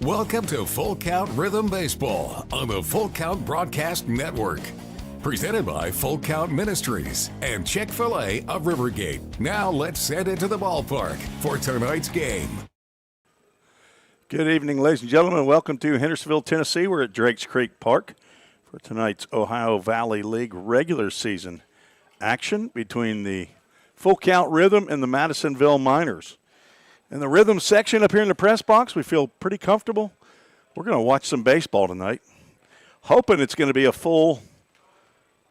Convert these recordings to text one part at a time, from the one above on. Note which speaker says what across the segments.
Speaker 1: Welcome to Full Count Rhythm Baseball on the Full Count Broadcast Network. Presented by Full Count Ministries and Chick-fil-A of Rivergate. Now let's head into the ballpark for tonight's game.
Speaker 2: Good evening, ladies and gentlemen. Welcome to Hendersonville, Tennessee. We're at Drakes Creek Park for tonight's Ohio Valley League regular season action between the Full Count Rhythm and the Madisonville Miners. In the Rhythm section up here in the press box, we feel pretty comfortable. We're going to watch some baseball tonight. Hoping it's going to be a full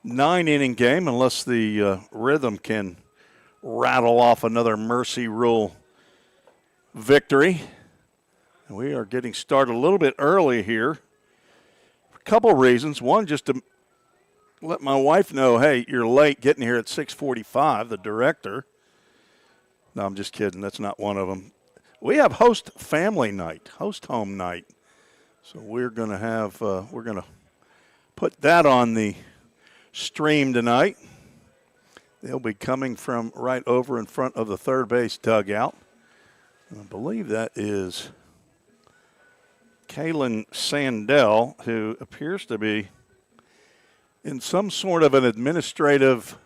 Speaker 2: 9-inning game unless the Rhythm can rattle off another Mercy Rule victory. And we are getting started a little bit early here for a couple of reasons. One, just to let my wife know, hey, you're late getting here at 6:45, the director. No, I'm just kidding. That's not one of them. We have host family night, host home night. So we're going to have, we're going to put that on the stream tonight. They'll be coming from right over in front of the third base dugout. I believe that is Kaylin Sandell, who appears to be in some sort of an administrative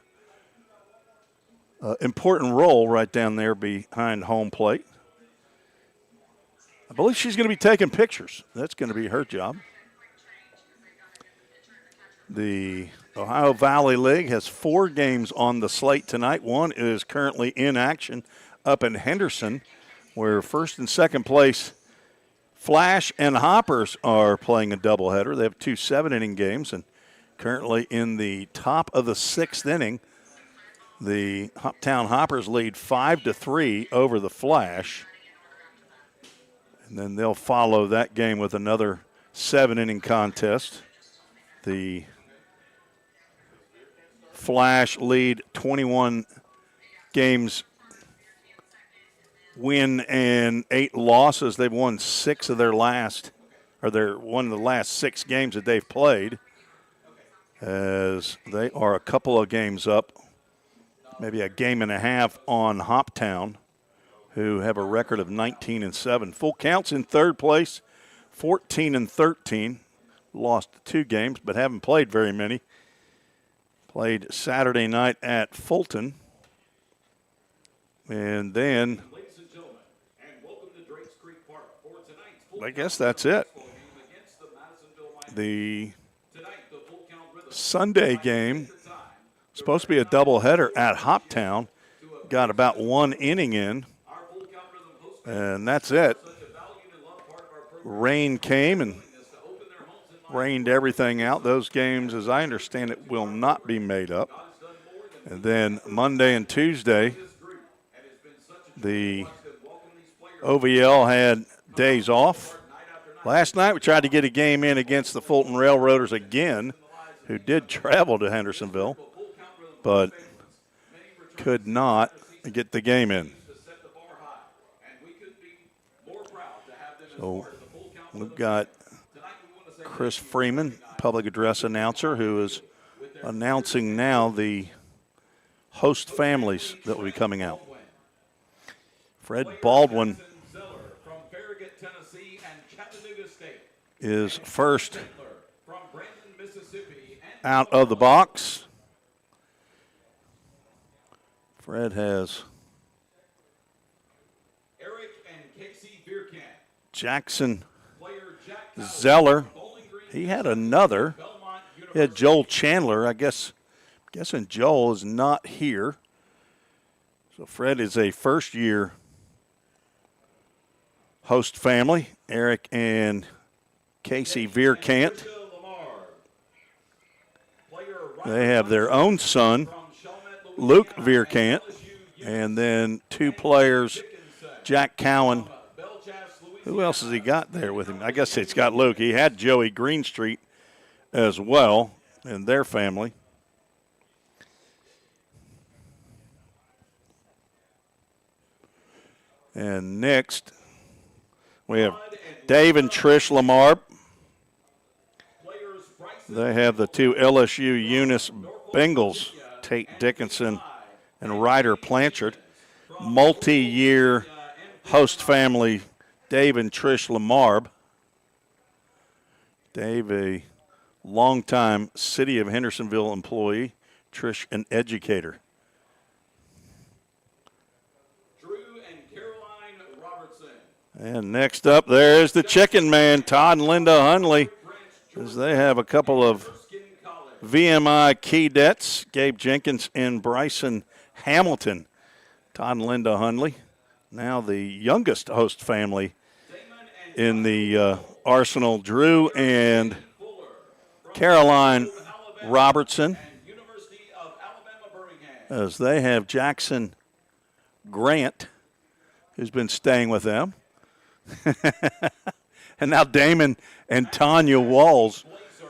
Speaker 2: important role right down there behind home plate. I believe she's going to be taking pictures. That's going to be her job. The Ohio Valley League has 4 games on the slate tonight. One is currently in action up in Henderson, where first and second place Flash and Hoppers are playing a doubleheader. They have 2 7-inning games, and currently in the top of the 6th inning, the Hoptown Hoppers lead 5-3 over the Flash. And then they'll follow that game with another 7-inning contest. The Flash lead 21 games, win and 8 losses. They've won 6 of their last, or they're one of the last 6 games that they've played, as they are a couple of games up, maybe a game and a half on Hoptown, who have a record of 19-7. Full Count's in third place, 14-13. Lost 2 games, but haven't played very many. Played Saturday night at Fulton. And then, I guess that's it. The Sunday game, supposed to be a doubleheader at Hoptown, got about 1 inning in, and that's it. Rain came and rained everything out. Those games, as I understand it, will not be made up. And then Monday and Tuesday, the OVL had days off. Last night we tried to get a game in against the Fulton Railroaders again, who did travel to Hendersonville, but could not get the game in. So we've got Chris Freeman, public address announcer, who is announcing now the host families that will be coming out. Fred Baldwin is first out of the box. Fred has Jackson Zeller. He had another. He had Joel Chandler. I'm guessing Joel is not here. So Fred is a first-year host family. Eric and Casey Vierkant. They have their own son, Luke Vierkant, and then 2 players, Jack Cowan. Who else has he got there with him? I guess it's got Luke. He had Joey Greenstreet as well in their family. And next, we have Dave and Trish Lamar. They have the 2 LSU Eunice Bengals, Tate Dickinson and Ryder Blanchard. Multi-year host family Dave and Trish Lamarb. Dave, a longtime City of Hendersonville employee, Trish, an educator.
Speaker 3: Drew and Caroline Robertson.
Speaker 2: And next up, there's the chicken man, Todd and Linda Hunley, as they have a couple of VMI cadets, Gabe Jenkins and Bryson Hamilton. Todd and Linda Hunley, now the youngest host family in the Arsenal. Drew and Caroline Robertson, as they have Jackson Grant, who's been staying with them. And now Damon and Tanya Walls,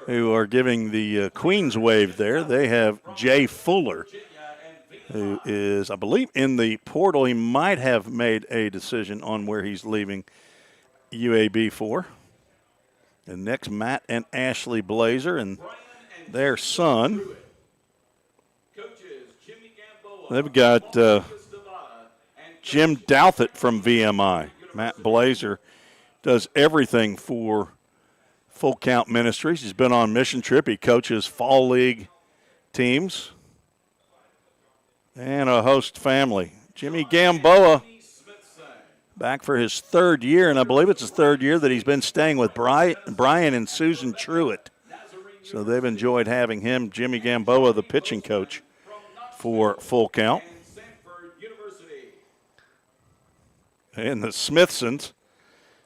Speaker 2: who are giving the Queen's wave there. They have Jay Fuller, who is, I believe, in the portal. He might have made a decision on where he's leaving UAB for. And next, Matt and Ashley Blazer and their son. They've got Jim Douthit from VMI. Matt Blazer does everything for Full Count Ministries. He's been on mission trip. He coaches fall league teams and a host family. Jimmy Gamboa back for his third year, and I believe it's his third year that he's been staying with Brian and Susan Truitt. So they've enjoyed having him. Jimmy Gamboa, the pitching coach for Full Count. And the Smithsons,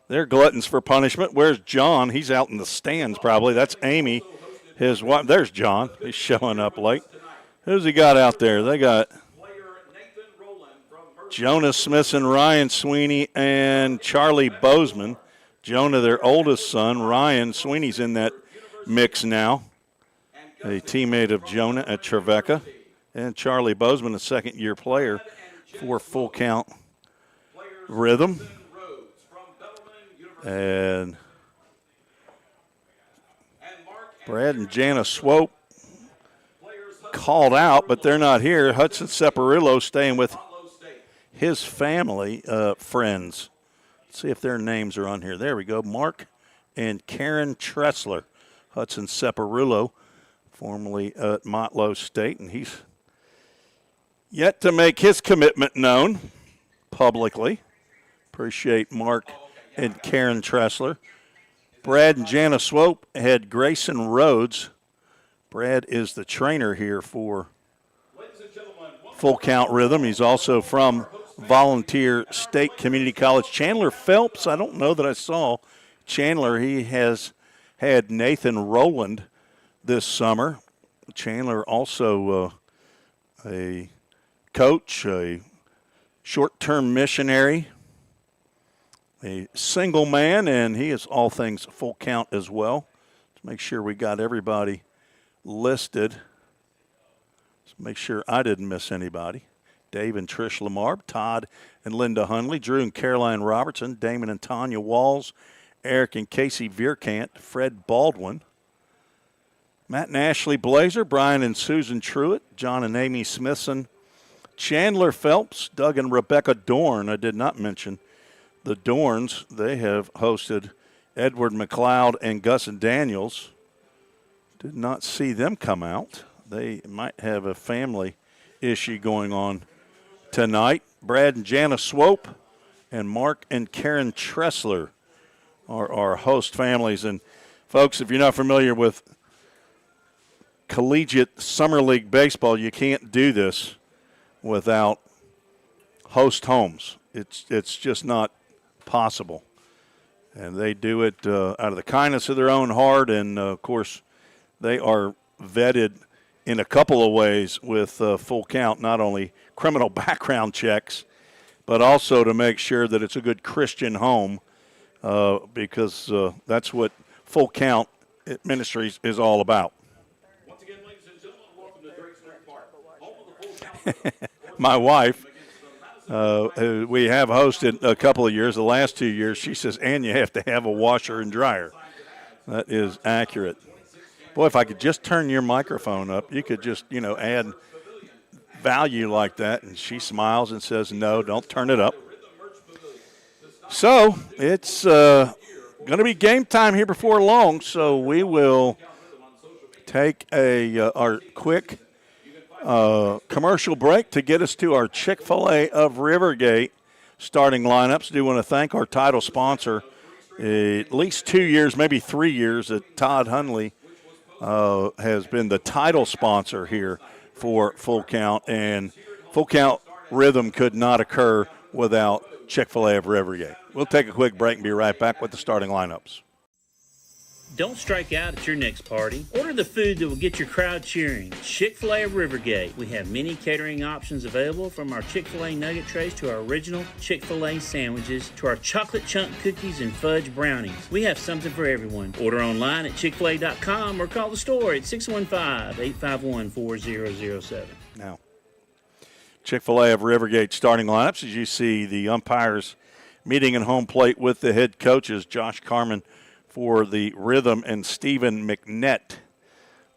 Speaker 2: they're gluttons for punishment. Where's John? He's out in the stands probably. That's Amy, his wife. There's John. He's showing up late. Who's he got out there? They got Jonah Smithson, Ryan Sweeney, and Charlie Bozeman. Jonah, their oldest son. Ryan Sweeney's in that mix now, a teammate of Jonah at Trevecca. And Charlie Bozeman, a second-year player for Full Count Rhythm. And Brad and Jana Swope called out, but they're not here. Hudson Separillo staying with his family, friends. Let's see if their names are on here. There we go. Mark and Karen Tressler. Hudson Separillo, formerly at Motlow State, and he's yet to make his commitment known publicly. Appreciate Mark and Karen Tressler. Brad and Jana Swope had Grayson Rhodes. Brad is the trainer here for Full Count Rhythm. He's also from Volunteer State Community College. Chandler Phelps, I don't know that I saw Chandler. He has had Nathan Rowland this summer. Chandler also a coach, a short-term missionary, a single man, and he is all things Full Count as well. Let's make sure we got everybody listed. Let's make sure I didn't miss anybody. Dave and Trish Lamar, Todd and Linda Hunley, Drew and Caroline Robertson, Damon and Tanya Walls, Eric and Casey Vierkant, Fred Baldwin, Matt and Ashley Blazer, Brian and Susan Truitt, John and Amy Smithson, Chandler Phelps, Doug and Rebecca Dorn. I did not mention the Dorns. They have hosted Edward McLeod and Gus and Daniels. Did not see them come out. They might have a family issue going on tonight. Brad and Jana Swope and Mark and Karen Tressler are our host families. And, folks, if you're not familiar with collegiate summer league baseball, you can't do this without host homes. It's just not possible. And they do it out of the kindness of their own heart. And, of course, they are vetted in a couple of ways with Full Count, not only criminal background checks, but also to make sure that it's a good Christian home because that's what Full Count Ministries is all about.
Speaker 3: Once again, ladies and gentlemen, welcome to Drake Street Park, home of the Full Count.
Speaker 2: My wife, who we have hosted a couple of years, the last 2 years, she says, and you have to have a washer and dryer. That is accurate. Boy, if I could just turn your microphone up, you could just, add value like that. And she smiles and says, no, don't turn it up. So it's going to be game time here before long, so we will take our quick commercial break to get us to our Chick-fil-A of Rivergate starting lineups. I do want to thank our title sponsor, at least 2 years, maybe 3 years, that Todd Hunley has been the title sponsor here for Full Count, and Full Count rhythm could not occur without Chick-fil-A of Rivergate. We'll take a quick break and be right back with the starting lineups.
Speaker 4: Don't strike out at your next party. Order the food that will get your crowd cheering. Chick-fil-A of Rivergate. We have many catering options available, from our Chick-fil-A nugget trays to our original Chick-fil-A sandwiches to our chocolate chunk cookies and fudge brownies. We have something for everyone. Order online at chickfil-a.com or call the store at 615-851-4007.
Speaker 2: Now, Chick-fil-A of Rivergate starting lineups, as you see the umpires meeting in home plate with the head coaches, Josh Carmen for the Rhythm and Stephen McNett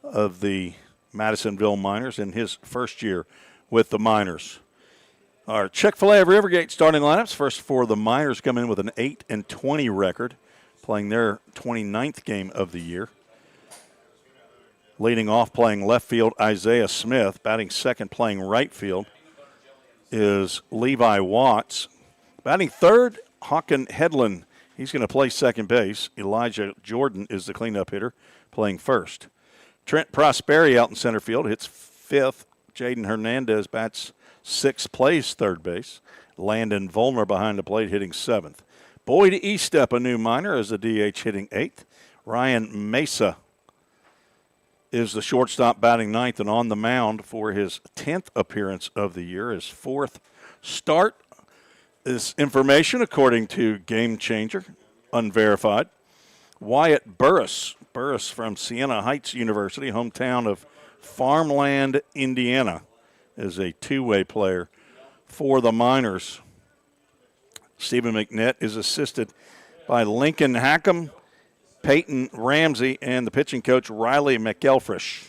Speaker 2: of the Madisonville Miners in his first year with the Miners. Our Chick-fil-A of Rivergate starting lineups, first for the Miners, come in with an 8-20 record, playing their 29th game of the year. Leading off, playing left field, Isaiah Smith. Batting second, playing right field, is Levi Watts. Batting third, Hawken Hedlund. He's going to play second base. Elijah Jordan is the cleanup hitter, playing first. Trent Prosperi out in center field, hits fifth. Jaden Hernandez bats sixth, plays third base. Landon Vollmer behind the plate, hitting seventh. Boyd Estep, a new minor, as the DH, hitting eighth. Ryan Mesa is the shortstop, batting ninth and on the mound for his 10th appearance of the year, his fourth start. This information, according to Game Changer, unverified. Wyatt Burris from Siena Heights University, hometown of Farmland, Indiana, is a two-way player for the Miners. Stephen McNett is assisted by Lincoln Hackham, Peyton Ramsey, and the pitching coach Riley McElfresh.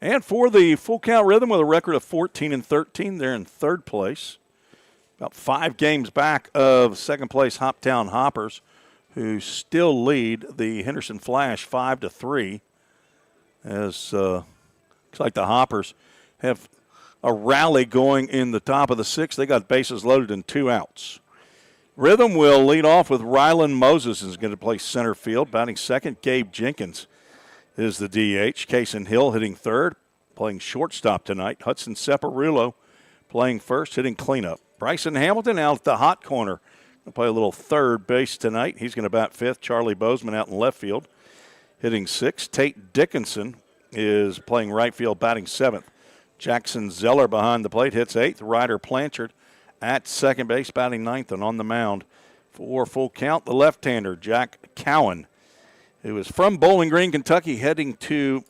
Speaker 2: And for the Full Count Rhythm, with a record of 14-13, they're in third place. About 5 games back of second place Hoptown Hoppers, who still lead the Henderson Flash 5-3. As looks like the Hoppers have a rally going in the top of the sixth. They got bases loaded and 2 outs. Rhythm will lead off with Rylan Moses, is going to play center field. Batting second, Gabe Jenkins is the DH. Kason Hill hitting third, playing shortstop tonight. Hudson Separulo playing first, hitting cleanup. Bryson Hamilton out at the hot corner. Going to play a little third base tonight. He's going to bat fifth. Charlie Bozeman out in left field, hitting sixth. Tate Dickinson is playing right field, batting seventh. Jackson Zeller behind the plate, hits eighth. Ryder Blanchard at second base, batting ninth and on the mound for Full Count. The left-hander, Jack Cowan, who is from Bowling Green, Kentucky, heading to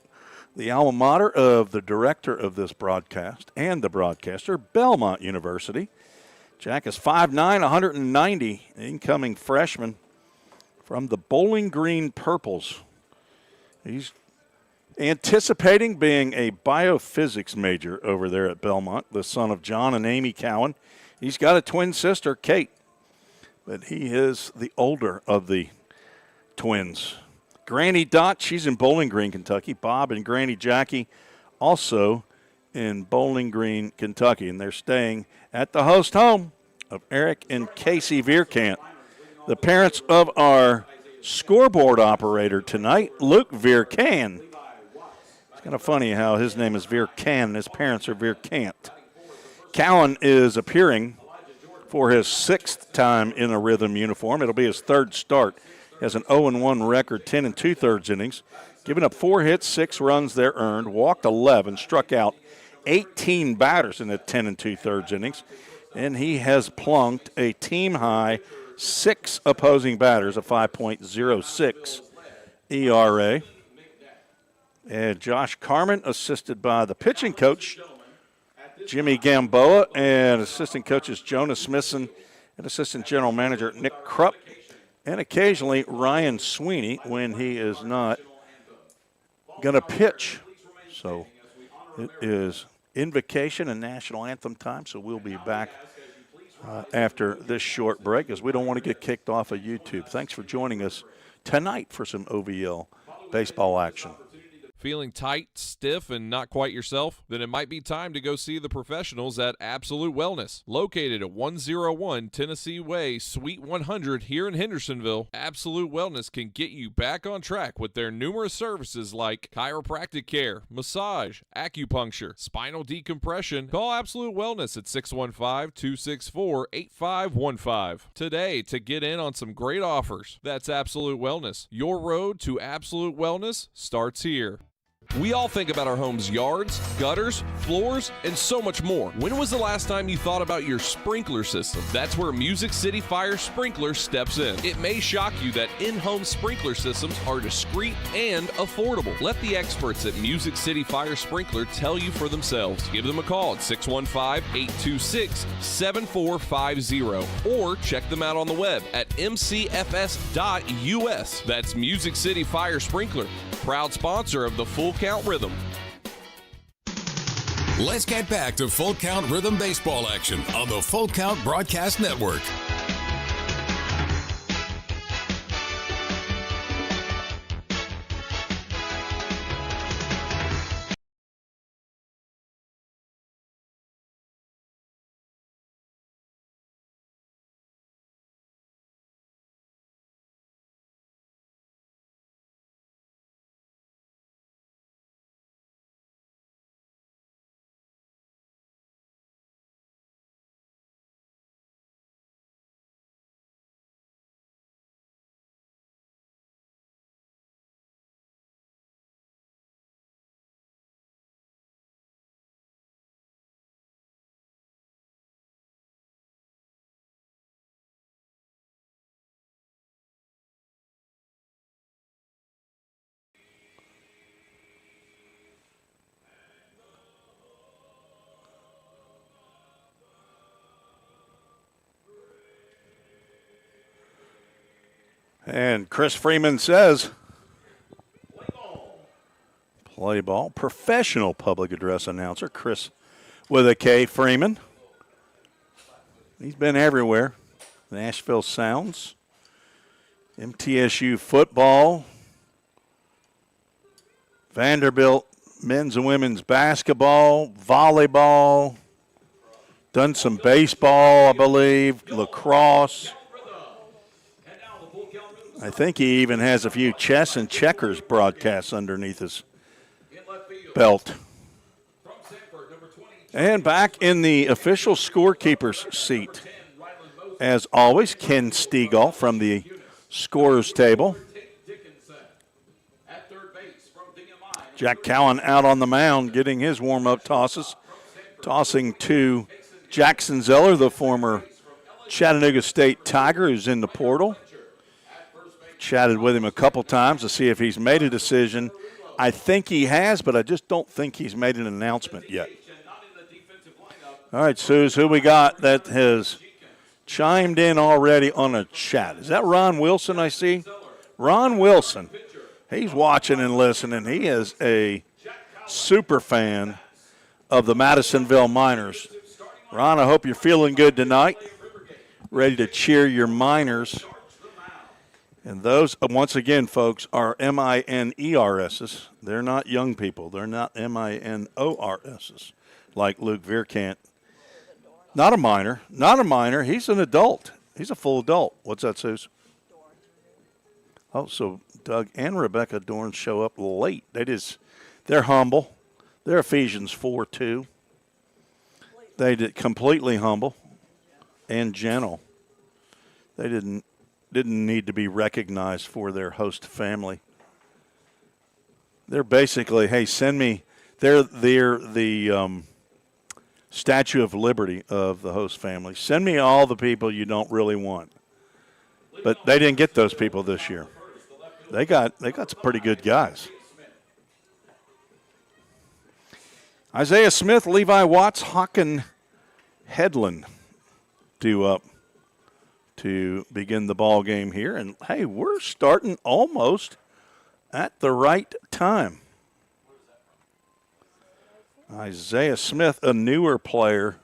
Speaker 2: the alma mater of the director of this broadcast and the broadcaster, Belmont University. Jack is 5'9", 190, incoming freshman from the Bowling Green Purples. He's anticipating being a biophysics major over there at Belmont, the son of John and Amy Cowan. He's got a twin sister, Kate, but he is the older of the twins. Granny Dot, she's in Bowling Green, Kentucky. Bob and Granny Jackie also in Bowling Green, Kentucky, and they're staying at the host home of Eric and Casey Vierkant, the parents of our scoreboard operator tonight, Luke Vierkant. It's kind of funny how his name is Vierkant and his parents are Vierkant. Cowan is appearing for his 6th time in a Rhythm uniform. It'll be his 3rd start. He has an 0-1 record, 10 2/3 innings, giving up 4 hits, 6 runs there earned, walked 11, struck out 18 batters in the 10 2/3 innings, and he has plunked a team-high 6 opposing batters, a 5.06 ERA. And Josh Carmen, assisted by the pitching coach, Jimmy Gamboa, and assistant coaches Jonah Smithson and assistant general manager Nick Krupp, and occasionally Ryan Sweeney when he is not going to pitch. So it is invocation and national anthem time, so we'll be back after this short break, as we don't want to get kicked off of YouTube. Thanks for joining us tonight for some OVL baseball action.
Speaker 5: Feeling tight, stiff, and not quite yourself? Then it might be time to go see the professionals at Absolute Wellness. Located at 101 Tennessee Way, Suite 100 here in Hendersonville, Absolute Wellness can get you back on track with their numerous services like chiropractic care, massage, acupuncture, spinal decompression. Call Absolute Wellness at 615-264-8515 today to get in on some great offers. That's Absolute Wellness. Your road to Absolute Wellness starts here. We all think about our home's yards, gutters, floors, and so much more. When was the last time you thought about your sprinkler system? That's where Music City Fire Sprinkler steps in. It may shock you that in-home sprinkler systems are discreet and affordable. Let the experts at Music City Fire Sprinkler tell you for themselves. Give them a call at 615-826-7450 or check them out on the web at mcfs.us. That's Music City Fire Sprinkler, proud sponsor of the Full Count Rhythm.
Speaker 1: Let's get back to Full Count Rhythm baseball action on the Full Count Broadcast Network.
Speaker 2: And Chris Freeman says, play ball. Professional public address announcer, Chris with a K, Freeman. He's been everywhere. Nashville Sounds, MTSU football, Vanderbilt men's and women's basketball, volleyball, done some baseball, I believe, lacrosse. I think he even has a few chess and checkers broadcasts underneath his belt. And back in the official scorekeeper's seat, as always, Ken Stegall from the scorer's table. Jack Cowan out on the mound getting his warm-up tosses, tossing to Jackson Zeller, the former Chattanooga State Tiger, who's in the portal. Chatted with him a couple times to see if he's made a decision. I think he has, but I just don't think he's made an announcement yet. All right, Suze, who we got that has chimed in already on a chat? Is that Ron Wilson I see? Ron Wilson. He's watching and listening. He is a super fan of the Madisonville Miners. Ron, I hope you're feeling good tonight. Ready to cheer your Miners. And those, once again, folks, are MINERSs. They're not young people. They're not MINORSs like Luke Vierkant. Not a minor. Not a minor. He's an adult. He's a full adult. What's that, Suze? Oh, so Doug and Rebecca Dorn show up late. They're humble. They're Ephesians 4:2. They did completely humble and gentle. They didn't need to be recognized for their host family. They're basically, hey, send me. They're the Statue of Liberty of the host family. Send me all the people you don't really want. But they didn't get those people this year. They got some pretty good guys. Isaiah Smith, Levi Watts, Hawken Headland due up to begin the ball game here. And, hey, we're starting almost at the right time. Isaiah Smith, a newer player,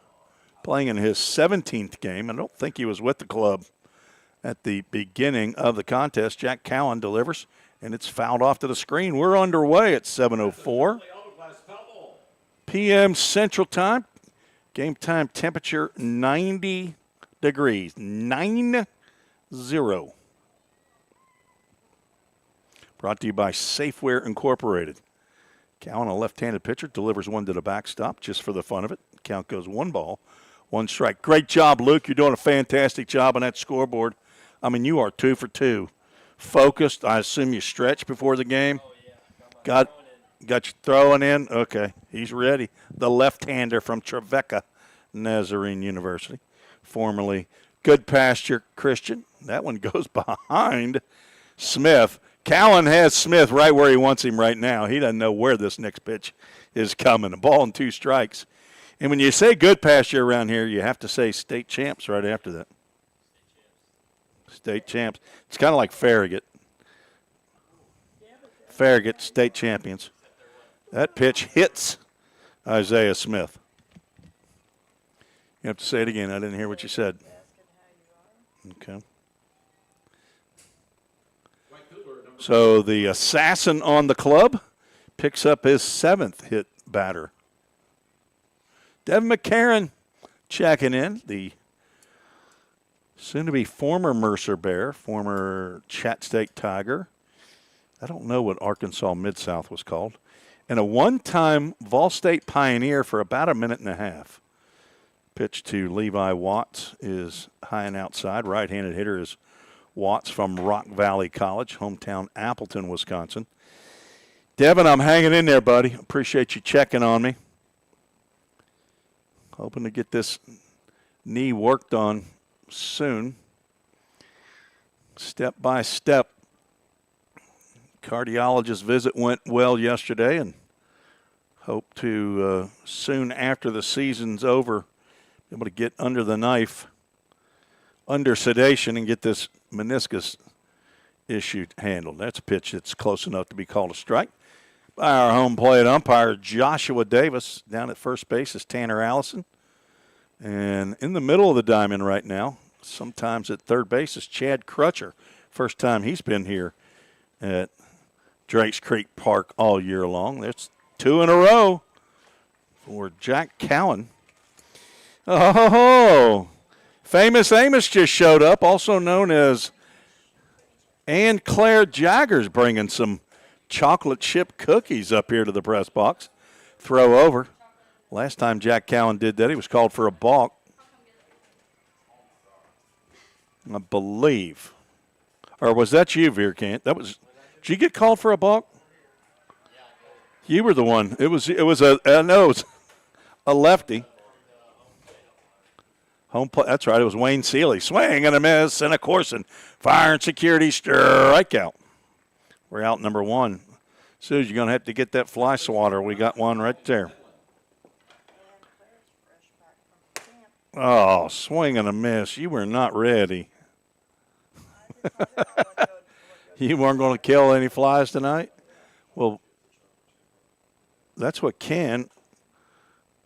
Speaker 2: playing in his 17th game. I don't think he was with the club at the beginning of the contest. Jack Cowan delivers, and it's fouled off to the screen. We're underway at 7:04 p.m. Central Time. Game time temperature 90 degrees. 9-0. Brought to you by Safeware Incorporated. Cowan, a left-handed pitcher, delivers one to the backstop just for the fun of it. Count goes 1 ball, 1 strike. Great job, Luke. You're doing a fantastic job on that scoreboard. I mean, you are 2 for 2. Focused. I assume you stretched before the game.
Speaker 6: Oh, yeah.
Speaker 2: Got you throwing in? Okay, he's ready. The left-hander from Trevecca Nazarene University, formerly Good Pasture Christian. That one goes behind Smith. Cowan has Smith right where he wants him right now. He doesn't know where this next pitch is coming. A ball and 2 strikes. And when you say Good Pasture around here, you have to say state champs right after that. State champs. It's kind of like Farragut. Farragut, state champions. That pitch hits Isaiah Smith. You have to say it again. I didn't hear what you said. Okay. So the assassin on the club picks up his 7th hit batter. Devin McCarron checking in, the soon-to-be former Mercer Bear, former Chat State Tiger. I don't know what Arkansas Mid-South was called. And a one-time Vol State Pioneer for about a minute and a half. Pitch to Levi Watts is high and outside. Right-handed hitter is Watts from Rock Valley College, hometown Appleton, Wisconsin. Devin, I'm hanging in there, buddy. Appreciate you checking on me. Hoping to get this knee worked on soon. Step by step. Cardiologist visit went well yesterday, and hope to soon after the season's over be able to get under the knife, under sedation, and get this meniscus issue handled. That's a pitch that's close enough to be called a strike. By our home plate umpire, Joshua Davis. Down at first base is Tanner Allison. And in the middle of the diamond right now, sometimes at third base, is Chad Crutcher. First time he's been here at Drakes Creek Park all year long. That's 2 in a row for Jack Cowan. Oh, Famous Amos just showed up, also known as Ann Claire Jaggers, bringing some chocolate chip cookies up here to the press box. Throw over. Last time Jack Cowan did that, he was called for a balk, I believe. Or was that you, Veerkant? That was. Did you get called for a balk? You were the one. It was a lefty. Home play. That's right. It was Wayne Seeley. Swing and a miss and a Corson. Fire and security strikeout. We're out number 1. Suze, you're going to have to get that fly swatter. We got one right there. Oh, swing and a miss. You were not ready. You weren't going to kill any flies tonight? Well, that's what Ken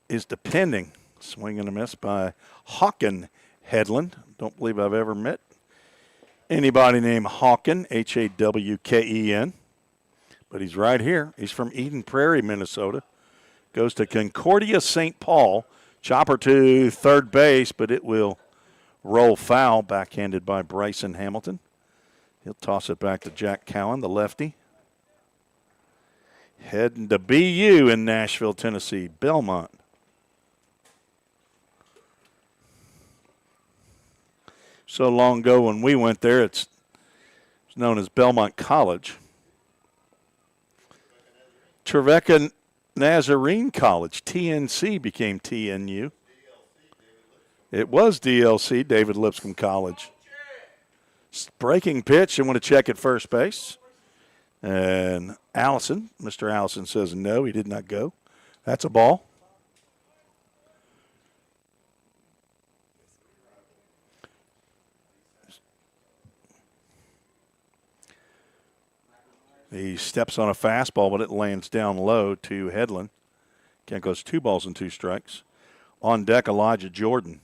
Speaker 2: is depending. Swing and a miss by Hawken Headland. Don't believe I've ever met anybody named Hawken, Hawken. But he's right here. He's from Eden Prairie, Minnesota. Goes to Concordia St. Paul. Chopper to third base, but it will roll foul. Backhanded by Bryson Hamilton. He'll toss it back to Jack Cowan, the lefty. Heading to BU in Nashville, Tennessee, Belmont. So long ago when we went there, it's known as Belmont College. Trevecca Nazarene College, TNC, became TNU. It was DLC, David Lipscomb College. Breaking pitch, I want to check at first base. And Allison, Mr. Allison says no, he did not go. That's a ball. He steps on a fastball, but it lands down low to Headland. Count goes 2 balls and 2 strikes. On deck, Elijah Jordan.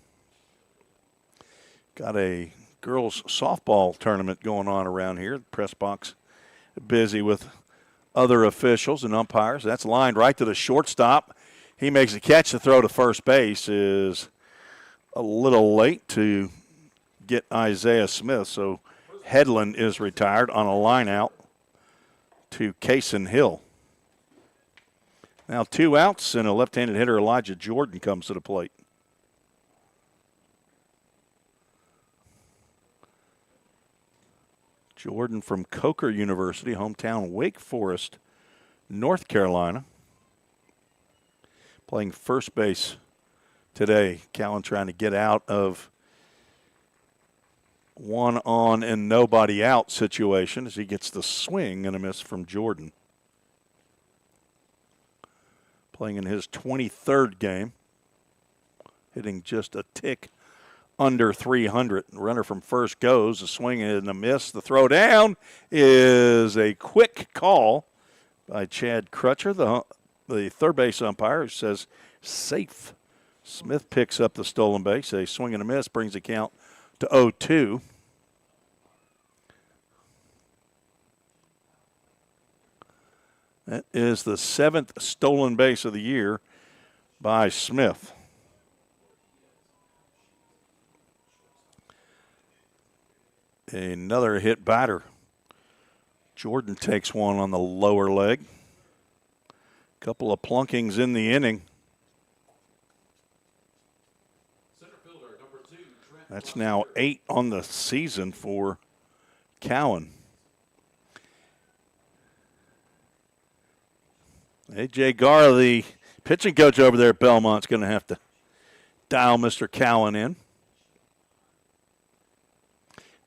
Speaker 2: Got a girls softball tournament going on around here. The press box busy with other officials and umpires. That's lined right to the shortstop. He makes a catch. The throw to first base is a little late to get Isaiah Smith, so Headland is retired on a line out to Kaysen Hill. Now 2 outs, and a left-handed hitter, Elijah Jordan, comes to the plate. Jordan from Coker University, hometown Wake Forest, North Carolina. Playing first base today. Cowan trying to get out of one on and nobody out situation as he gets the swing and a miss from Jordan. Playing in his 23rd game. Hitting just a tick under 300. Runner from first goes. A swing and a miss. The throw down is a quick call by Chad Crutcher, the third base umpire, who says safe. Smith picks up the stolen base. A swing and a miss brings the count to 0-2. That is the 7th stolen base of the year by Smith. Another hit batter. Jordan takes one on the lower leg. Couple of plunkings in the inning. That's now 8 on the season for Cowan. A.J. Garr, the pitching coach over there at Belmont, is going to have to dial Mr. Cowan in.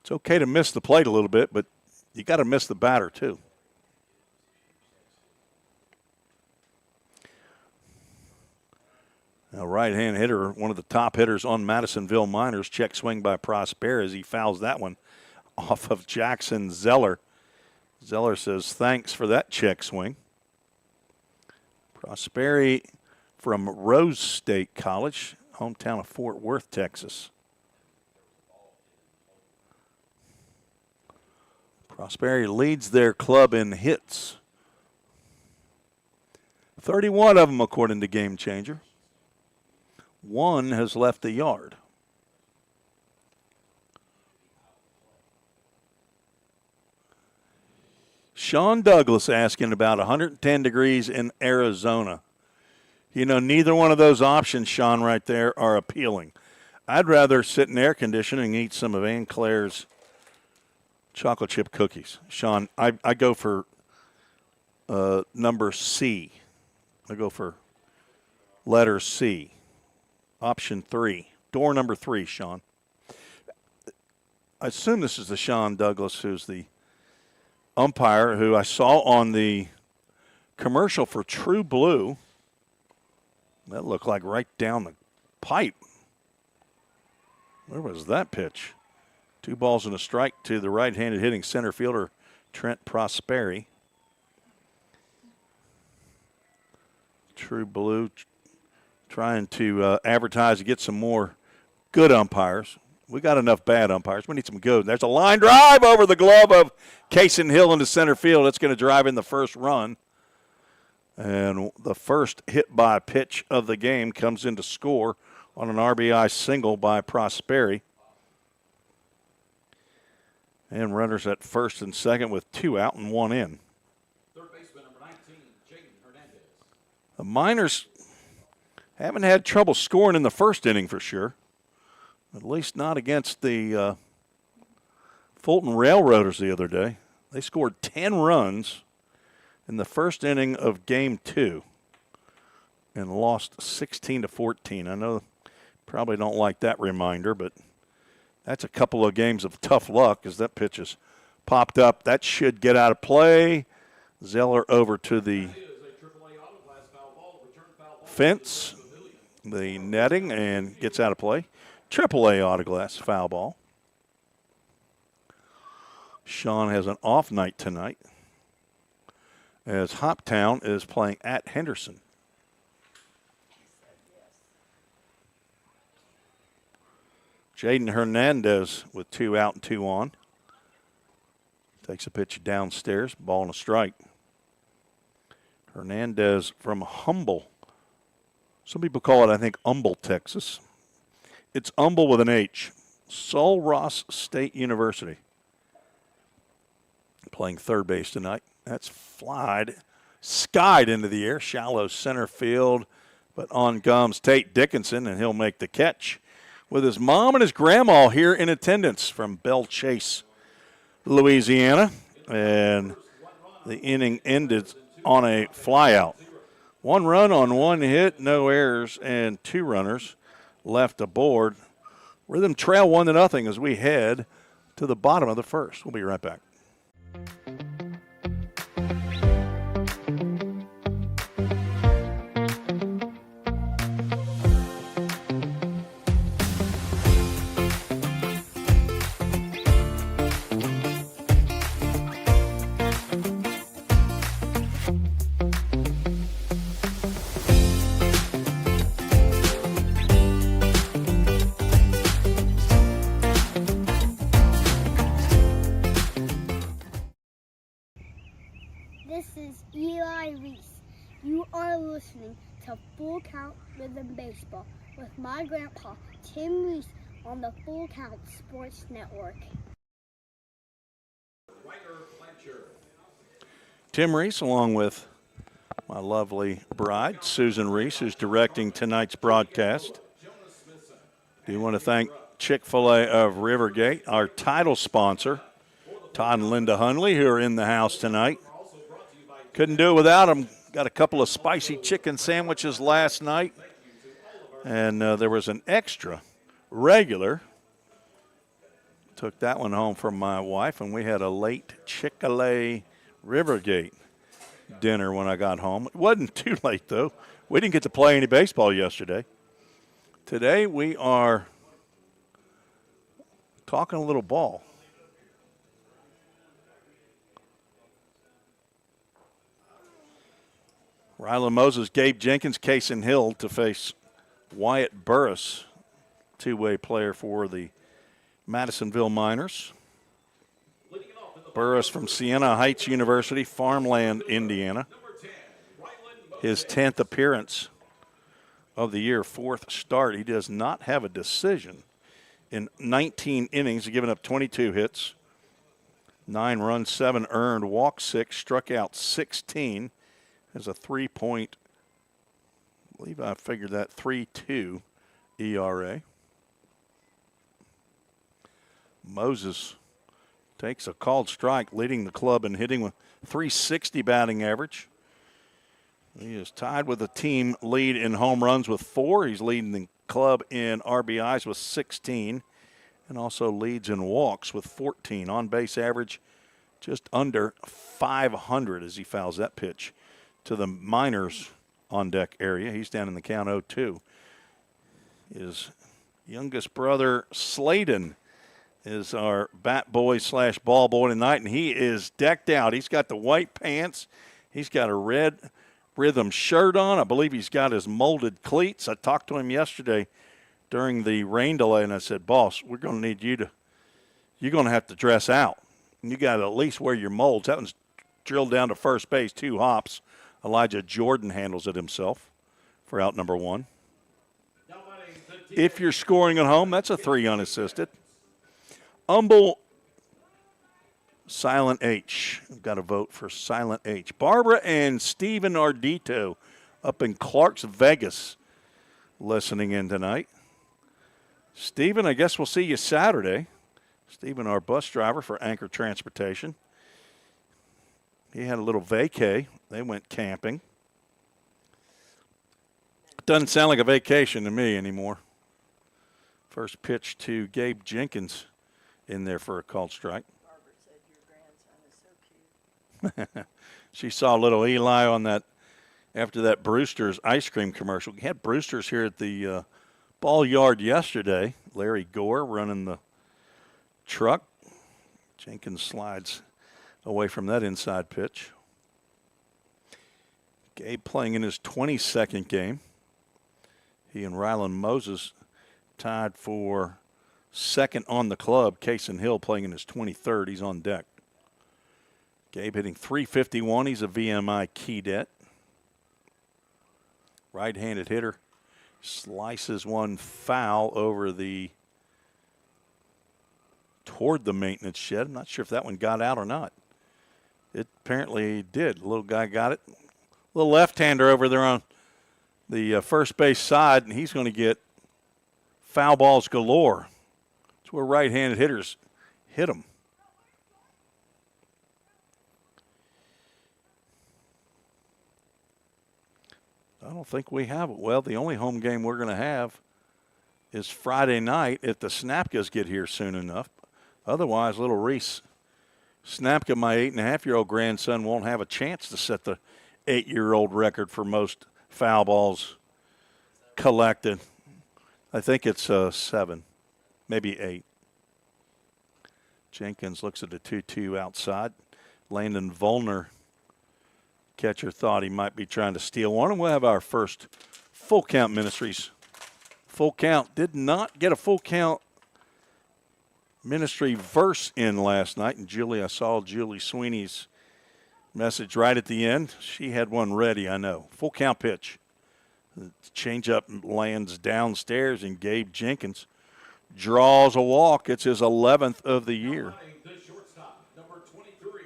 Speaker 2: It's okay to miss the plate a little bit, but you got to miss the batter too. Now, right-hand hitter, one of the top hitters on Madisonville Miners, check swing by Prosper as he fouls that one off of Jackson Zeller. Zeller says thanks for that check swing. Prosperi from Rose State College, hometown of Fort Worth, Texas. Prosperi leads their club in hits. 31 of them, according to Game Changer. 1 has left the yard. Sean Douglas asking about 110 degrees in Arizona. You know, neither one of those options, Sean, right there, are appealing. I'd rather sit in air conditioning and eat some of Ann Claire's chocolate chip cookies. Sean, I go for number C. I go for letter C. Option 3. Door number 3, Sean. I assume this is the Sean Douglas who's the umpire who I saw on the commercial for True Blue. That looked like right down the pipe. Where was that pitch? 2 balls and a strike to the right-handed hitting center fielder, Trent Prosperi. True Blue trying to advertise to get some more good umpires. We got enough bad umpires. We need some good. There's a line drive over the glove of Kaysen Hill into center field. It's going to drive in the first run. And the first hit by pitch of the game comes in to score on an RBI single by Prosperi. And runners at first and second with 2 out and 1 in.
Speaker 3: Third baseman, number 19, Jaden Hernandez.
Speaker 2: The Miners haven't had trouble scoring in the first inning for sure. At least not against the Fulton Railroaders the other day. They scored 10 runs in the first inning of Game 2 and lost 16-14. I know probably don't like that reminder, but that's a couple of games of tough luck as that pitch has popped up. That should get out of play. Zeller over to the fence, the netting, and gets out of play. AAA Autoglass foul ball. Sean has an off night tonight as Hoptown is playing at Henderson. Jaden Hernandez with 2 out and 2 on. Takes a pitch downstairs, ball and a strike. Hernandez from Humble. Some people call it, I think, Humble, Texas. It's Humble with an H. Sul Ross State University. Playing third base tonight. That's skied into the air, shallow center field, but on comes Tate Dickinson, and he'll make the catch with his mom and his grandma here in attendance from Belle Chase, Louisiana. And the inning ended on a flyout. 1 run on 1 hit, no errors, and 2 runners left aboard. Rhythm trail 1-0 as we head to the bottom of the first. We'll be right back.
Speaker 6: This is Eli Reese. You are listening to Full Count Rhythm Baseball with my grandpa, Tim Reese, on the Full Count Sports Network.
Speaker 2: Tim Reese, along with my lovely bride, Susan Reese, who's directing tonight's broadcast. Do want to thank Chick-fil-A of Rivergate, our title sponsor, Todd and Linda Hundley, who are in the house tonight. Couldn't do it without them. Got a couple of spicy chicken sandwiches last night, and there was an extra regular. Took that one home from my wife, and we had a late Chick-fil-A Rivergate dinner when I got home. It wasn't too late, though. We didn't get to play any baseball yesterday. Today we are talking a little ball. Rylan Moses, Gabe Jenkins, Kaysen Hill to face Wyatt Burris, two-way player for the Madisonville Miners. Burris from Siena Heights University, Farmland, Indiana. His 10th appearance of the year, 4th start. He does not have a decision. In 19 innings, he's given up 22 hits, 9 runs, 7 earned, walked 6, struck out 16. Has a 3.2 ERA. Moses takes a called strike, leading the club in hitting with 360 batting average. He is tied with the team lead in home runs with 4. He's leading the club in RBIs with 16, and also leads in walks with 14. On base average just under 500 as he fouls that pitch to the Miners on deck area. He's down in the count 0-2. His youngest brother, Sladen, is our bat boy / ball boy tonight, and he is decked out. He's got the white pants. He's got a red Rhythm shirt on. I believe he's got his molded cleats. I talked to him yesterday during the rain delay, and I said, boss, we're going to need you're going to have to dress out. You got to at least wear your molds. That one's drilled down to first base, 2 hops. Elijah Jordan handles it himself for out number 1. If you're scoring at home, that's a 3 unassisted. Humble, Silent H. We've got to vote for Silent H. Barbara and Stephen Ardito up in Clarks, Vegas, listening in tonight. Stephen, I guess we'll see you Saturday. Stephen, our bus driver for Anchor Transportation. He had a little vacay. They went camping. Doesn't sound like a vacation to me anymore. First pitch to Gabe Jenkins in there for a called strike.
Speaker 7: Barbara said your grandson is so cute.
Speaker 2: She saw little Eli on that after that Brewster's ice cream commercial. We had Brewster's here at the ball yard yesterday. Larry Gore running the truck. Jenkins slides away from that inside pitch. Gabe playing in his 22nd game. He and Rylan Moses tied for second on the club. Kaysen Hill playing in his 23rd. He's on deck. Gabe hitting .351. He's a VMI cadet. Right-handed hitter. Slices one foul over toward the maintenance shed. I'm not sure if that one got out or not. It apparently did. The little guy got it. Little left-hander over there on the first base side, and he's going to get foul balls galore. It's where right-handed hitters hit them. I don't think we have it. Well, the only home game we're going to have is Friday night if the Snapkas get here soon enough. Otherwise, little Reese Snapka, my 8.5-year-old grandson, won't have a chance to set the 8-year-old record for most foul balls collected. I think it's 7, maybe 8. Jenkins looks at the 2-2 outside. Landon Volner, catcher, thought he might be trying to steal one, and we'll have our first Full Count Ministries. Full Count did not get a Full Count Ministry verse in last night, and I saw Julie Sweeney's message right at the end. She had one ready, I know. Full count pitch. The changeup lands downstairs, and Gabe Jenkins draws a walk. It's his 11th of the year.
Speaker 3: The shortstop, number 23,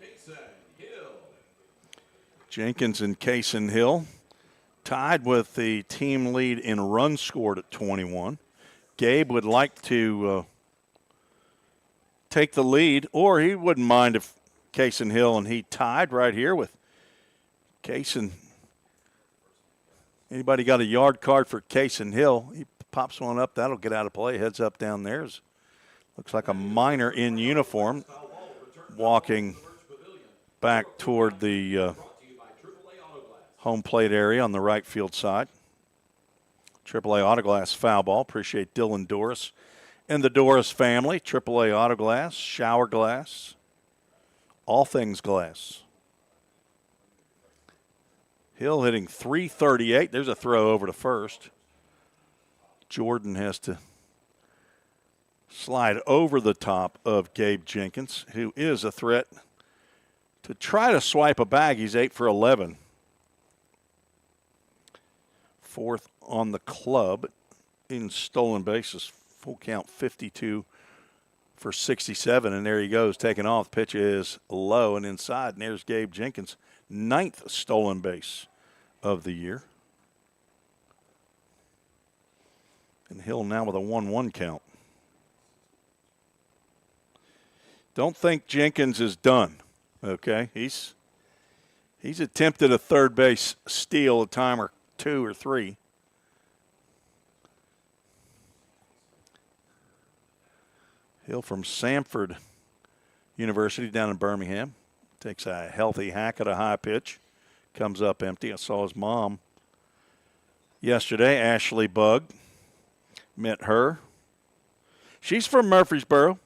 Speaker 3: Kaysen Hill.
Speaker 2: Jenkins and Kaysen Hill tied with the team lead in runs scored at 21. Gabe would like to take the lead, or he wouldn't mind if Kaysen Hill and he tied right here with Kaysen. Anybody got a yard card for Kaysen Hill? He pops one up. That'll get out of play. Heads up down there. Looks like a minor in uniform walking back toward the home plate area on the right field side. AAA Autoglass foul ball. Appreciate Dylan Doris and the Doris family. AAA Autoglass, shower glass, all things glass. Hill hitting .338. There's a throw over to first. Jordan has to slide over the top of Gabe Jenkins, who is a threat to try to swipe a bag. He's 8 for 11. Fourth on the club in stolen bases. Full count 52 for 67, and there he goes, taking off. Pitch is low and inside, and there's Gabe Jenkins, 9th stolen base of the year. And Hill now with a 1-1 count. Don't think Jenkins is done, okay? He's attempted a third base steal a time or 2 or 3. Hill from Samford University down in Birmingham takes a healthy hack at a high pitch. Comes up empty. I saw his mom yesterday, Ashley Bugg. Met her. She's from Murfreesboro.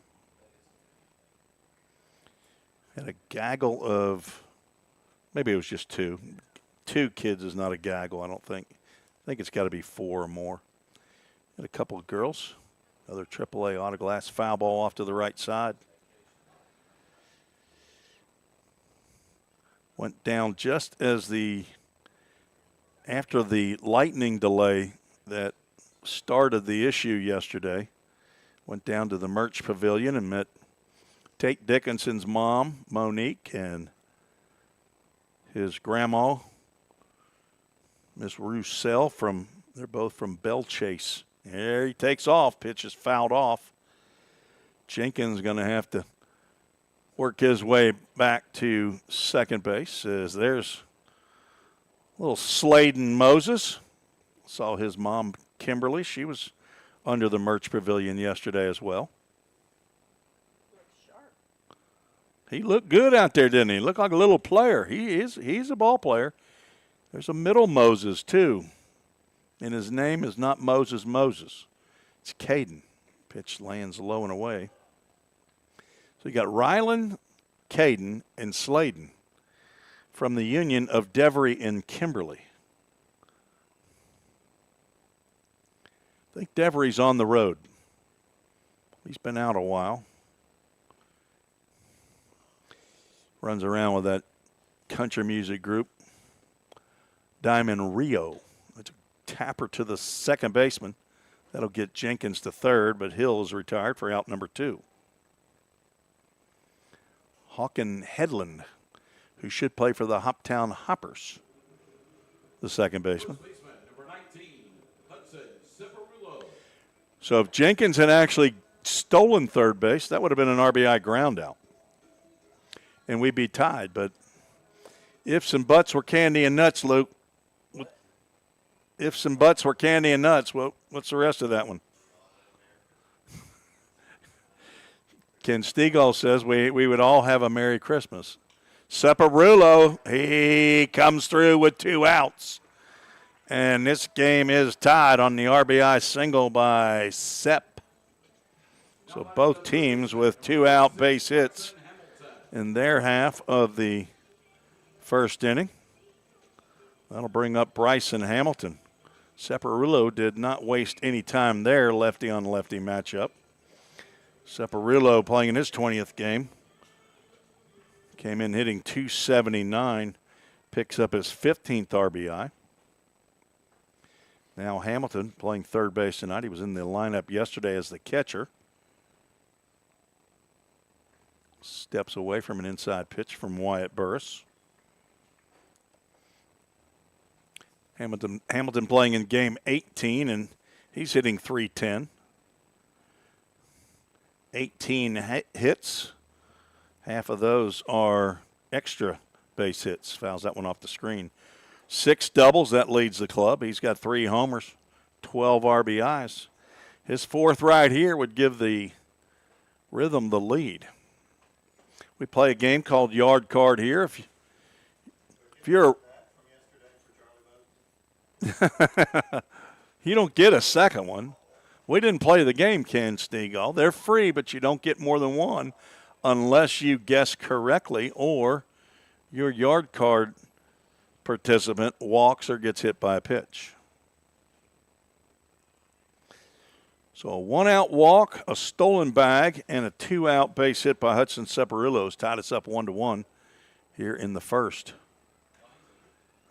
Speaker 2: Had a gaggle of, maybe it was just 2. 2 kids is not a gaggle, I don't think. I think it's got to be 4 or more. Had a couple of girls. Another AAA Autoglass foul ball off to the right side. Went down just as after the lightning delay that started the issue yesterday. Went down to the Merch Pavilion and met Tate Dickinson's mom, Monique, and his grandma, Miss Roussel, they're both from Bell Chase. There he takes off. Pitch is fouled off. Jenkins going to have to work his way back to second base. As there's little Sladen Moses. Saw his mom, Kimberly. She was under the Merch Pavilion yesterday as well. He looked good out there, didn't he? Looked like a little player. He's a ball player. There's a middle Moses, too. And his name is not Moses. It's Caden. Pitch lands low and away. So you got Ryland, Caden, and Sladen from the union of Devery and Kimberly. I think Devery's on the road. He's been out a while. Runs around with that country music group. Diamond Rio. It's a tapper to the second baseman. That'll get Jenkins to third, but Hill is retired for out number 2. Hawken Headland, who should play for the Hoptown Hoppers, the second baseman.
Speaker 3: Number 19, Hudson Ciparulo.
Speaker 2: So if Jenkins had actually stolen third base, that would have been an RBI ground out. And we'd be tied. But ifs and buts were candy and nuts, Luke. Ifs and buts were candy and nuts. What's the rest of that one? Ken Stegall says we would all have a Merry Christmas. Ciparulo, he comes through with 2 outs. And this game is tied on the RBI single by Sepp. So both teams with 2 out base hits in their half of the first inning. That'll bring up Bryson Hamilton. Ciparulo did not waste any time there, lefty on lefty matchup. Ciparulo playing in his 20th game. Came in hitting .279, picks up his 15th RBI. Now Hamilton playing third base tonight. He was in the lineup yesterday as the catcher. Steps away from an inside pitch from Wyatt Burris. Hamilton playing in game 18, and he's hitting .310. 18 hits. Half of those are extra base hits. Fouls that one off the screen. 6 doubles, that leads the club. He's got 3 homers, 12 RBIs. His 4th right here would give the Rhythm the lead. We play a game called Yard Card here. If you're you don't get a second one. We didn't play the game, Ken Stegall. They're free, but you don't get more than one unless you guess correctly or your yard card participant walks or gets hit by a pitch. So a 1-out walk, a stolen bag, and a 2-out base hit by Hudson Ciparulo has tied us up 1-1 here in the first.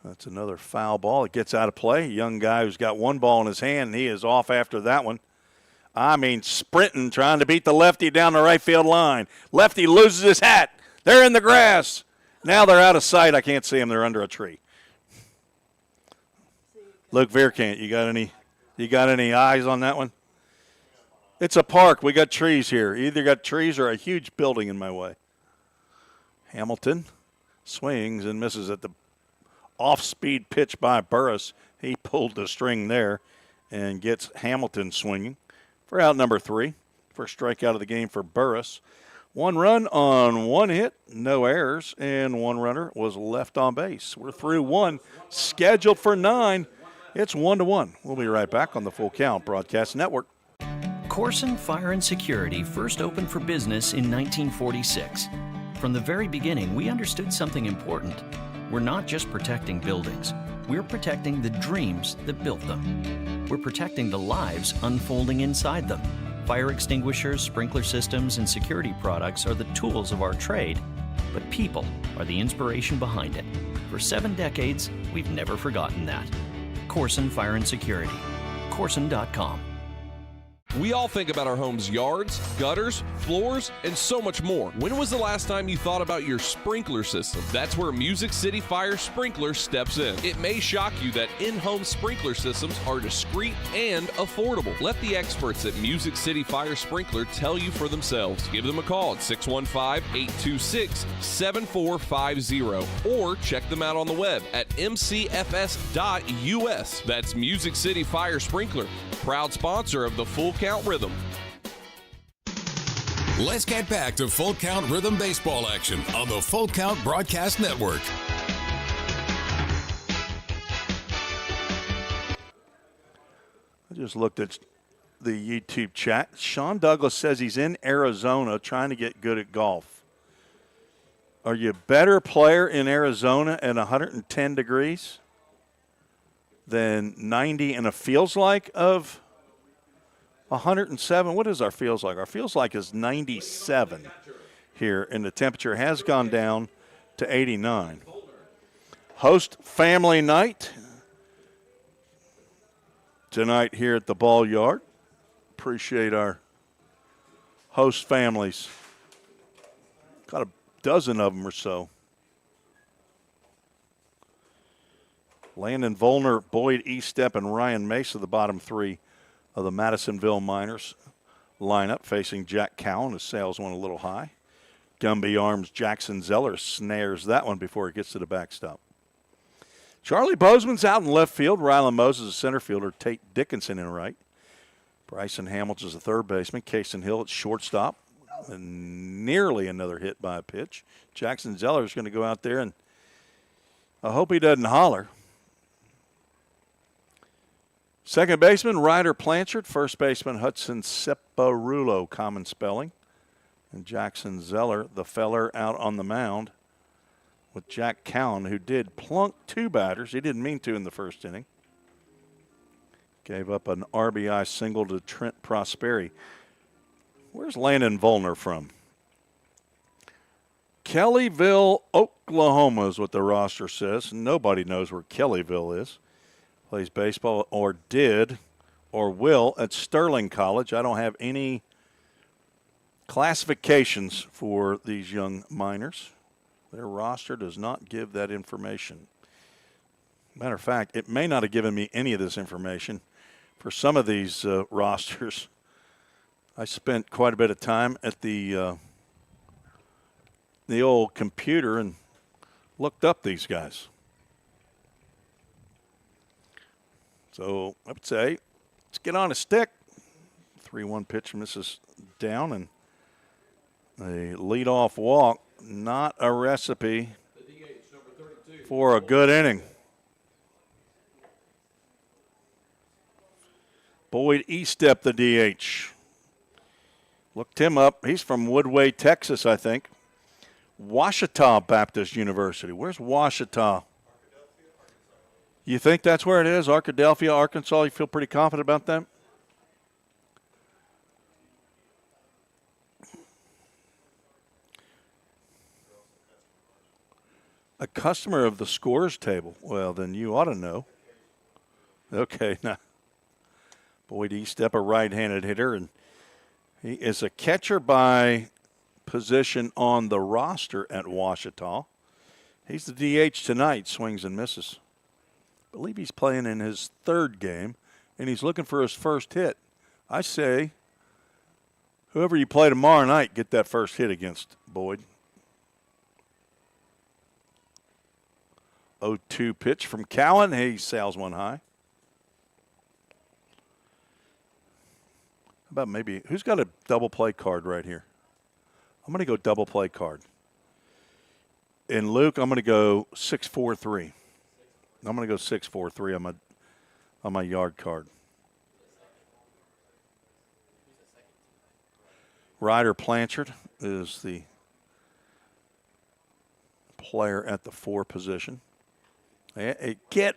Speaker 2: That's another foul ball. It gets out of play. A young guy who's got 1 ball in his hand, and he is off after that one. I mean, sprinting, trying to beat the lefty down the right field line. Lefty loses his hat. They're in the grass. Now they're out of sight. I can't see them. They're under a tree. Luke Vierkant, you got any eyes on that one? It's a park. We got trees here. Either got trees or a huge building in my way. Hamilton swings and misses at the off-speed pitch by Burris. He pulled the string there and gets Hamilton swinging for out number 3. First strikeout of the game for Burris. 1 run on 1 hit, no errors, and 1 runner was left on base. We're through 1, scheduled for 9. It's 1-1. We'll be right back on the Full Count Broadcast Network.
Speaker 7: Corson Fire and Security first opened for business in 1946. From the very beginning, we understood something important. We're not just protecting buildings. We're protecting the dreams that built them. We're protecting the lives unfolding inside them. Fire extinguishers, sprinkler systems, and security products are the tools of our trade, but people are the inspiration behind it. For 7 decades, we've never forgotten that. Corson Fire and Security. Corson.com.
Speaker 5: We all think about our home's yards, gutters, floors, and so much more. When was the last time you thought about your sprinkler system? That's where Music City Fire Sprinkler steps in. It may shock you that in-home sprinkler systems are discreet and affordable. Let the experts at Music City Fire Sprinkler tell you for themselves. Give them a call at 615-826-7450 or check them out on the web at mcfs.us. That's Music City Fire Sprinkler, proud sponsor of the Full Count Rhythm.
Speaker 1: Let's get back to Full Count Rhythm baseball action on the Full Count Broadcast Network.
Speaker 2: I just looked at the YouTube chat. Sean Douglas says he's in Arizona trying to get good at golf. Are you a better player in Arizona at 110 degrees than 90 and it feels like of 107. What is our feels like? Our feels like is 97 here, and the temperature has gone down to 89. Host family night tonight here at the ball yard. Appreciate our host families. Got a dozen of them or so. Landon Volner, Boyd Eastep, and Ryan Mesa, the bottom three of the Madisonville Miners lineup, facing Jack Cowan. His sails went a little high. Gumby Arms Jackson Zeller snares that one before it gets to the backstop. Charlie Bozeman's out in left field. Rylan Moses is center fielder. Tate Dickinson in right. Bryson Hamilton is the third baseman. Kason Hill at shortstop. And nearly another hit by a pitch. Jackson Zeller is going to go out there, and I hope he doesn't holler. Second baseman, Ryder Blanchard. First baseman, Hudson Separulo, common spelling. And Jackson Zeller, the feller out on the mound with Jack Cowan, who did plunk two batters. He didn't mean to in the first inning. Gave up an RBI single to Trent Prosperi. Where's Landon Volner from? Kellyville, Oklahoma is what the roster says. Nobody knows where Kellyville is. Plays baseball or did or will at Sterling College. I don't have any classifications for these young minors. Their roster does not give that information. Matter of fact, it may not have given me any of this information. For some of these rosters, I spent quite a bit of time at the old computer and looked up these guys. So I would say, let's get on a stick. 3-1 pitch misses down, and a leadoff walk. Not a recipe for a good inning. Boyd Eastep, the DH. Looked him up. He's from Woodway, Texas, I think. Ouachita Baptist University. Where's Ouachita? You think that's where it is? Arkadelphia, Arkansas? You feel pretty confident about that? A customer of the scores table. Well, then you ought to know. Okay, now. Boyd Eastep, a right-handed hitter, and he is a catcher by position on the roster at Ouachita. He's the DH tonight, swings and misses. I believe he's playing in his third game, and he's looking for his first hit. I say, whoever you play tomorrow night, get that first hit against Boyd. 0-2 pitch from Cowan. He sails one high. How about maybe, who's got a double play card right here? I'm going to go double play card. And Luke, I'm going to go 6-4-3. I'm going to go 6-4-3 on my yard card. Ryder Blanchard is the player at the 4 position. Hey, get.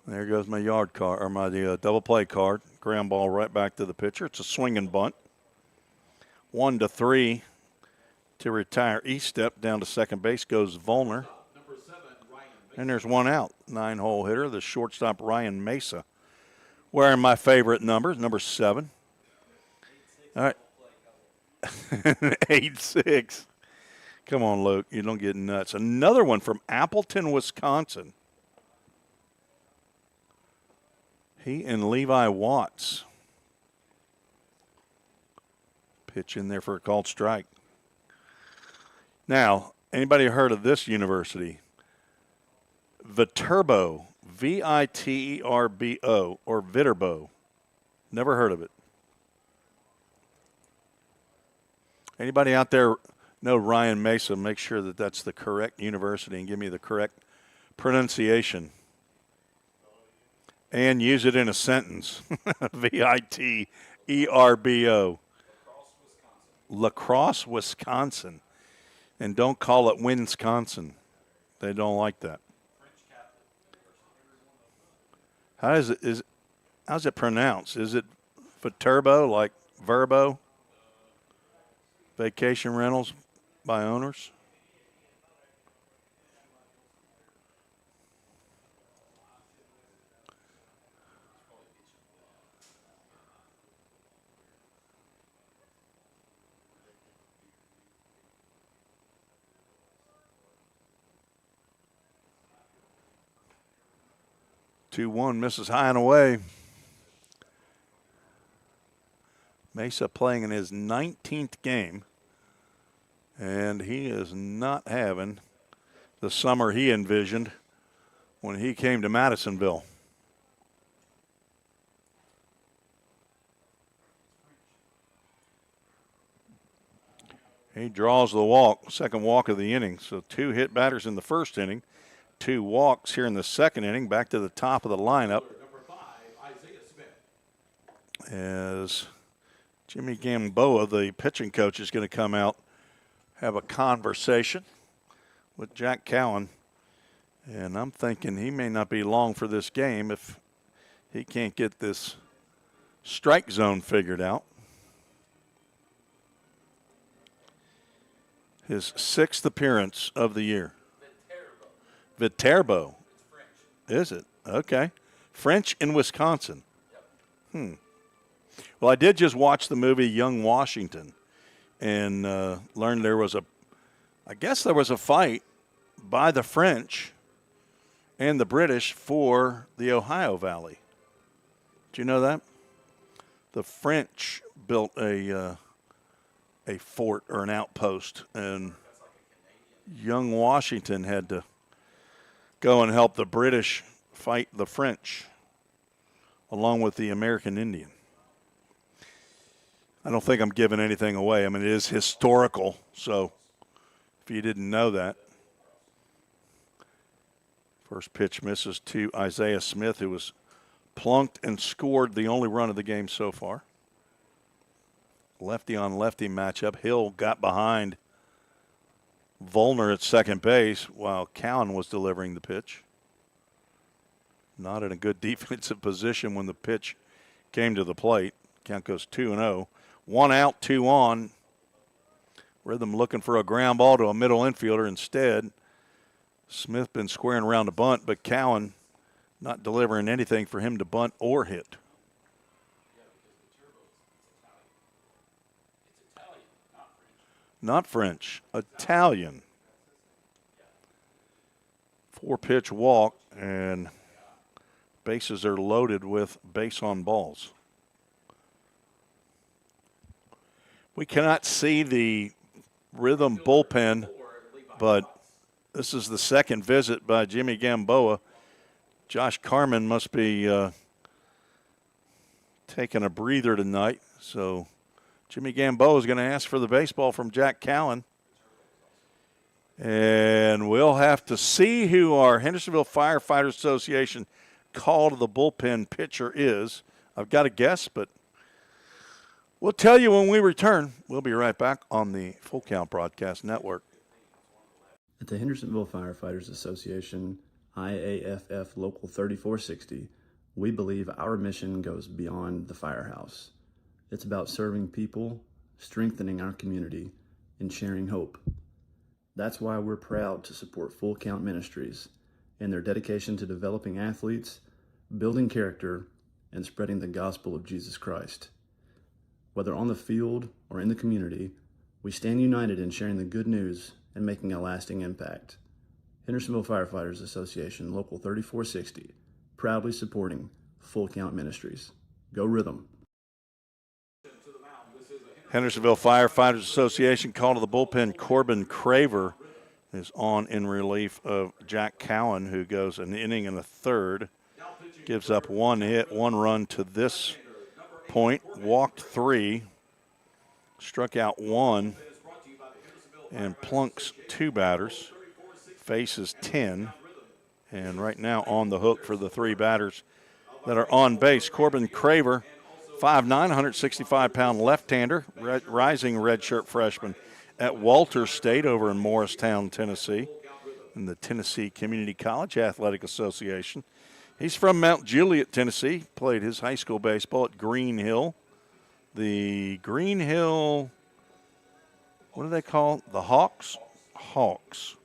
Speaker 2: There goes my yard card, or my double play card. Ground ball right back to the pitcher. It's a swinging bunt. 1-3 to retire Eastep. Down to second base goes Volner. And there's one out. 9-hole hitter, the shortstop Ryan Mesa. Wearing my favorite numbers, number 7. All right. 8-6. Come on, Luke. You don't get nuts. Another one from Appleton, Wisconsin. He and Levi Watts. Pitch in there for a called strike. Now, anybody heard of this university? Viterbo, Viterbo, or Viterbo. Never heard of it. Anybody out there know Ryan Mesa? Make sure that that's the correct university and give me the correct pronunciation. And use it in a sentence. Viterbo. La Crosse, Wisconsin. And don't call it Wisconsin. They don't like that. how's it pronounced? Is it Viterbo, like Verbo? Vacation rentals by owners? Two-one misses high and away. Mesa playing in his 19th game, and he is not having the summer he envisioned when he came to Madisonville. He draws the walk, second walk of the inning. So 2 hit batters in the first inning, 2 walks here in the second inning, back to the top of the lineup. As Jimmy Gamboa, the pitching coach, is going to come out, have a conversation with Jack Cowan. And I'm thinking he may not be long for this game if he can't get this strike zone figured out. His 6th appearance of the year. Viterbo. Is it? Okay. French in Wisconsin. Well, I did just watch the movie Young Washington and learned I guess there was a fight by the French and the British for the Ohio Valley. Do you know that? The French built a fort or an outpost, and Young Washington had to go and help the British fight the French along with the American Indian. I don't think I'm giving anything away. I mean, it is historical, so if you didn't know that. First pitch misses to Isaiah Smith, who was plunked and scored the only run of the game so far. Lefty on lefty matchup. Hill got behind Volner at second base while Cowan was delivering the pitch. Not in a good defensive position when the pitch came to the plate. Count goes 2-0. 1 out, 2 on. Rhythm looking for a ground ball to a middle infielder. Instead, Smith been squaring around a bunt, but Cowan not delivering anything for him to bunt or hit. Not French, Italian. 4-pitch walk, and bases are loaded with base on balls. We cannot see the Rhythm bullpen, but this is the second visit by Jimmy Gamboa. Josh Carman must be taking a breather tonight, so Jimmy Gamboa is going to ask for the baseball from Jack Cowan. And we'll have to see who our Hendersonville Firefighters Association call to the bullpen pitcher is. I've got a guess, but we'll tell you when we return. We'll be right back on the Full Count Broadcast Network.
Speaker 8: At the Hendersonville Firefighters Association, IAFF Local 3460, we believe our mission goes beyond the firehouse. It's about serving people, strengthening our community, and sharing hope. That's why we're proud to support Full Count Ministries and their dedication to developing athletes, building character, and spreading the gospel of Jesus Christ. Whether on the field or in the community, we stand united in sharing the good news and making a lasting impact. Hendersonville Firefighters Association, Local 3460, proudly supporting Full Count Ministries. Go Rhythm!
Speaker 2: Hendersonville Firefighters Association call to the bullpen. Corbin Craver is on in relief of Jack Cowan, who goes an inning and a third. Gives up 1 hit, 1 run to this point. Walked 3, struck out 1, and plunks 2 batters. Faces 10, and right now on the hook for the 3 batters that are on base. Corbin Craver, 5'9", 165-pound left-hander, rising redshirt freshman at Walter State over in Morristown, Tennessee, in the Tennessee Community College Athletic Association. He's from Mount Juliet, Tennessee. Played his high school baseball at Green Hill. The Green Hill, what do they call the Hawks? Hawks.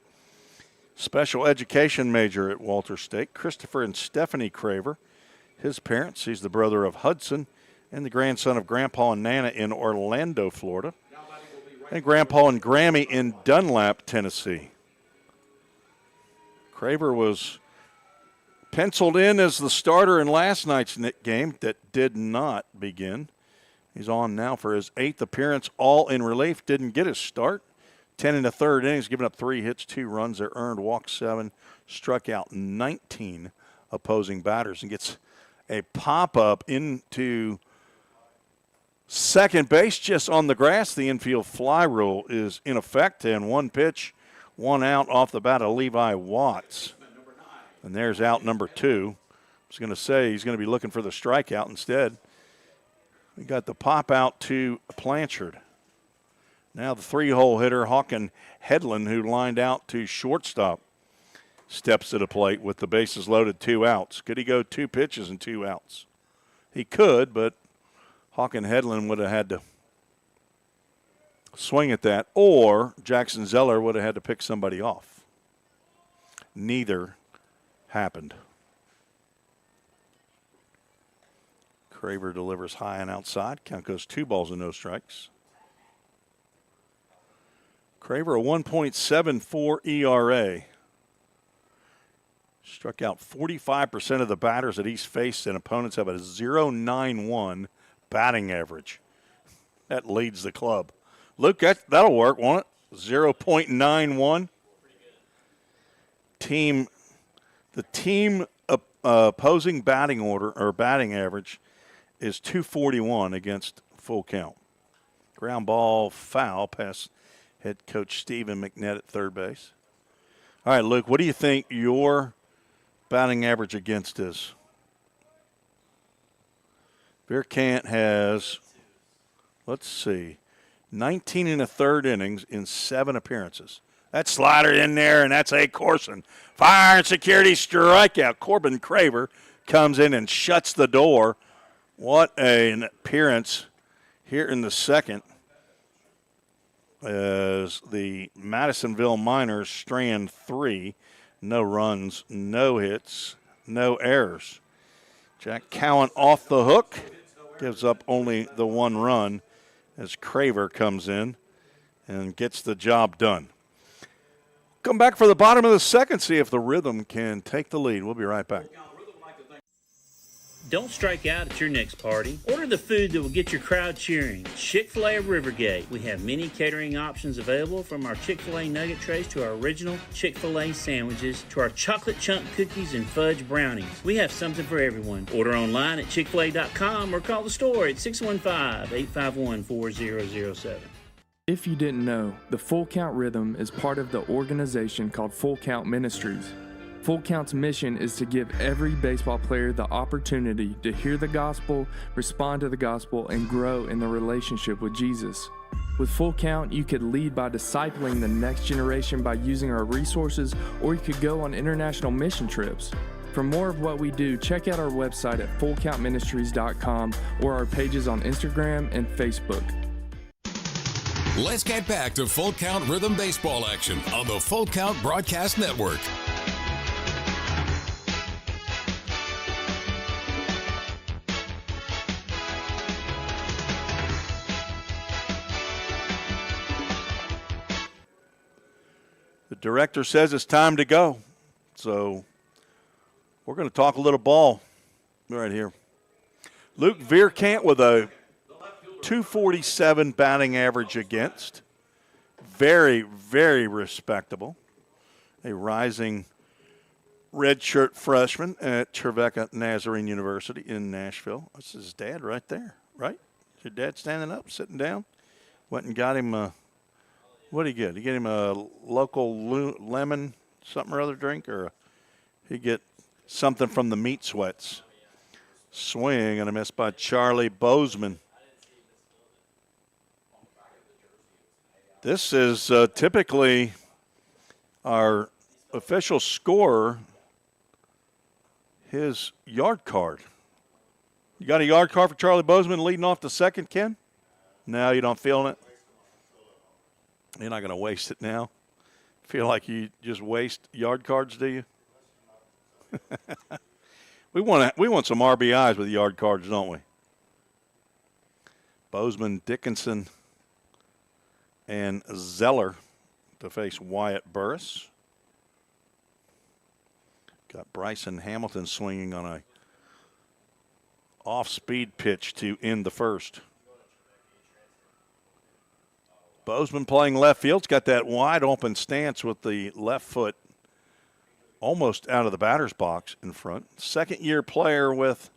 Speaker 2: Special education major at Walter State. Christopher and Stephanie Craver. His parents, he's the brother of Hudson and the grandson of Grandpa and Nana in Orlando, Florida. And Grandpa and Grammy in Dunlap, Tennessee. Craver was penciled in as the starter in last night's game that did not begin. He's on now for his 8th appearance, all in relief. Didn't get his start. 10 in the third innings, giving up 3 hits, 2 runs. They earned, walked 7, struck out 19 opposing batters, and gets a pop-up into second base just on the grass. The infield fly rule is in effect, and 1 pitch, 1 out off the bat of Levi Watts. And there's out number 2. I was going to say he's going to be looking for the strikeout instead. We got the pop out to Blanchard. Now the 3-hole hitter, Hawken Headland, who lined out to shortstop, steps to the plate with the bases loaded, 2 outs. Could he go 2 pitches and 2 outs? He could, but Hawken Headland would have had to swing at that, or Jackson Zeller would have had to pick somebody off. Neither happened. Craver delivers high and outside. Count goes 2 balls and no strikes. Craver, a 1.74 ERA. Struck out 45% of the batters that he's faced, and opponents have a 0.91 batting average. That leads the club. Luke, that'll work, won't it? 0.91. The team opposing batting order or batting average is 241 against Full Count. Ground ball foul past head coach Stephen McNett at third base. All right, Luke, what do you think your batting average against is? Vierkant has, let's see, 19 in the third innings in 7 appearances. That slider in there, and that's A. Corson. Fire and security strikeout. Corbin Craver comes in and shuts the door. What an appearance here in the second as the Madisonville Miners strand 3. No runs, no hits, no errors. Jack Cowan off the hook, gives up only the 1 run as Craver comes in and gets the job done. Come back for the bottom of the second, see if the Rhythm can take the lead. We'll be right back.
Speaker 4: Don't strike out at your next party. Order the food that will get your crowd cheering. Chick-fil-A of Rivergate. We have many catering options available, from our Chick-fil-A nugget trays to our original Chick-fil-A sandwiches to our chocolate chunk cookies and fudge brownies. We have something for everyone. Order online at chickfil-a.com or call the store at 615-851-4007.
Speaker 9: If you didn't know, the Full Count Rhythm is part of the organization called Full Count Ministries. Full Count's mission is to give every baseball player the opportunity to hear the gospel, respond to the gospel, and grow in the relationship with Jesus. With Full Count, you could lead by discipling the next generation by using our resources, or you could go on international mission trips. For more of what we do, check out our website at fullcountministries.com or our pages on Instagram and Facebook.
Speaker 1: Let's get back to Full Count Rhythm baseball action on the Full Count Broadcast Network.
Speaker 2: The director says it's time to go. So we're going to talk a little ball right here. Luke Vierkant with a 247 batting average against. Very, very respectable. A rising redshirt freshman at Trevecca Nazarene University in Nashville. That's his dad right there, right? Is your dad standing up, sitting down? Went and got him a, what did he get? He get him a local lemon something or other drink, or he get something from the Meat Sweats. Swing and a miss by Charlie Bozeman. This is typically our official scorer his yard card. You got a yard card for Charlie Bozeman leading off the second, Ken? No, you don't feeling it? You're not going to waste it now? Feel like you just waste yard cards, do you? We want some RBIs with yard cards, don't we? Bozeman, Dickinson, and Zeller to face Wyatt Burris. Got Bryson Hamilton swinging on a off-speed pitch to end the first. Bozeman playing left field. It's got that wide open stance with the left foot almost out of the batter's box in front. Second-year player with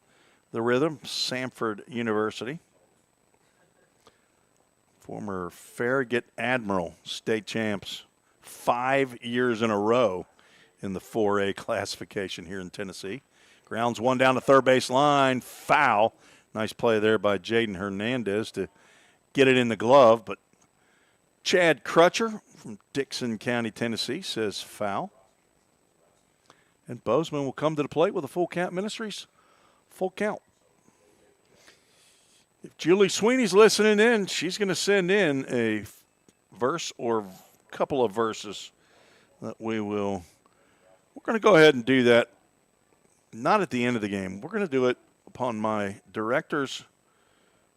Speaker 2: the Rhythm, Samford University. Former Farragut Admiral state champs 5 years in a row in the 4A classification here in Tennessee. Grounds one down the third base line, foul. Nice play there by Jaden Hernandez to get it in the glove, but Chad Crutcher from Dixon County, Tennessee says foul. And Bozeman will come to the plate with a Full Count Ministries full count. If Julie Sweeney's listening in, she's going to send in a verse or a couple of verses that we're going to go ahead and do that, not at the end of the game. We're going to do it upon my director's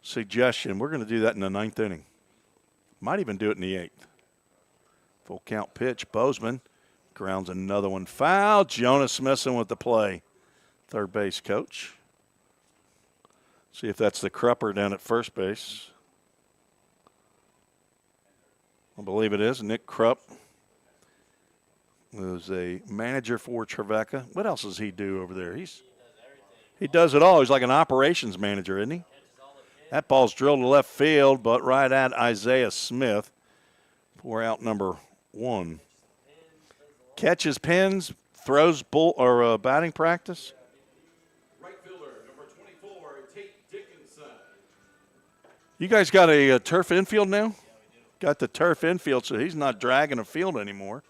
Speaker 2: suggestion. We're going to do that in the ninth inning. Might even do it in the eighth. Full count pitch. Bozeman grounds another one foul. Jonas Smithson with the play. Third base coach. See if that's the Crupper down at first base. I believe it is. Nick Krupp was a manager for Trevecca. What else does he do over there? He does it all. He's like an operations manager, isn't he? That ball's drilled to left field, but right at Isaiah Smith for out number one. Catches pins, throws batting practice.
Speaker 3: Right fielder, number 24, Tate Dickinson.
Speaker 2: You guys got a turf infield now? Got the turf infield, so he's not dragging a field anymore.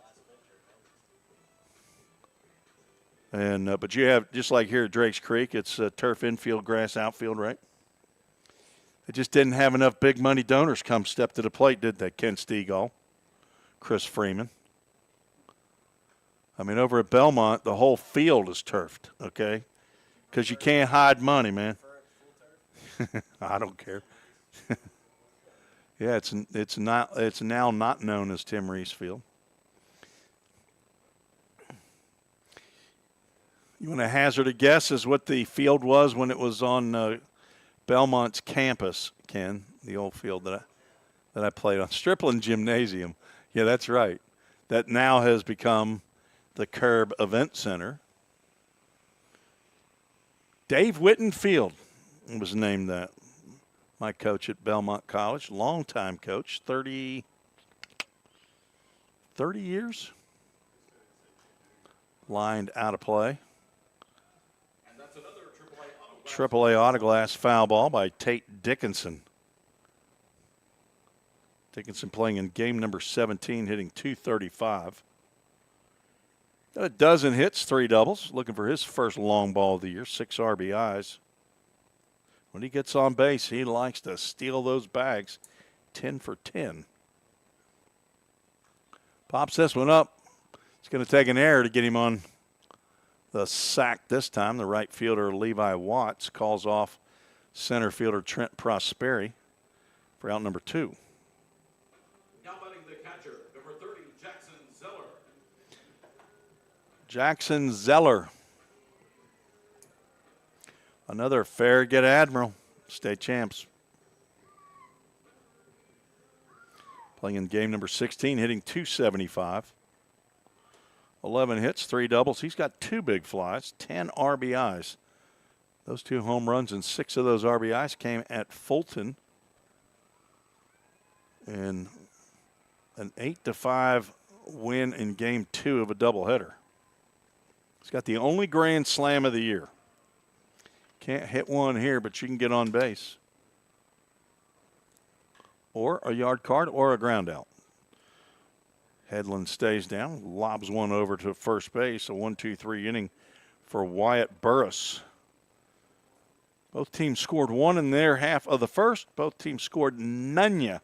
Speaker 2: And but you have, just like here at Drakes Creek, it's turf infield, grass outfield, right? They just didn't have enough big money donors come step to the plate, did they? Ken Stegall, Chris Freeman. I mean, over at Belmont, the whole field is turfed, okay? Because you can't hide money, man. I don't care. Yeah, it's now not known as Tim Reese Field. You want to hazard a guess as what the field was when it was on Belmont's campus, Ken, the old field that I played on. Stripling Gymnasium. Yeah, that's right. That now has become the Curb Event Center. Dave Whitten Field was named that. My coach at Belmont College, longtime coach, 30 years. Lined out of play.
Speaker 3: And that's another
Speaker 2: AAA autoglass foul ball by Tate Dickinson. Dickinson playing in game number 17, hitting .235. Got a dozen hits, 3 doubles. Looking for his first long ball of the year, 6 RBIs. When he gets on base, he likes to steal those bags. 10 for 10. Pops this one up. It's going to take an error to get him on the sack this time. The right fielder, Levi Watts, calls off center fielder Trent Prosperi for out number 2.
Speaker 3: Now batting the catcher, number 30, Jackson Zeller.
Speaker 2: Jackson Zeller. Another Farragut Admiral, state champs. Playing in game number 16, hitting .275. 11 hits, 3 doubles. He's got 2 big flies, 10 RBIs. Those 2 home runs and 6 of those RBIs came at Fulton. And an 8-5 win in game 2 of a doubleheader. He's got the only grand slam of the year. Can't hit one here, but you can get on base. Or a yard card or a ground out. Headland stays down, lobs one over to first base. A 1-2-3 inning for Wyatt Burris. Both teams scored one in their half of the first. Both teams scored none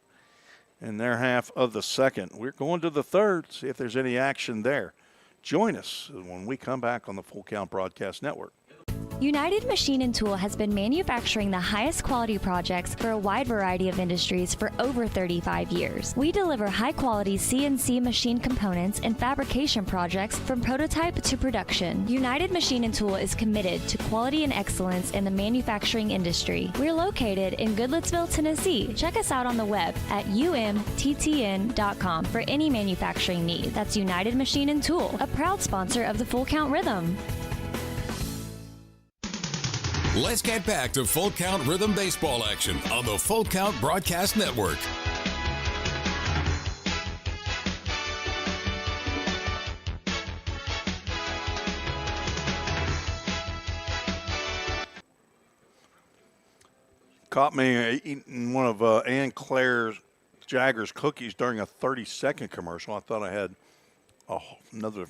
Speaker 2: in their half of the second. We're going to the third, see if there's any action there. Join us when we come back on the Full Count Broadcast Network.
Speaker 10: United Machine and Tool has been manufacturing the highest quality projects for a wide variety of industries for over 35 years. We deliver high-quality CNC machine components and fabrication projects from prototype to production. United Machine and Tool is committed to quality and excellence in the manufacturing industry. We're located in Goodlettsville, Tennessee. Check us out on the web at umttn.com for any manufacturing need. That's United Machine and Tool, a proud sponsor of the Full Count Rhythm.
Speaker 1: Let's get back to Full Count Rhythm Baseball action on the Full Count Broadcast Network.
Speaker 2: Caught me eating one of Ann Claire's Jagger's cookies during a 30-second commercial. I thought I had another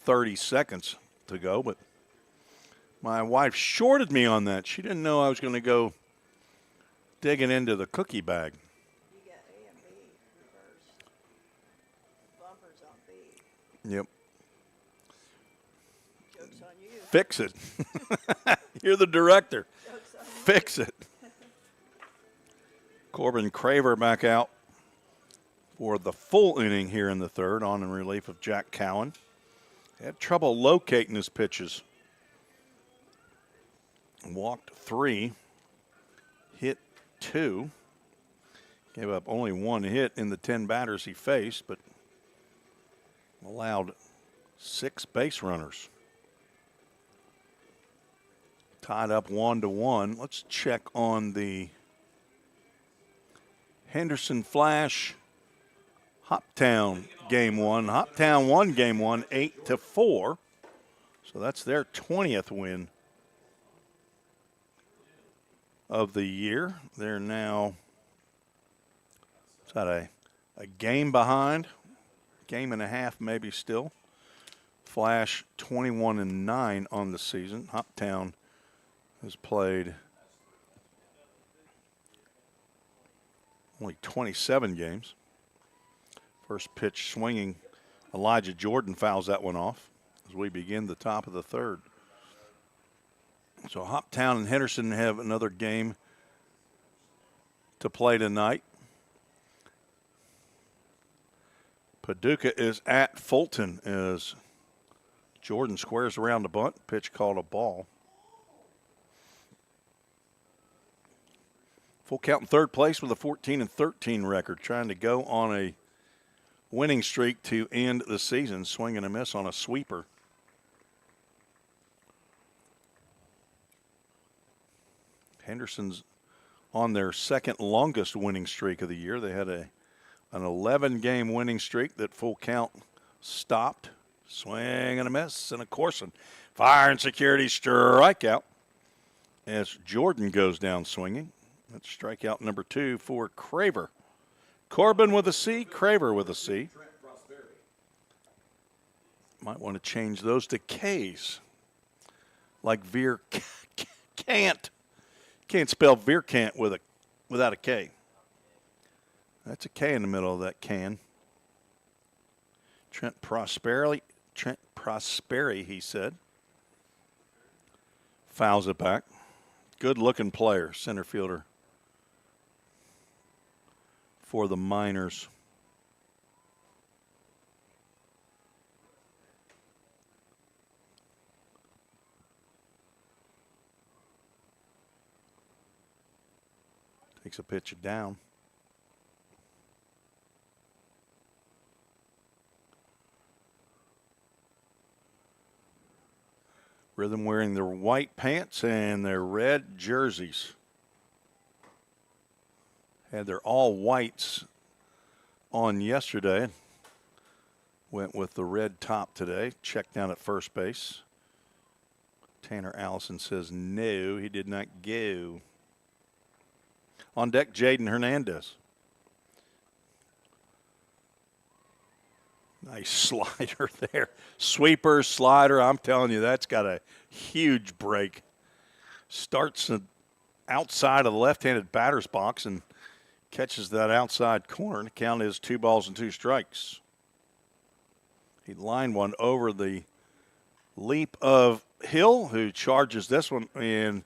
Speaker 2: 30 seconds to go, but my wife shorted me on that. She didn't know I was going to go digging into the cookie bag.
Speaker 11: You got A and B reverse. Bumpers on B.
Speaker 2: Yep.
Speaker 11: Joke's on you.
Speaker 2: Fix it. You're the director. Fix it. Corbin Craver back out for the full inning here in the third, on in relief of Jack Cowan. Had trouble locating his pitches. Walked 3, hit 2, gave up only 1 hit in the 10 batters he faced, but allowed 6 base runners. Tied up 1-1. Let's check on the Henderson Flash Hoptown game 1. Hoptown won game 1 8-4, so that's their 20th win of the year. They're now a game behind, game and a half maybe still. Flash 21-9 on the season. Hoptown has played only 27 games. First pitch swinging, Elijah Jordan fouls that one off as we begin the top of the third. So Hoptown and Henderson have another game to play tonight. Paducah is at Fulton as Jordan squares around the bunt. Pitch called a ball. Full Count in third place with a 14-13 record, trying to go on a winning streak to end the season. Swing and a miss on a sweeper. Henderson's on their second longest winning streak of the year. They had an 11-game winning streak that Full Count stopped. Swing and a miss and a Corson. Fire and security strikeout as Jordan goes down swinging. That's strikeout number 2 for Craver. Corbin with a C, Craver with a C. Might want to change those to K's. Like Veer can't. Can't spell Veerkant without a K. That's a K in the middle of that can. Trent Prosperi, he said. Fouls it back. Good-looking player, center fielder for the Miners. Takes a pitch down. Rhythm wearing their white pants and their red jerseys. Had their all whites on yesterday. Went with the red top today. Checked down at first base. Tanner Allison says no, he did not go. On deck, Jaden Hernandez. Nice slider there. Sweeper, slider, I'm telling you, that's got a huge break. Starts outside of the left-handed batter's box and catches that outside corner. The count is 2 balls and 2 strikes. He lined one over the leap of Hill, who charges this one and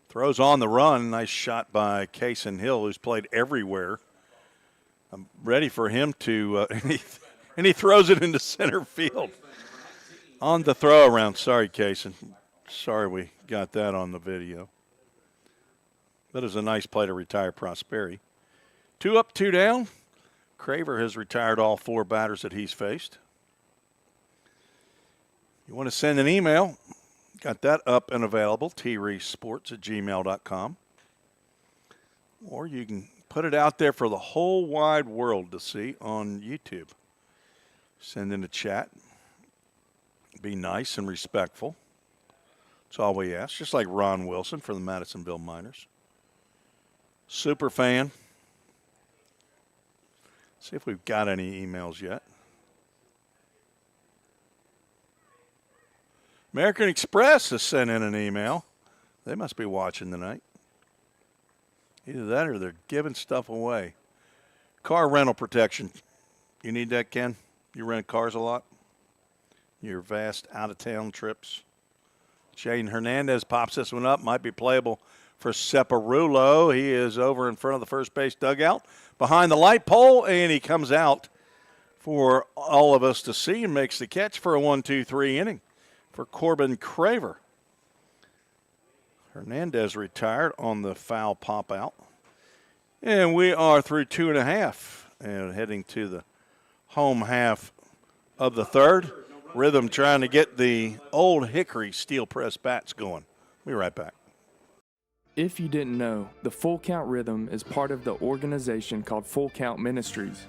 Speaker 2: throws on the run. Nice shot by Kason Hill, who's played everywhere. I'm ready for him to and he throws it into center field. On the throw around. Sorry, Kason. Sorry we got that on the video. But it was a nice play to retire Prosperi. 2 up, 2 down. Craver has retired all 4 batters that he's faced. You want to send an email, got that up and available, treesports@gmail.com. Or you can put it out there for the whole wide world to see on YouTube. Send in a chat. Be nice and respectful. That's all we ask, just like Ron Wilson for the Madisonville Miners. Super fan. See if we've got any emails yet. American Express has sent in an email. They must be watching tonight. Either that or they're giving stuff away. Car rental protection. You need that, Ken? You rent cars a lot? Your vast out-of-town trips. Shane Hernandez pops this one up. Might be playable for Separulo. He is over in front of the first base dugout behind the light pole, and he comes out for all of us to see and makes the catch for a 1-2-3 inning for Corbin Craver. Hernandez retired on the foul pop out. And we are through 2.5 and heading to the home half of the third. Rhythm trying to get the old Hickory steel press bats going. We'll be right back.
Speaker 9: If you didn't know, the Full Count Rhythm is part of the organization called Full Count Ministries.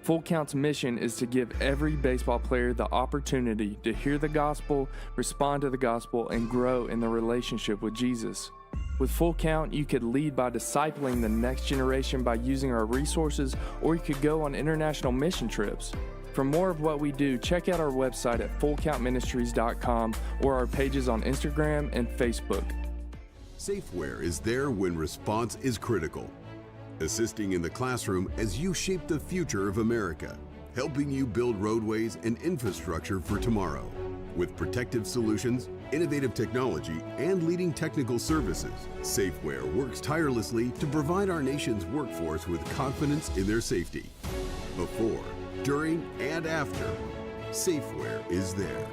Speaker 9: Full Count's mission is to give every baseball player the opportunity to hear the gospel, respond to the gospel, and grow in the relationship with Jesus. With Full Count, you could lead by discipling the next generation by using our resources, or you could go on international mission trips. For more of what we do, check out our website at fullcountministries.com or our pages on Instagram and Facebook.
Speaker 12: Safeware is there when response is critical, assisting in the classroom as you shape the future of America, helping you build roadways and infrastructure for tomorrow. With protective solutions, innovative technology, and leading technical services, Safeware works tirelessly to provide our nation's workforce with confidence in their safety. Before, during, and after, Safeware is there.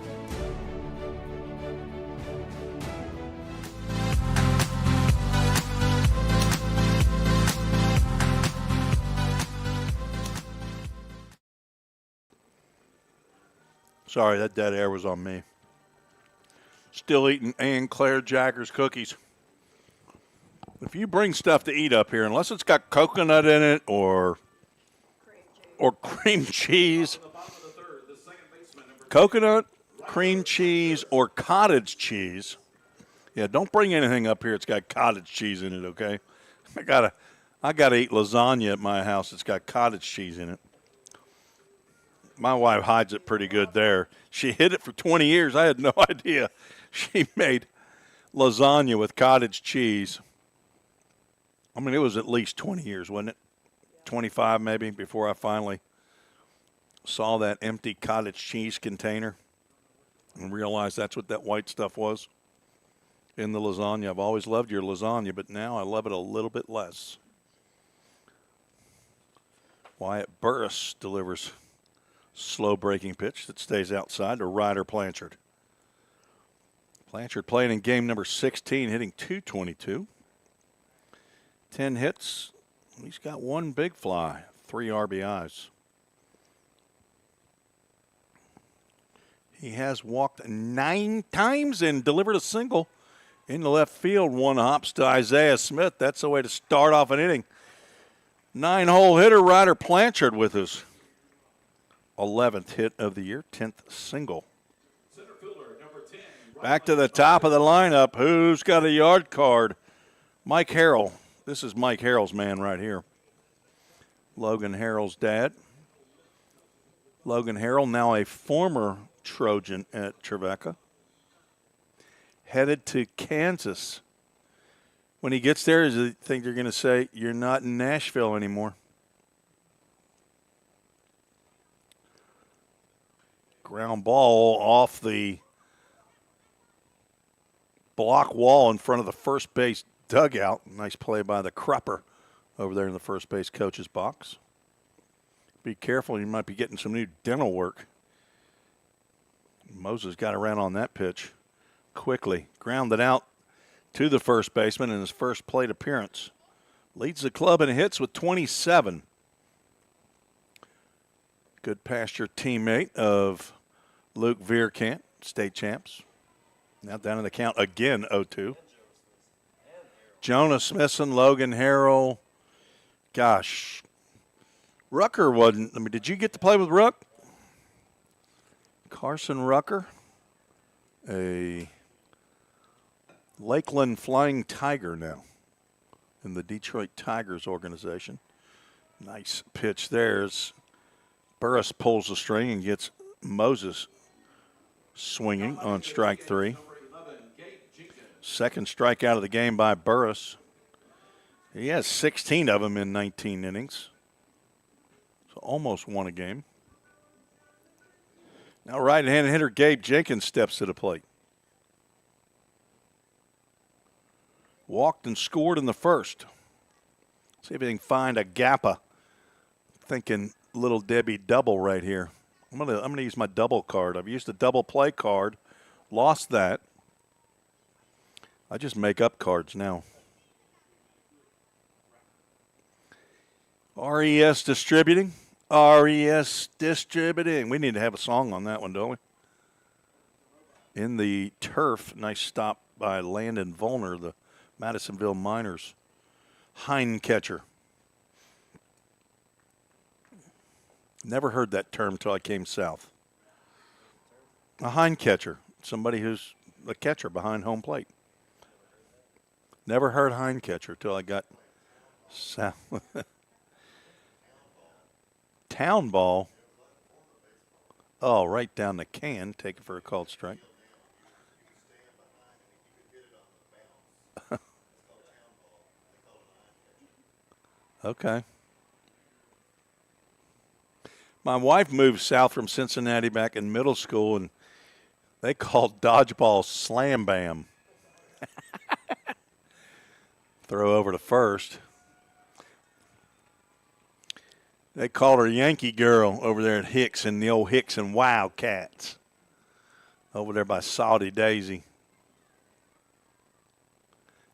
Speaker 2: Sorry, that dead air was on me. Still eating Ann Claire Jaggers cookies. If you bring stuff to eat up here, unless it's got coconut in it or cream cheese, coconut, cream cheese, or cottage cheese. Yeah, don't bring anything up here. It's got cottage cheese in it. Okay, I gotta eat lasagna at my house. It's got cottage cheese in it. My wife hides it pretty good there. She hid it for 20 years. I had no idea. She made lasagna with cottage cheese. I mean, it was at least 20 years, wasn't it? 25 maybe, before I finally saw that empty cottage cheese container and realized that's what that white stuff was in the lasagna. I've always loved your lasagna, but now I love it a little bit less. Wyatt Burris delivers slow breaking pitch that stays outside to Ryder Blanchard. Blanchard playing in game number 16, hitting .222. 10 hits. He's got 1 big fly, 3 RBIs. He has walked 9 times and delivered a single in the left field. 1 hops to Isaiah Smith. That's the way to start off an inning. 9-hole hitter Ryder Blanchard with his 11th hit of the year, 10th single. Back to the top of the lineup. Who's got a yard card? Mike Harrell. This is Mike Harrell's man right here. Logan Harrell's dad. Logan Harrell, now a former Trojan at Trevecca, headed to Kansas. When he gets there, I think they're going to say, you're not in Nashville anymore. Ground ball off the block wall in front of the first base dugout. Nice play by the Crupper over there in the first base coach's box. Be careful, you might be getting some new dental work. Moses got around on that pitch quickly. Grounded out to the first baseman in his first plate appearance. Leads the club in hits with 27. Good pasture teammate of Luke Vierkant, state champs. Now down in the count again, 0-2. Jonah Smithson, Logan Harrell. Gosh, Rucker wasn't. Did you get to play with Ruck? Carson Rucker, a Lakeland Flying Tiger now in the Detroit Tigers organization. Nice pitch there as Burris pulls the string and gets Moses swinging on strike 3. Second strikeout of the game by Burris. He has 16 of them in 19 innings. So almost won a game. Now right-handed hitter Gabe Jenkins steps to the plate. Walked and scored in the first. See if he can find a Gappa. Thinking Little Debbie double right here. I'm gonna use my double card. I've used the double play card. Lost that. I just make up cards now. RES Distributing. RES Distributing. We need to have a song on that one, don't we? In the turf. Nice stop by Landon Volner, the Madisonville Miners. Hind catcher. Never heard that term till I came south. A hind catcher. Somebody who's a catcher behind home plate. Never heard hind catcher till I got south. Town ball. Oh, right down the can. Take it for a called strike. Okay. My wife moved south from Cincinnati back in middle school, and they called dodgeball slam bam. Throw over to first. They called her Yankee Girl over there at Hicks and the old Hicks and Wildcats. Over there by Salty Daisy.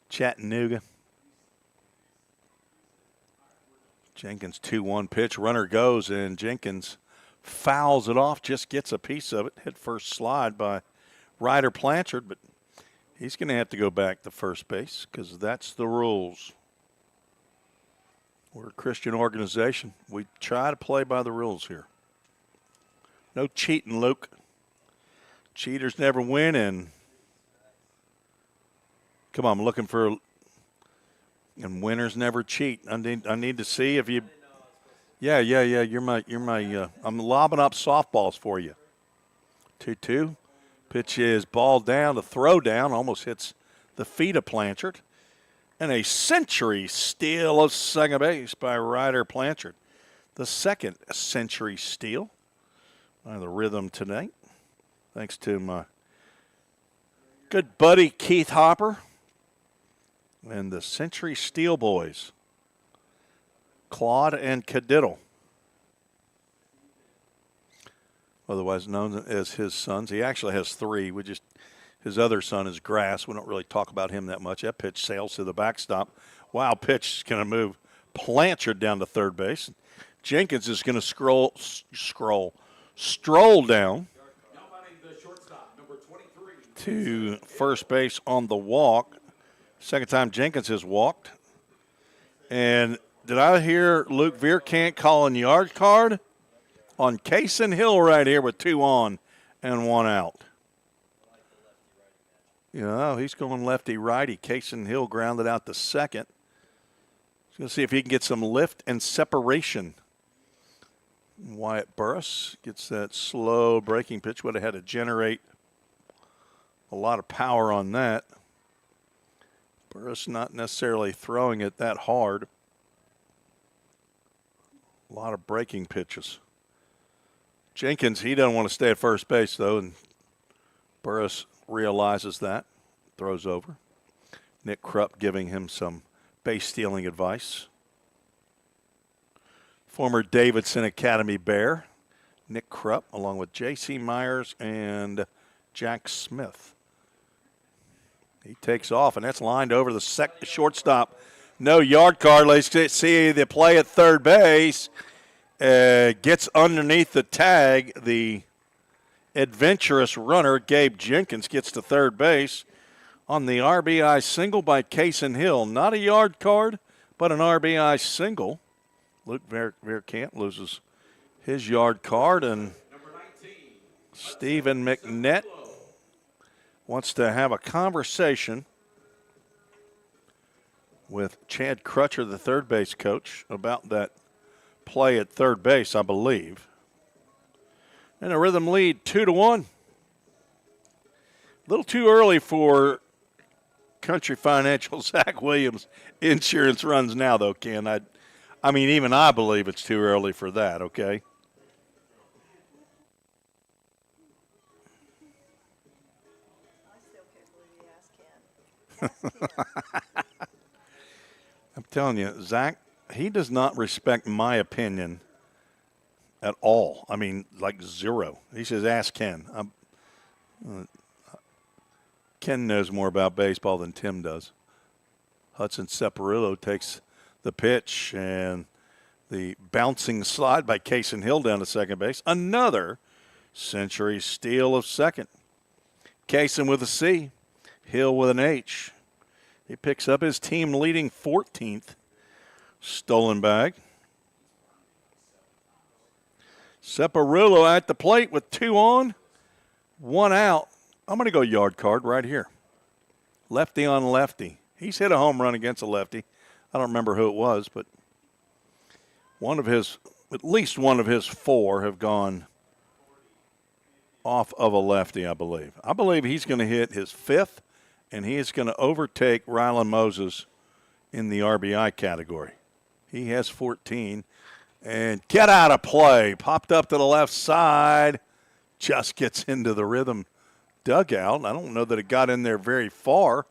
Speaker 2: Chattanooga. Jenkins 2-1 pitch. Runner goes, and Jenkins fouls it off, just gets a piece of it. Hit first slide by Ryder Blanchard, but he's going to have to go back to first base because that's the rules. We're a Christian organization. We try to play by the rules here. No cheating, Luke. Cheaters never win, and come on, I'm looking for – and winners never cheat. I need to see if you. Yeah. You're my. I'm lobbing up softballs for you. 2-2. Pitch is ball down. The throw down almost hits the feet of Blanchard, and a century steal of second base by Ryder Blanchard. The second century steal by the Rhythm tonight, thanks to my good buddy Keith Hopper. And the Century Steel Boys, Claude and Cadiddle, otherwise known as his sons. He actually has 3. His other son is Grass. We don't really talk about him that much. That pitch sails to the backstop. Wild pitch is going to move Blanchard down to third base. Jenkins is going to stroll down to first base on the walk. Second time Jenkins has walked. And did I hear Luke Vierkant calling yard card on Kaysen Hill right here with 2 on and 1 out? He's going lefty-righty. Kaysen Hill grounded out to second. He's going to see if he can get some lift and separation. Wyatt Burris gets that slow breaking pitch. Would have had to generate a lot of power on that. Burris not necessarily throwing it that hard. A lot of breaking pitches. Jenkins, he doesn't want to stay at first base, though, and Burris realizes that. Throws over. Nick Krupp giving him some base-stealing advice. Former Davidson Academy Bear, Nick Krupp, along with J.C. Myers and Jack Smith. He takes off, and that's lined over the shortstop. No yard card. Let's see the play at third base. Gets underneath the tag. The adventurous runner, Gabe Jenkins, gets to third base on the RBI single by Kaysen Hill. Not a yard card, but an RBI single. Luke Verkamp loses his yard card, and Stephen McNett wants to have a conversation with Chad Crutcher, the third base coach, about that play at third base, I believe. And a Rhythm lead 2-1. A little too early for Country Financial Zach Williams insurance runs now, though, Ken. I mean, even I believe it's too early for that, okay? I'm telling you, Zach, he does not respect my opinion at all. I mean, like zero. He says, ask Ken. Ken knows more about baseball than Tim does. Hudson Separillo takes the pitch, and the bouncing slide by Kaysen Hill down to second base. Another Century steal of second. Kaysen with a C, Hill with an H. He picks up his team leading 14th stolen bag. Separillo at the plate with 2 on, 1 out. I'm going to go yard card right here. Lefty on lefty. He's hit a home run against a lefty. I don't remember who it was, but at least one of his 4 have gone off of a lefty, I believe. I believe he's going to hit his 5th, and he is going to overtake Rylan Moses in the RBI category. He has 14. And get out of play. Popped up to the left side. Just gets into the Rhythm dugout. I don't know that it got in there very far.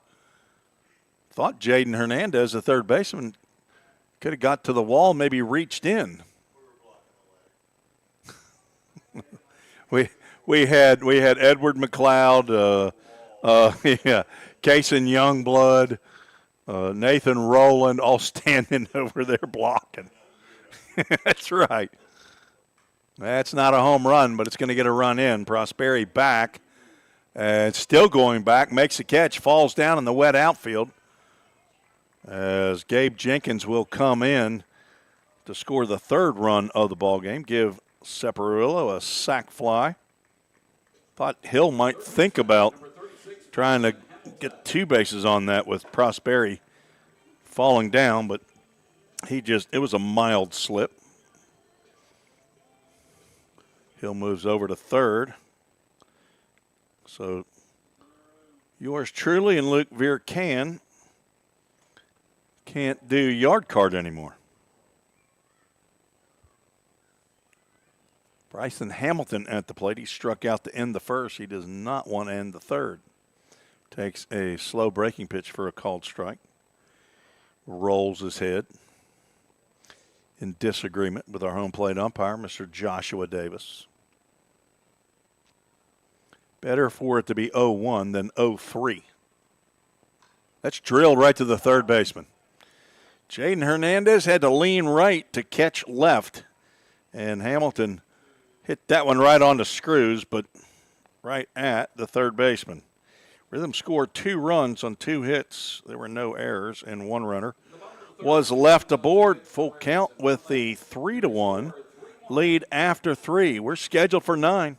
Speaker 2: Thought Jaden Hernandez, the third baseman, could have got to the wall, maybe reached in. we had Edward McLeod, Kaysen Youngblood, Nathan Rowland, all standing over there blocking. That's right. That's not a home run, but it's going to get a run in. Prosperi back, and still going back, makes a catch, falls down in the wet outfield, as Gabe Jenkins will come in to score the 3rd run of the ballgame, give Separillo a sac fly. Thought Hill might think about trying to get 2 bases on that with Prosperi falling down, but it was a mild slip. Hill moves over to third. So yours truly and Luke Veer can't do yard card anymore. Bryson Hamilton at the plate. He struck out to end the first. He does not want to end the third. Takes a slow breaking pitch for a called strike. Rolls his head in disagreement with our home plate umpire, Mr. Joshua Davis. Better for it to be 0-1 than 0-3. That's drilled right to the third baseman. Jaden Hernandez had to lean right to catch left, and Hamilton hit that one right on the screws, but right at the third baseman. Rhythm scored 2 runs on 2 hits. There were no errors, and 1 runner was left aboard. Full count with the 3-1 lead after 3. We're scheduled for 9.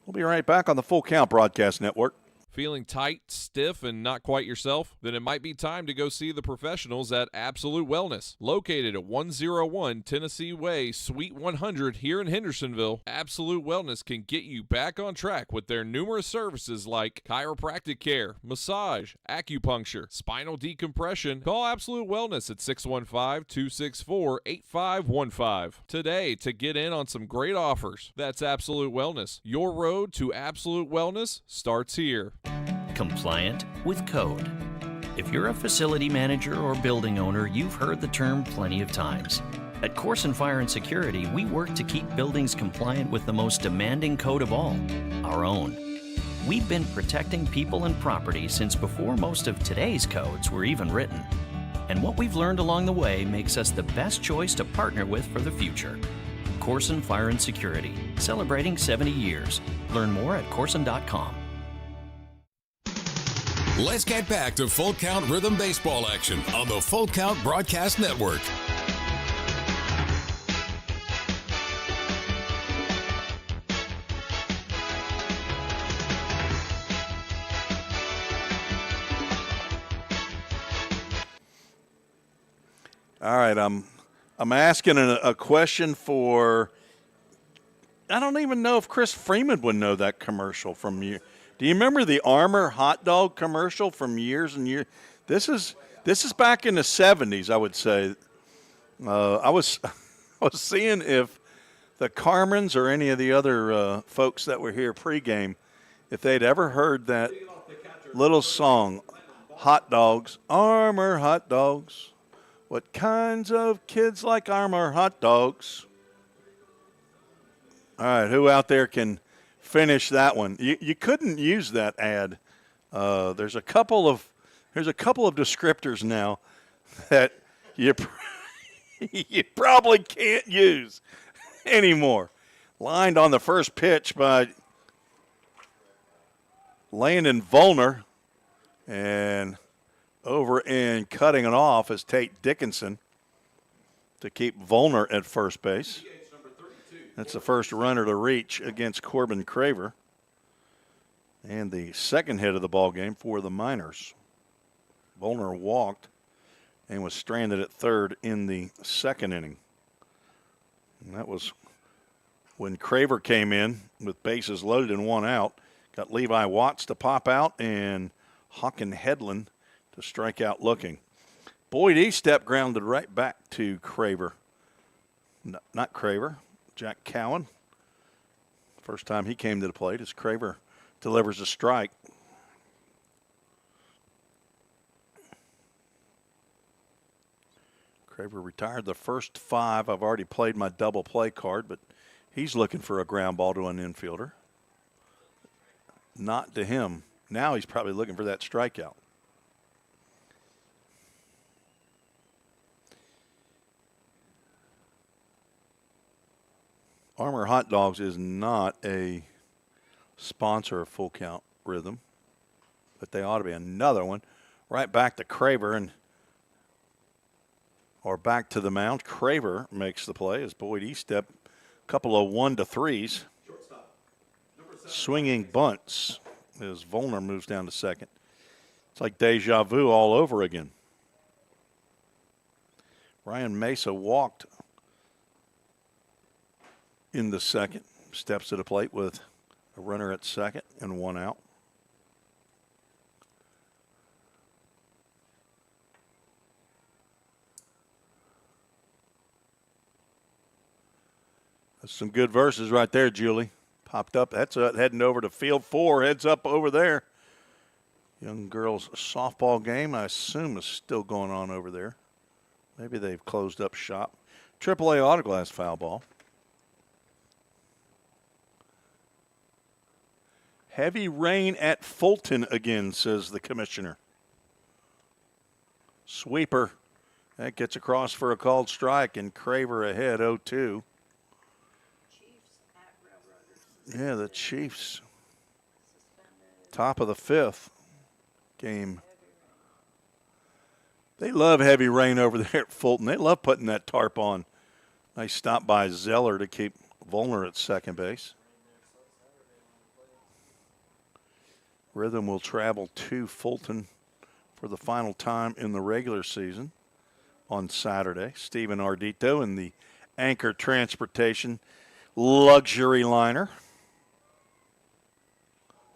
Speaker 2: We'll be right back on the Full Count Broadcast Network.
Speaker 5: Feeling tight, stiff, and not quite yourself? Then it might be time to go see the professionals at Absolute Wellness. Located at 101 Tennessee Way, Suite 100 here in Hendersonville, Absolute Wellness can get you back on track with their numerous services like chiropractic care, massage, acupuncture, spinal decompression. Call Absolute Wellness at 615-264-8515 today to get in on some great offers. That's Absolute Wellness. Your road to absolute wellness starts here.
Speaker 7: Compliant with code. If you're a facility manager or building owner, you've heard the term plenty of times. At Corson Fire and Security, we work to keep buildings compliant with the most demanding code of all, our own. We've been protecting people and property since before most of today's codes were even written. And what we've learned along the way makes us the best choice to partner with for the future. Corson Fire and Security, celebrating 70 years. Learn more at corson.com.
Speaker 1: Let's get back to Full Count Rhythm Baseball action on the Full Count Broadcast Network.
Speaker 2: All right, I'm asking a question for. I don't even know if Chris Freeman would know that commercial from you. Do you remember the Armour hot dog commercial from years and years? This is back in the 70s, I would say. I was seeing if the Carmens or any of the other folks that were here pregame, if they'd ever heard that little song, "Hot Dogs, Armour hot dogs. What kinds of kids like Armour hot dogs?" All right, who out there can finish that one? You couldn't use that ad. There's a couple of descriptors now that you probably can't use anymore. Lined on the first pitch by Landon Volner, and over and cutting it off is Tate Dickinson to keep Volner at first base. That's the first runner to reach against Corbin Craver. And the second hit of the ball game for the Miners. Volner walked and was stranded at third in the second inning. And that was when Craver came in with bases loaded and one out. Got Levi Watts to pop out and Hawken Hedlund to strike out looking. Boyd Estep grounded right back to Craver. Not Craver. Jack Cowan. First time he came to the plate as Craver delivers a strike. Craver retired the first 5. I've already played my double play card, but he's looking for a ground ball to an infielder. Not to him. Now he's probably looking for that strikeout. Armour Hot Dogs is not a sponsor of Full Count Rhythm, but they ought to be. Another one. Right back to Craver or back to the mound. Craver makes the play as Boyd Estep, a couple of 1-3s. Swinging bunts as Volner moves down to second. It's like deja vu all over again. Ryan Mesa walked in the second, steps to the plate with a runner at second and one out. That's some good verses right there, Julie. Popped up. That's heading over to field 4. Heads up over there. Young girls softball game, I assume, is still going on over there. Maybe they've closed up shop. AAA Autoglass foul ball. Heavy rain at Fulton again, says the commissioner. Sweeper. That gets across for a called strike, and Craver ahead 0-2. Yeah, the Chiefs. Top of the 5th game. They love heavy rain over there at Fulton. They love putting that tarp on. Nice stop by Zeller to keep Volner at second base. Rhythm will travel to Fulton for the final time in the regular season on Saturday. Steven Ardito in the Anchor Transportation luxury liner.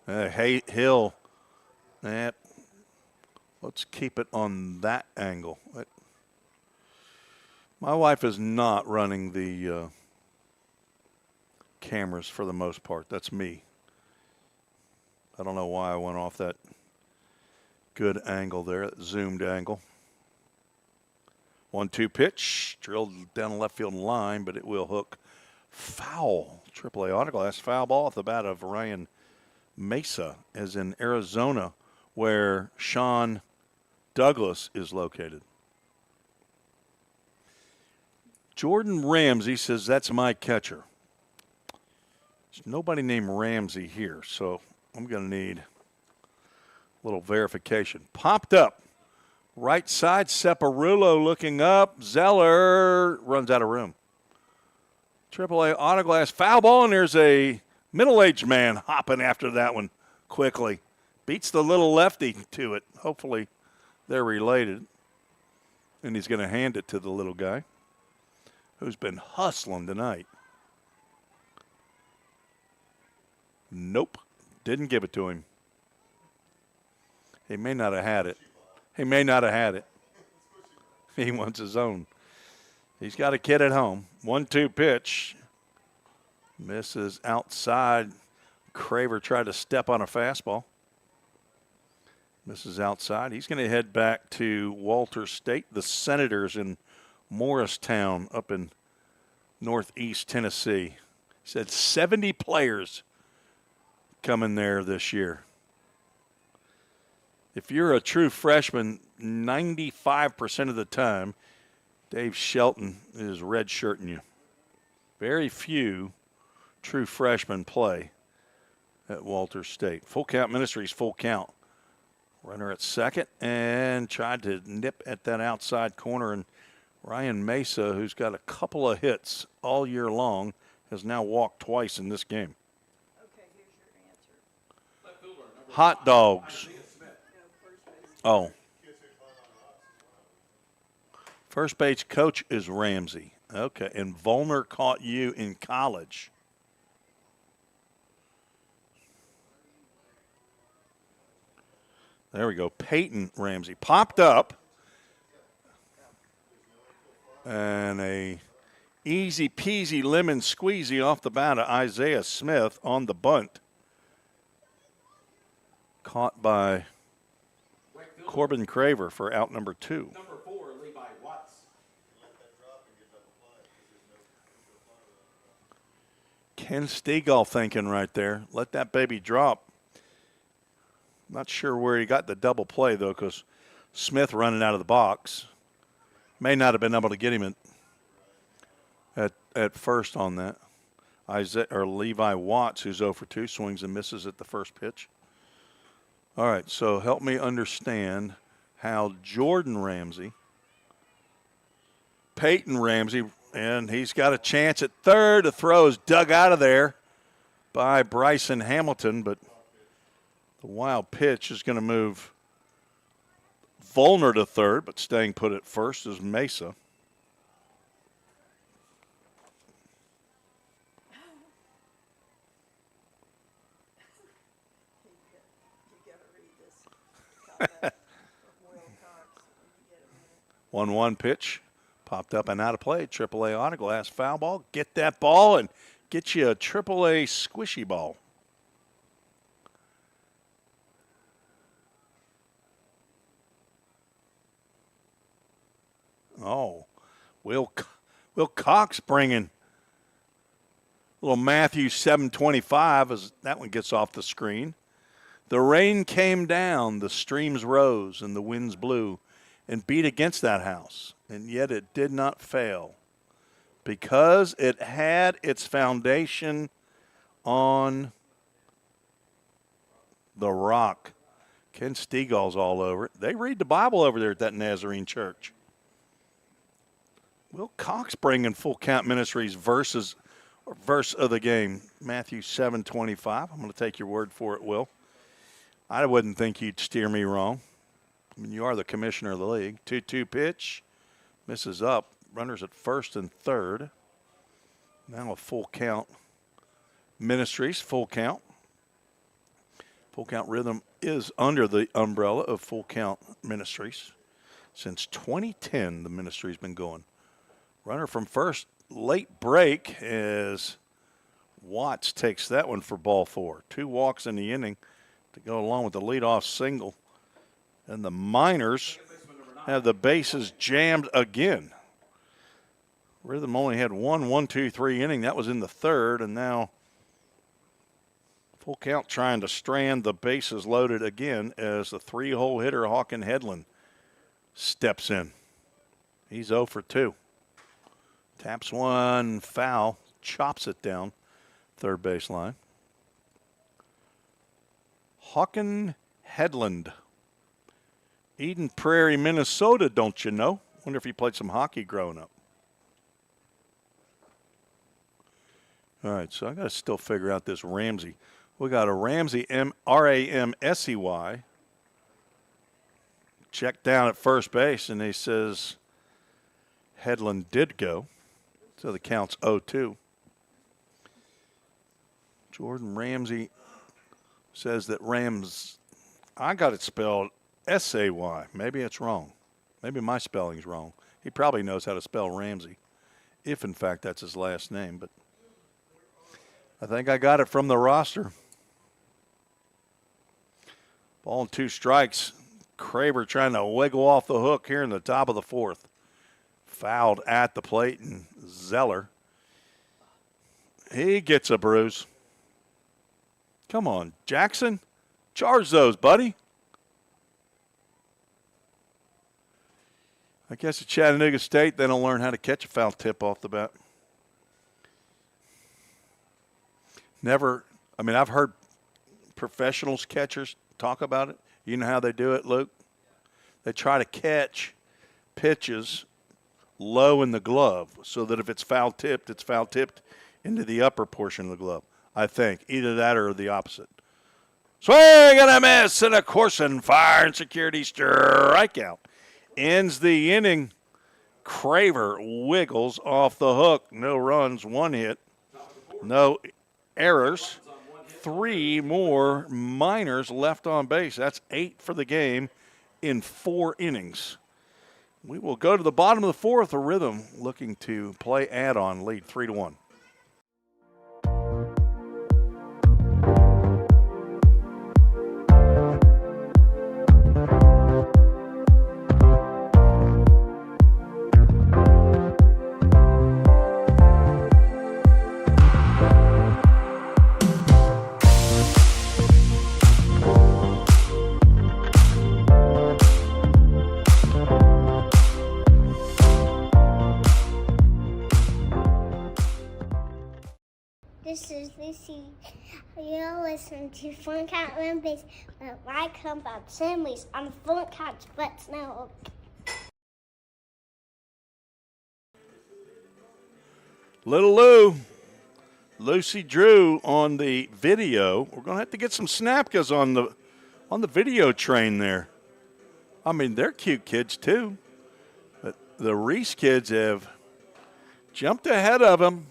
Speaker 2: Hill. Let's keep it on that angle. My wife is not running the cameras for the most part. That's me. I don't know why I went off that good angle there, that zoomed angle. 1-2 pitch, drilled down the left field line, but it will hook foul. AAA autoglass foul ball off the bat of Ryan Mesa, as in Arizona, where Sean Douglas is located. Jordan Ramsey says, that's my catcher. There's nobody named Ramsey here, so I'm going to need a little verification. Popped up. Right side, Separulo looking up. Zeller runs out of room. AAA autoglass foul ball, and there's a middle-aged man hopping after that one quickly. Beats the little lefty to it. Hopefully they're related. And he's going to hand it to the little guy who's been hustling tonight. Nope. Didn't give it to him. He may not have had it. He wants his own. He's got a kid at home. 1-2 pitch. Misses outside. Craver tried to step on a fastball. Misses outside. He's going to head back to Walter State. The Senators in Morristown up in northeast Tennessee. He said 70 players coming there this year. If you're a true freshman, 95% of the time, Dave Shelton is redshirting you. Very few true freshmen play at Walter State. Full Count Ministries, full count. Runner at second and tried to nip at that outside corner. And Ryan Mesa, who's got a couple of hits all year long, has now walked twice in this game.
Speaker 11: Okay, here's your answer.
Speaker 2: Hot dogs. Oh. First base coach is Ramsey. Okay, and Volner caught you in college. There we go. Peyton Ramsey popped up. And a easy peasy lemon squeezy off the bat of Isaiah Smith on the bunt. Caught by Corbin Craver for out number 2.
Speaker 3: Number 4, Levi Watts.
Speaker 2: Ken Stegall thinking right there. Let that baby drop. Not sure where he got the double play, though, because Smith running out of the box. May not have been able to get him at first on that. Levi Watts, who's 0 for 2, swings and misses at the first pitch. All right, so help me understand how Jordan Ramsey, Peyton Ramsey, and he's got a chance at third. The throw is dug out of there by Bryson Hamilton, but the wild pitch is going to move Volner to third, but staying put at first is Mesa.
Speaker 11: You gotta read this.
Speaker 2: 1-1 pitch. Popped up and out of play. AAA autoglass foul ball. Get that ball and get you a AAA squishy ball. Oh, Will Cox bringing a little Matthew 725 as that one gets off the screen. The rain came down, the streams rose, and the winds blew and beat against that house, and yet it did not fail because it had its foundation on the rock. Ken Stegall's all over it. They read the Bible over there at that Nazarene church. Will Cox bringing Full Count Ministries verse of the game, Matthew 7:25. I'm going to take your word for it, Will. I wouldn't think you'd steer me wrong. I mean, you are the commissioner of the league. 2-2 pitch. Misses up. Runners at first and third. Now a full count. Ministries, full count. Full Count Rhythm is under the umbrella of Full Count Ministries. Since 2010, the Ministry's been going. Runner from first, late break as Watts takes that one for ball 4. 2 walks in the inning to go along with the leadoff single. And the Miners have the bases jammed again. Rhythm only had 1-1-2-3 inning. That was in the third, and now Full Count trying to strand the bases loaded again as the 3-hole hitter Hawken Headland steps in. He's 0 for 2. Taps one foul, chops it down third baseline. Hawken Headland, Eden Prairie, Minnesota, don't you know? Wonder if he played some hockey growing up. All right, so I got to still figure out this Ramsey. We got a Ramsey, R-A-M-S-E-Y. Check down at first base, and he says Headland did go. So the count's 0-2. Jordan Ramsey says that I got it spelled S-A-Y. Maybe it's wrong. Maybe my spelling's wrong. He probably knows how to spell Ramsey, if in fact that's his last name. But I think I got it from the roster. Ball and 2 strikes. Craver trying to wiggle off the hook here in the top of the 4th. Fouled at the plate, and Zeller, he gets a bruise. Come on, Jackson. Charge those, buddy. I guess at Chattanooga State, they don't learn how to catch a foul tip off the bat. Never, I mean, I've heard professionals catchers talk about it. You know how they do it, Luke? They try to catch pitches low in the glove so that if it's foul-tipped, it's foul-tipped into the upper portion of the glove, I think. Either that or the opposite. Swing and a miss, and a Corson fire and security strikeout. Ends the inning. Craver wiggles off the hook. No runs, 1 hit. No errors. 3 more Miners left on base. That's 8 for the game in 4 innings. We will go to the bottom of the 4th. A Rhythm looking to play add-on, lead 3-1.
Speaker 6: This is Lucy. You're listening to Full Count Olympics with my company assemblies on the Full Count Sports Network.
Speaker 2: Little Lou, Lucy Drew on the video. We're going to have to get some Snapkas on the video train there. I mean, they're cute kids too. But the Reese kids have jumped ahead of them.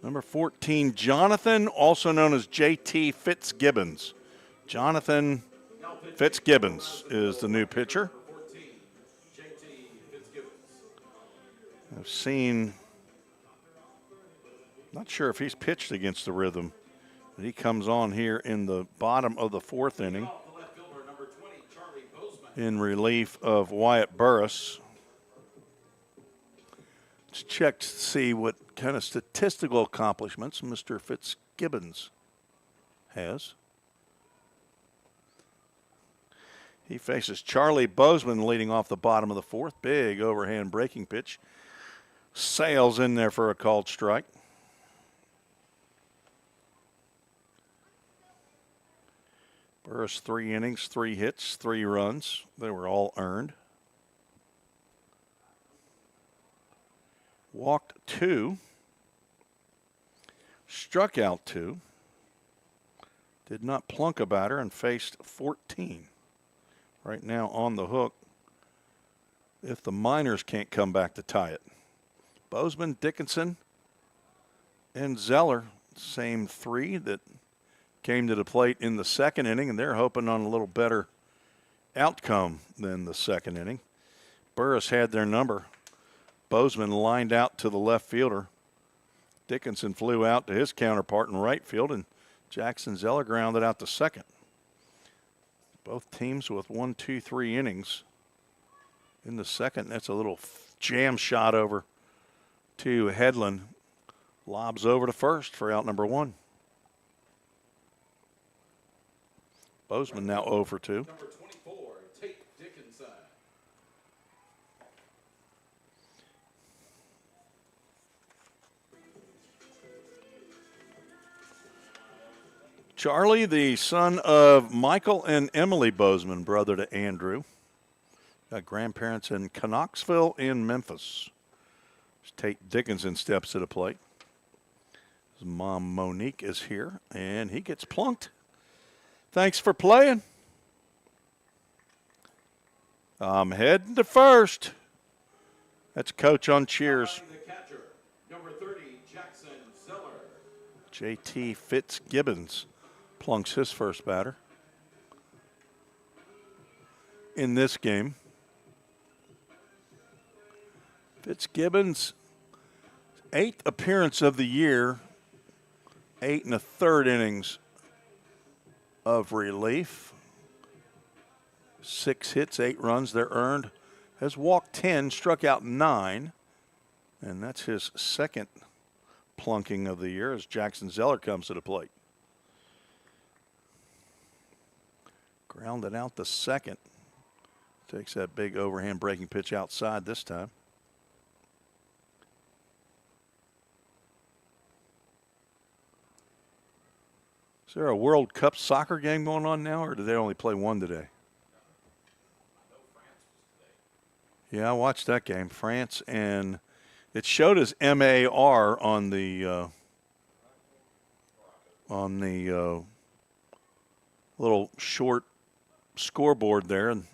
Speaker 2: Number 14, Jonathan, also known as J.T. Fitzgibbons. Jonathan Fitzgibbons is the new pitcher. I've seen, not sure if he's pitched against the Rhythm, but he comes on here in the bottom of the 4th inning in relief of Wyatt Burris. Let's check to see what kind of statistical accomplishments Mr. Fitzgibbons has. He faces Charlie Bozeman leading off the bottom of the 4th. Big overhand breaking pitch. Sails in there for a called strike. Burris 3 innings, 3 hits, 3 runs. They were all earned. Walked 2. Struck out 2. Did not plunk a batter and faced 14. Right now on the hook if the Miners can't come back to tie it. Bozeman, Dickinson, and Zeller, same 3 that came to the plate in the second inning, and they're hoping on a little better outcome than the second inning. Burris had their number. Bozeman lined out to the left fielder. Dickinson flew out to his counterpart in right field, and Jackson Zeller grounded out to second. Both teams with 1, 2, 3 innings in the second. That's a little jam shot over to Headland. Lobs over to first for out number 1. Bozeman now 0 for 2.
Speaker 3: Number 24, Tate Dickinson.
Speaker 2: Charlie, the son of Michael and Emily Bozeman, brother to Andrew. Got grandparents in Knoxville in Memphis. Tate Dickinson steps to the plate. His mom, Monique, is here, and he gets plunked. Thanks for playing. I'm heading to first. That's Coach on cheers.
Speaker 3: The catcher, number 30, Jackson Zeller.
Speaker 2: JT Fitzgibbons plunks his first batter in this game. Fitzgibbons, 8th appearance of the year, 8 1/3 innings of relief. 6 hits, 8 runs, they're earned. Has walked 10, struck out 9, and that's his second plunking of the year as Jackson Zeller comes to the plate. Grounded out the second. Takes that big overhand breaking pitch outside this time. Is there a World Cup soccer game going on now, or do they only play one today? Yeah, I watched that game. France, and it showed as MAR on the little short scoreboard there, and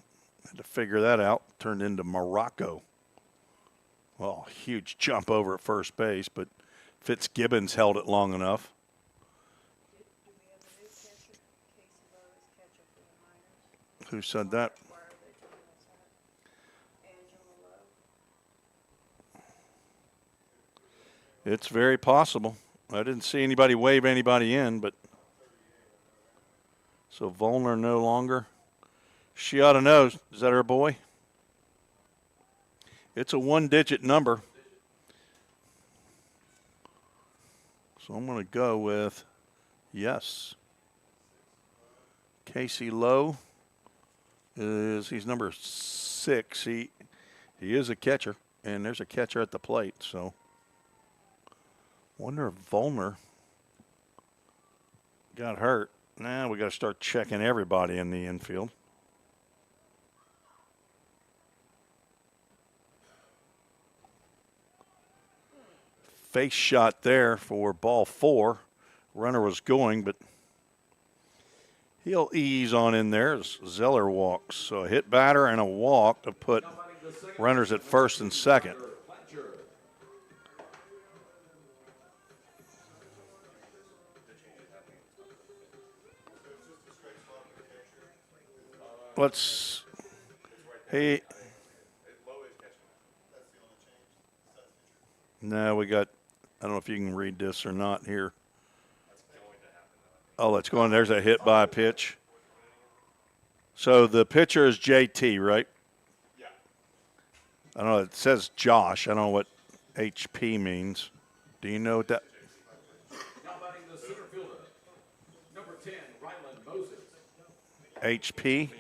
Speaker 2: had to figure that out. Turned into Morocco. Well, huge jump over at first base, but Fitzgibbons held it long enough. Who said that? It's very possible. I didn't see anybody wave anybody in, but so Volner no longer. She ought to know. Is that her boy? It's a 1-digit number. So I'm going to go with yes. Casey Lowe he's number 6. He is a catcher, and there's a catcher at the plate. So wonder if Volner got hurt. Now we got to start checking everybody in the infield. Face shot there for ball 4. Runner was going, but he'll ease on in there as Zeller walks. So a hit batter and a walk to put runners at first and second. No, we got, I don't know if you can read this or not here. Oh, that's going, there's a hit by a pitch. So the pitcher is JT, right?
Speaker 3: Yeah.
Speaker 2: I don't know, it says Josh. I don't know what HP means. Do you know what that?
Speaker 3: Now batting the center fielder, number 10, Ryland Moses.
Speaker 2: HP?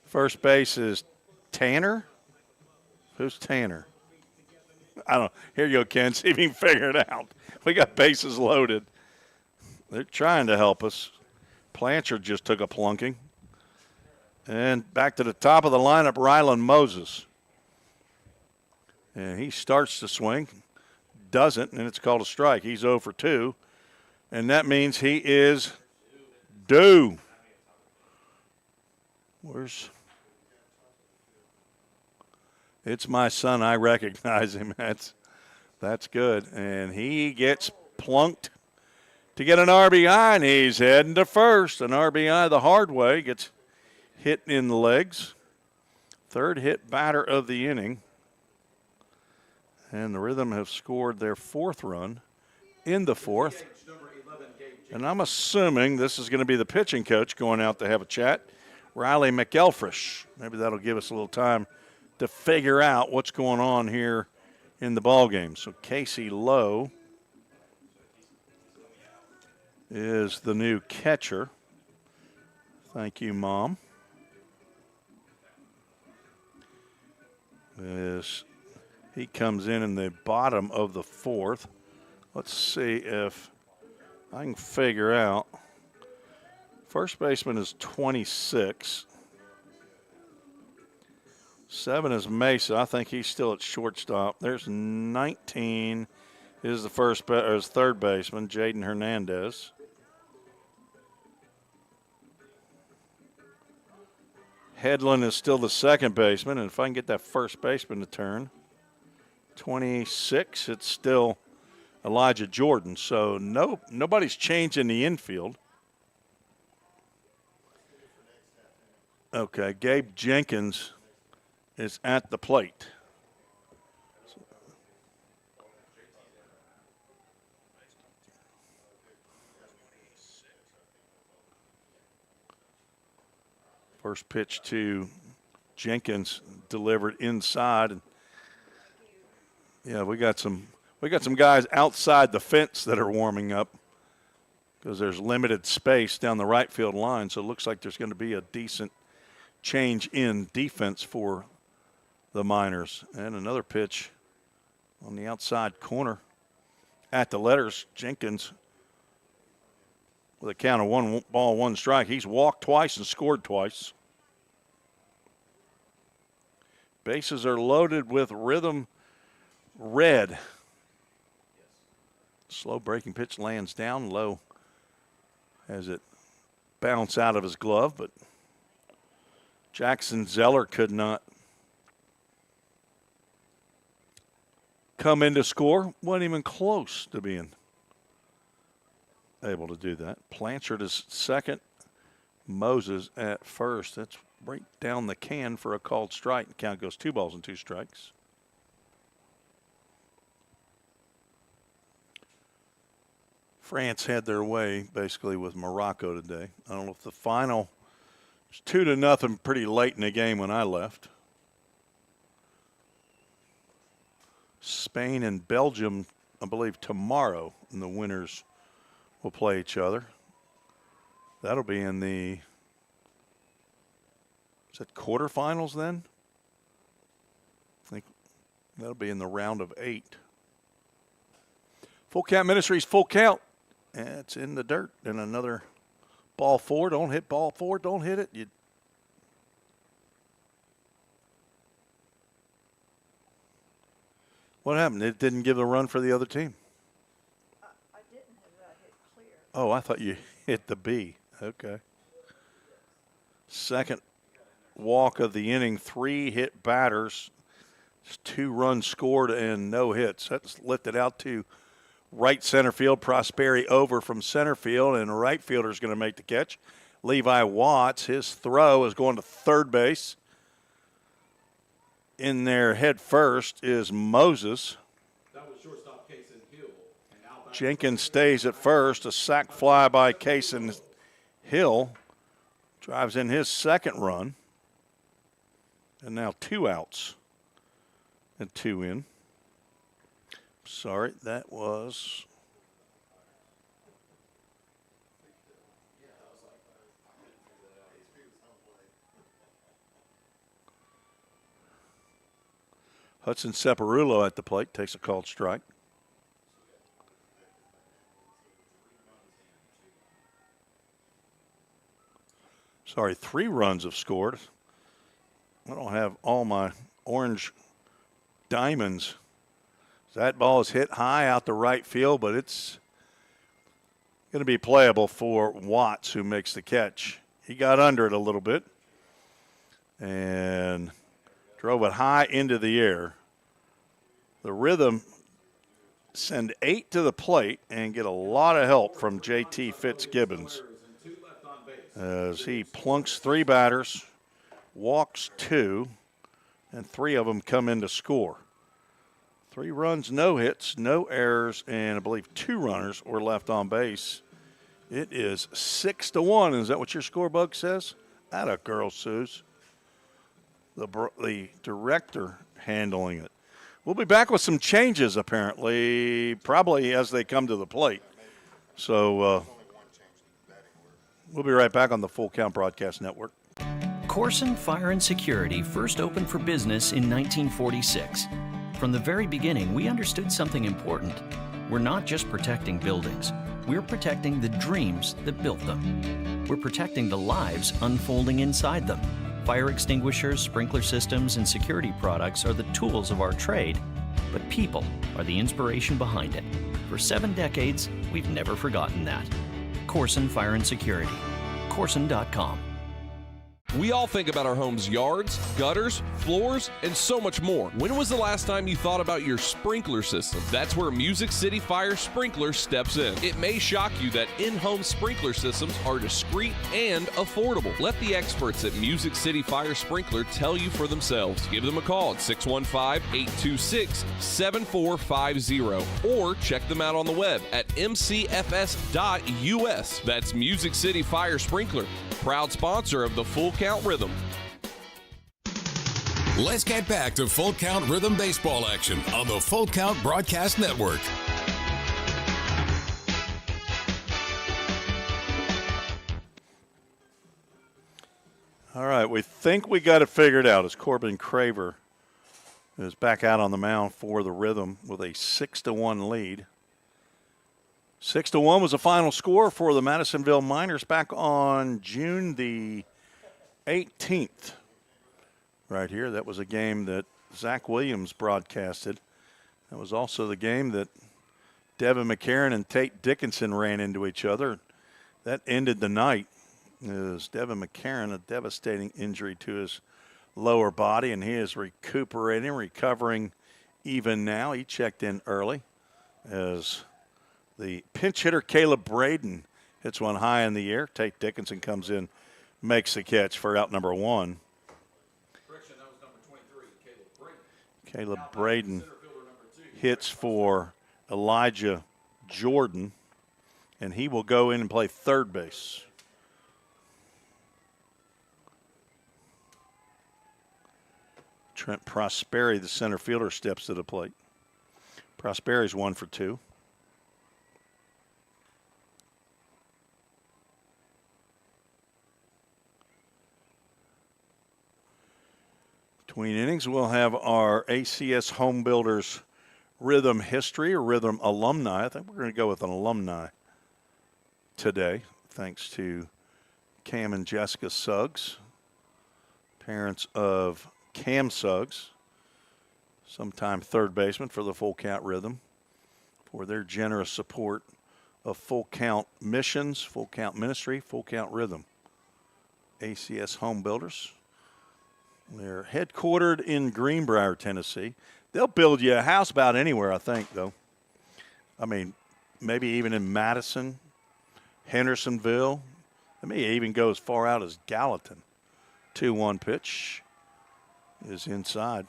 Speaker 2: First base is Tanner? Who's Tanner? I don't know. Here you go, Ken. See if you can figure it out. We got bases loaded. They're trying to help us. Blanchard just took a plunking. And back to the top of the lineup, Ryland Moses. And he starts to swing. doesn't, and it's called a strike. He's 0 for 2, and that means he is due. It's my son. I recognize him. That's good. And he gets plunked to get an RBI, and he's heading to first. An RBI the hard way. Gets hit in the legs. Third hit batter of the inning. And the Rhythm have scored their 4th run in the 4th. And I'm assuming this is going to be the pitching coach going out to have a chat, Riley McElfresh. Maybe that'll give us a little time to figure out what's going on here in the ball game. So Casey Lowe is the new catcher. Thank you, Mom. He comes in the bottom of the 4th. Let's see if I can figure out. First baseman is 26. 7 is Mesa. I think he's still at shortstop. There's 19 is the his third baseman, Jaden Hernandez. Hedlund is still the second baseman, and if I can get that first baseman to turn, 26, it's still Elijah Jordan. So nobody's changing the infield. Okay, Gabe Jenkins is at the plate. First pitch to Jenkins delivered inside. And yeah, we got some guys outside the fence that are warming up because there's limited space down the right field line. So it looks like there's going to be a decent change in defense for the Miners. And another pitch on the outside corner at the letters. Jenkins with a count of 1 ball, 1 strike. He's walked twice and scored twice. Bases are loaded with Rhythm red. Slow breaking pitch lands down low as it bounced out of his glove, but Jackson Zeller could not come in to score. Wasn't even close to being able to do that. Blanchard is second. Moses at first. That's right down the can for a called strike. The count goes 2 balls and 2 strikes. France had their way basically with Morocco today. I don't know if the final was 2-0 pretty late in the game when I left. Spain and Belgium, I believe, tomorrow, and the winners will play each other. That'll be in the, is it quarterfinals then? I think that'll be in the round of 8. Full Count Ministries, full count. And it's in the dirt. And another ball 4. Don't hit ball 4. Don't hit it. What happened? It didn't give the run for the other team.
Speaker 11: I didn't hit it. I hit clear.
Speaker 2: Oh, I thought you hit the B. Okay. Second walk of the inning. 3 hit batters. Just 2 runs scored and no hits. That's lifted out to right center field. Prosperi over from center field, and a right fielder is going to make the catch. Levi Watts, his throw is going to third base. In there head first is Moses.
Speaker 3: That was shortstop Kaysen Hill.
Speaker 2: Jenkins stays at first. A sac fly by Kaysen Hill drives in his second run. And now 2 outs and 2 in. Sorry, that was Hudson Separulo at the plate, takes a called strike. Sorry, 3 runs have scored. I don't have all my orange diamonds That ball is hit high out the right field, but it's going to be playable for Watts, who makes the catch. He got under it a little bit and drove it high into the air. The Rhythm send 8 to the plate and get a lot of help from J.T. Fitzgibbons as he plunks 3 batters, walks 2, and 3 of them come in to score. 3 runs, no hits, no errors, and I believe 2 runners were left on base. It is 6-1. Is that what your scorebug says? Atta girl, Suze. The director handling it. We'll be back with some changes, apparently, probably as they come to the plate. So we'll be right back on the Full Count Broadcast Network.
Speaker 7: Corson Fire and Security first opened for business in 1946. From the very beginning, we understood something important. We're not just protecting buildings. We're protecting the dreams that built them. We're protecting the lives unfolding inside them. Fire extinguishers, sprinkler systems, and security products are the tools of our trade, but people are the inspiration behind it. For 7 decades, we've never forgotten that. Corson Fire and Security. Corson.com.
Speaker 5: We all think about our home's yards, gutters, floors, and so much more. When was the last time you thought about your sprinkler system? That's where Music City Fire Sprinkler steps in. It may shock you that in-home sprinkler systems are discreet and affordable. Let the experts at Music City Fire Sprinkler tell you for themselves. Give them a call at 615-826-7450 or check them out on the web at mcfs.us. That's Music City Fire Sprinkler, proud sponsor of the Full Count Rhythm.
Speaker 1: Let's get back to Full Count Rhythm baseball action on the Full Count Broadcast Network.
Speaker 2: All right, we think we got it figured out as Corbin Craver is back out on the mound for the Rhythm with a 6-1 lead. 6-1 was the final score for the Madisonville Miners back on June the 18th. Right here, that was a game that Zach Williams broadcasted. That was also the game that Devin McCarron and Tate Dickinson ran into each other. That ended the night as Devin McCarron, a devastating injury to his lower body, and he is recovering even now. He checked in early as the pinch hitter, Caleb Braden, hits one high in the air. Tate Dickinson comes in, makes the catch for out number 1.
Speaker 3: Correction, that was number 23, Caleb Braden.
Speaker 2: Caleb Braden hits for Elijah Jordan, and he will go in and play third base. Trent Prosperi, the center fielder, steps to the plate. Prosperi's 1 for 2. Between innings, we'll have our ACS Home Builders Rhythm history or Rhythm alumni. I think we're going to go with an alumni today, thanks to Cam and Jessica Suggs, parents of Cam Suggs, sometime third baseman for the Full Count Rhythm, for their generous support of Full Count Missions, Full Count Ministry, Full Count Rhythm. ACS Home Builders. They're headquartered in Greenbrier, Tennessee. They'll build you a house about anywhere, I think, though. I mean, maybe even in Madison, Hendersonville. They may even go as far out as Gallatin. 2-1 pitch is inside.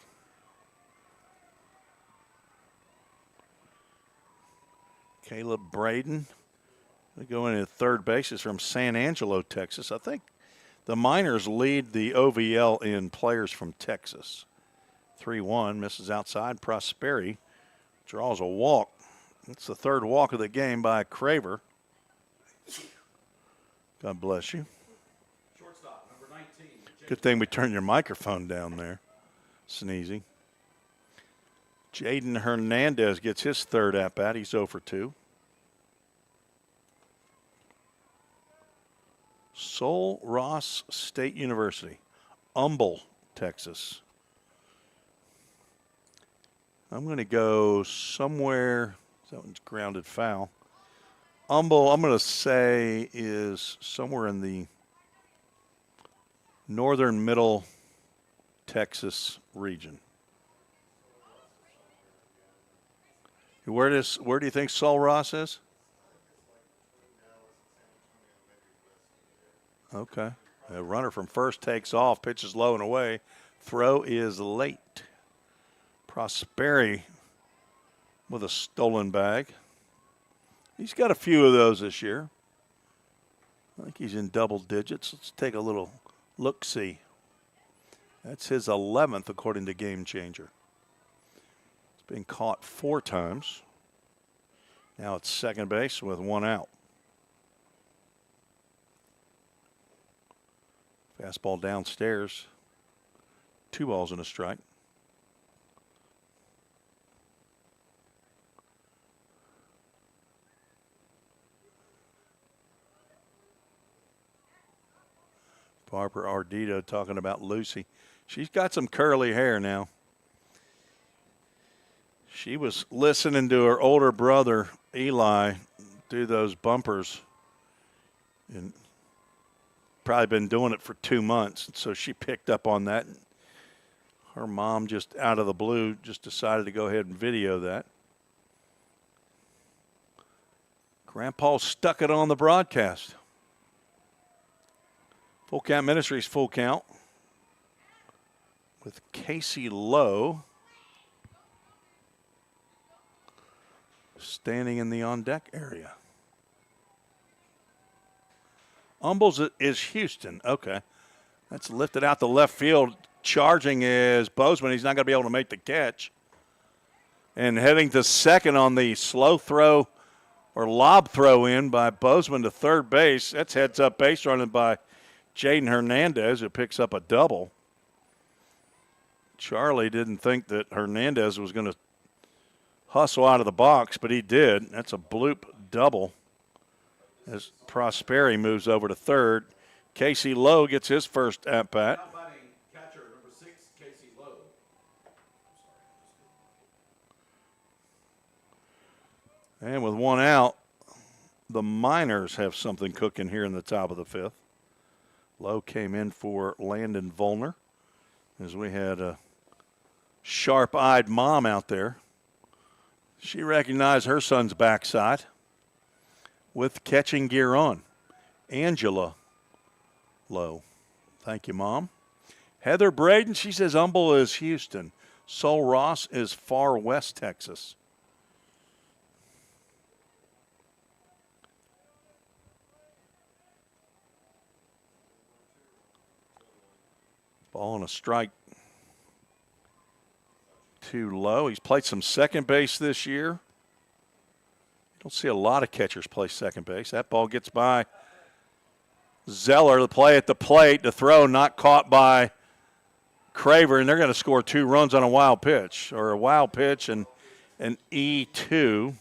Speaker 2: Caleb Braden, they go in at third base, is from San Angelo, Texas. I think the Miners lead the OVL in players from Texas. 3-1, misses outside. Prosperi draws a walk. It's the third walk of the game by Craver. God bless you.
Speaker 3: Shortstop, number 19.
Speaker 2: Good thing we turned your microphone down there, Sneezy. Jaden Hernandez gets his third at-bat. He's 0 for 2. Sol Ross State University, Humble, Texas. I'm going to go somewhere. That one's grounded foul. Humble, I'm going to say, is somewhere in the northern middle Texas region. Where do you think Saul Ross is? Okay. The runner from first takes off, pitches low and away. Throw is late. Prosperi with a stolen bag. He's got a few of those this year. I think he's in double digits. Let's take a little look-see. That's his 11th, according to Game Changer. It's been caught 4 times. Now it's second base with 1 out. Fastball downstairs. 2 balls and a strike. Barbara Ardito talking about Lucy. She's got some curly hair now. She was listening to her older brother, Eli, do those bumpers. And probably been doing it for 2 months. And so she picked up on that. Her mom, just out of the blue, just decided to go ahead and video that. Grandpa stuck it on the broadcast. Full Count Ministries, full count with Casey Lowe standing in the on-deck area. Humbles is Houston. Okay. That's lifted out the left field. Charging is Bozeman. He's not going to be able to make the catch. And heading to second on the slow throw or lob throw in by Bozeman to third base. That's heads-up base running by Jaden Hernandez, who picks up a double. Charlie didn't think that Hernandez was going to hustle out of the box, but he did. That's a bloop double as Prosperi moves over to third. Casey Lowe gets his first at-bat.
Speaker 3: Catcher number 6, Casey Lowe.
Speaker 2: And with 1 out, the Miners have something cooking here in the top of the 5th. Lowe came in for Landon Volner as we had a sharp-eyed mom out there. She recognized her son's backside with catching gear on. Angela Lowe. Thank you, Mom. Heather Braden, she says Humble is Houston. Sol Ross is Far West Texas. Ball and a strike. Too low. He's played some second base this year. You don't see a lot of catchers play second base. That ball gets by Zeller. The play at the plate. The throw not caught by Craver, and they're going to score 2 runs on a wild pitch, or a wild pitch and an E2.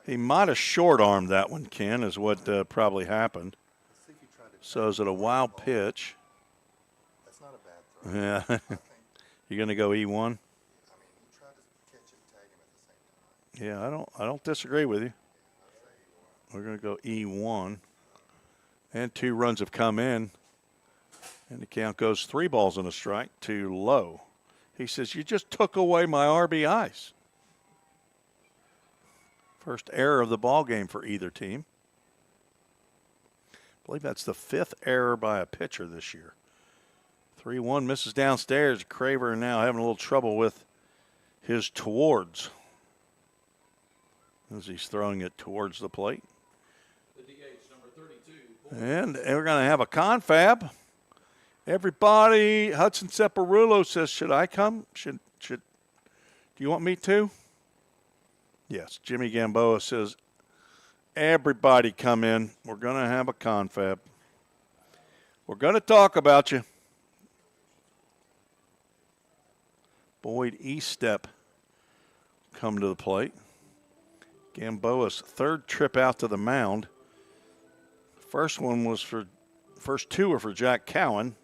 Speaker 2: He might have short-armed that one, Ken, is what probably happened. So is it a wild pitch?
Speaker 13: That's not a bad throw.
Speaker 2: Yeah. You're going to go E1?
Speaker 13: I mean, he tried to catch it and tag him at the same time.
Speaker 2: Yeah, I don't disagree with you. We're going to go E1. And 2 runs have come in. And the count goes 3 balls and a strike to Lowe. He says, you just took away my RBIs. First error of the ball game for either team. I believe that's the 5th error by a pitcher this year. 3-1 misses downstairs. Craver now having a little trouble with his towards as he's throwing it towards the plate.
Speaker 3: The DH number 32.
Speaker 2: And we're going to have a confab. Everybody, Hudson Separulo says, should I come? Should do you want me to? Yes. Jimmy Gamboa says, everybody come in. We're going to have a confab. We're going to talk about you. Boyd Eastep come to the plate. Gamboa's 3rd trip out to the mound. First 2 were for Jack Cowan.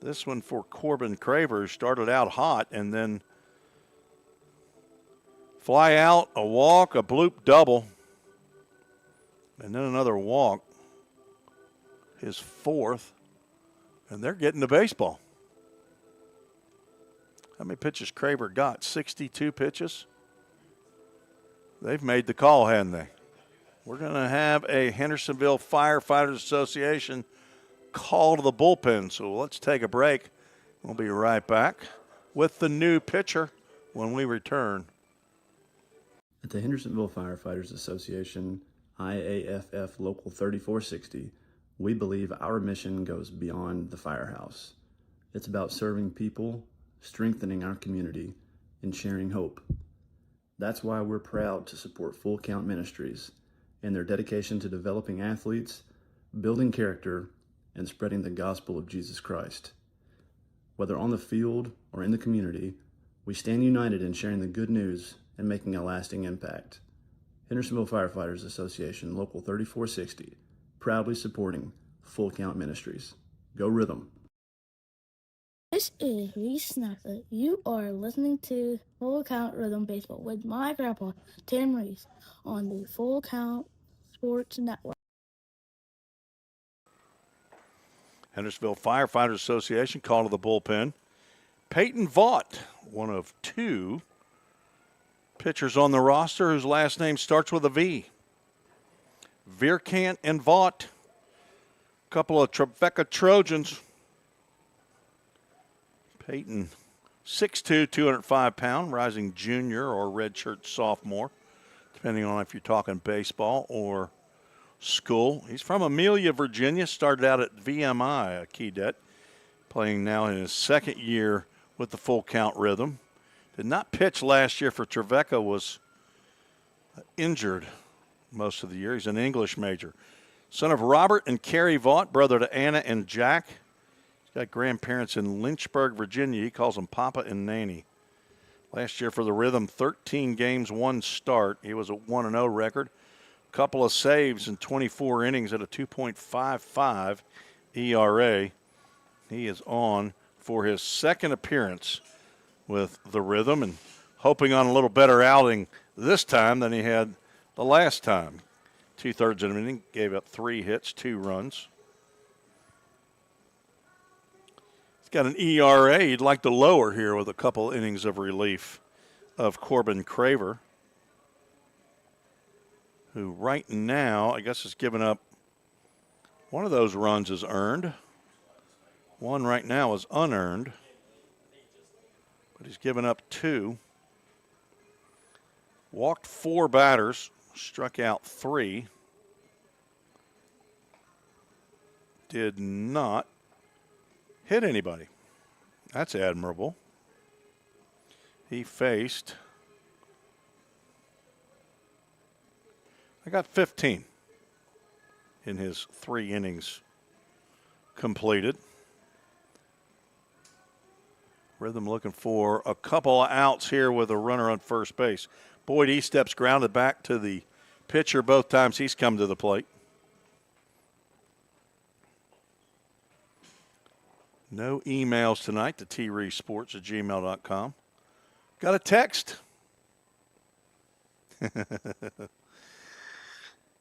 Speaker 2: This one for Corbin Craver, who started out hot and then fly out, a walk, a bloop double, and then another walk. His fourth, and they're getting the baseball. How many pitches Craver got? 62 pitches? They've made the call, hadn't they? We're going to have a Hendersonville Firefighters Association call to the bullpen. So let's take a break. We'll be right back with the new pitcher when we return.
Speaker 8: At the Hendersonville Firefighters Association, IAFF Local 3460, we believe our mission goes beyond the firehouse. It's about serving people, strengthening our community, and sharing hope. That's why we're proud to support Full Count Ministries and their dedication to developing athletes, building character, and spreading the gospel of Jesus Christ. Whether on the field or in the community, we stand united in sharing the good news and making a lasting impact. Hendersonville Firefighters Association, Local 3460, proudly supporting Full Count Ministries. Go Rhythm!
Speaker 6: This is Reese Snapper. You are listening to Full Count Rhythm Baseball with my grandpa, Tim Reese, on the Full Count Sports Network.
Speaker 2: Hendersonville Firefighters Association call to the bullpen. Peyton Vaught, one of two pitchers on the roster whose last name starts with a V. Vierkant and Vaught, a couple of Trevecca Trojans. Peyton, 6'2", 205-pound, rising junior or redshirt sophomore, depending on if you're talking baseball or school. He's from Amelia, Virginia, started out at VMI, a Keedet, playing now in his second year with the Full Count Rhythm. Did not pitch last year for Trevecca, was injured most of the year. He's an English major. Son of Robert and Carrie Vaught, brother to Anna and Jack. He's got grandparents in Lynchburg, Virginia. He calls them Papa and Nanny. Last year for the Rhythm, 13 games, 1 start. He was a 1-0 record. Couple of saves in 24 innings at a 2.55 ERA. He is on for his second appearance with the Rhythm and hoping on a little better outing this time than he had the last time. 2/3 of an inning, gave up 3 hits, 2 runs. He's got an ERA he'd like to lower here with a couple innings of relief of Corbin Craver, who right now, I guess, has given up one of those runs is earned. One right now is unearned, but he's given up 2. Walked 4 batters, struck out 3. Did not hit anybody. That's admirable. He faced, I got 15 in his 3 innings completed. Rhythm looking for a couple of outs here with a runner on first base. Boyd Estep's grounded back to the pitcher both times he's come to the plate. No emails tonight to treesports@gmail.com. Got a text.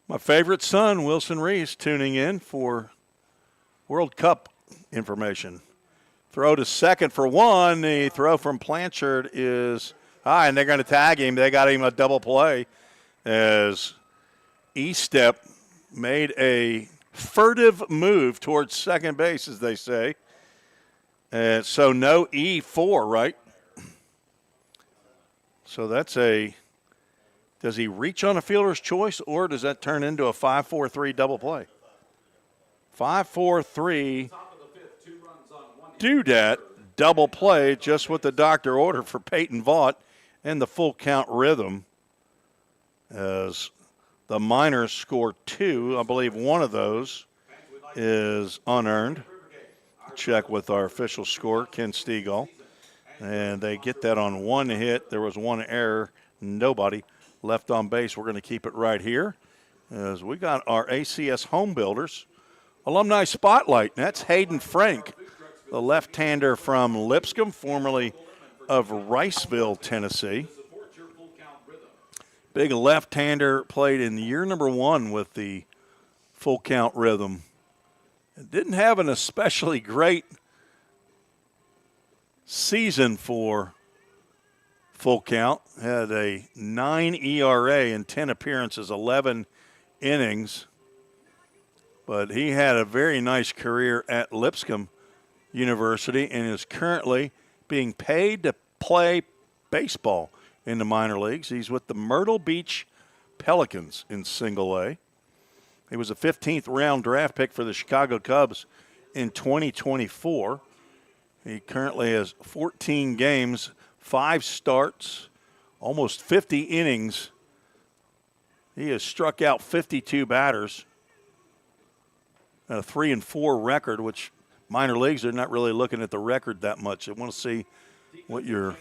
Speaker 2: My favorite son, Wilson Reese, tuning in for World Cup information. Throw to second for 1. The throw from Blanchard is high, and they're going to tag him. They got him a double play as Estep made a furtive move towards second base, as they say. So no E4, right? So that's does he reach on a fielder's choice, or does that turn into a 5-4-3 double play? 5-4-3 do that double play, just what the doctor ordered for Peyton Vaught and the Full Count Rhythm, as the Miners score 2. I believe one of those is unearned. Check with our official scorer, Ken Stegall. And they get that on 1 hit. There was 1 error, nobody left on base. We're going to keep it right here as we got our ACS Home Builders Alumni Spotlight. And that's Hayden Frank the left-hander from Lipscomb, formerly of Riceville, Tennessee. Big left-hander, played in year number 1 with the full count rhythm. It didn't have an especially great season for full count. Had a 9 ERA in 10 appearances, 11 innings. But he had a very nice career at Lipscomb University and is currently being paid to play baseball in the minor leagues. He's with the Myrtle Beach Pelicans in Single A. He was a 15th round draft pick for the Chicago Cubs in 2024. He currently has 14 games, 5 starts, almost 50 innings. He has struck out 52 batters. A 3-4 record, which minor leagues are not really looking at the record that much. They want to see what your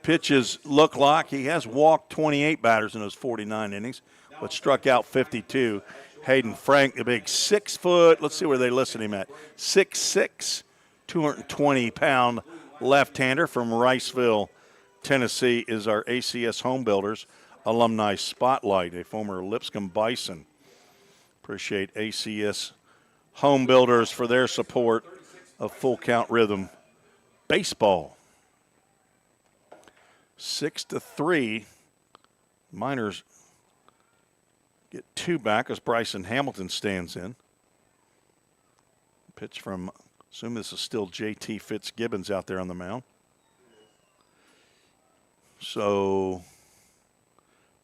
Speaker 2: pitches look like. He has walked 28 batters in those 49 innings, but struck out 52. Hayden Frank, the big 6 foot, let's see where they listed him at, 6'6", 220-pound left-hander from Riceville, Tennessee, is our ACS Home Builders Alumni Spotlight, a former Lipscomb Bison. Appreciate ACS Home Builders for their support of full count rhythm baseball. 6-3. Miners get 2 back as Bryson Hamilton stands in. Pitch from, assume this is still JT Fitzgibbons out there on the mound. So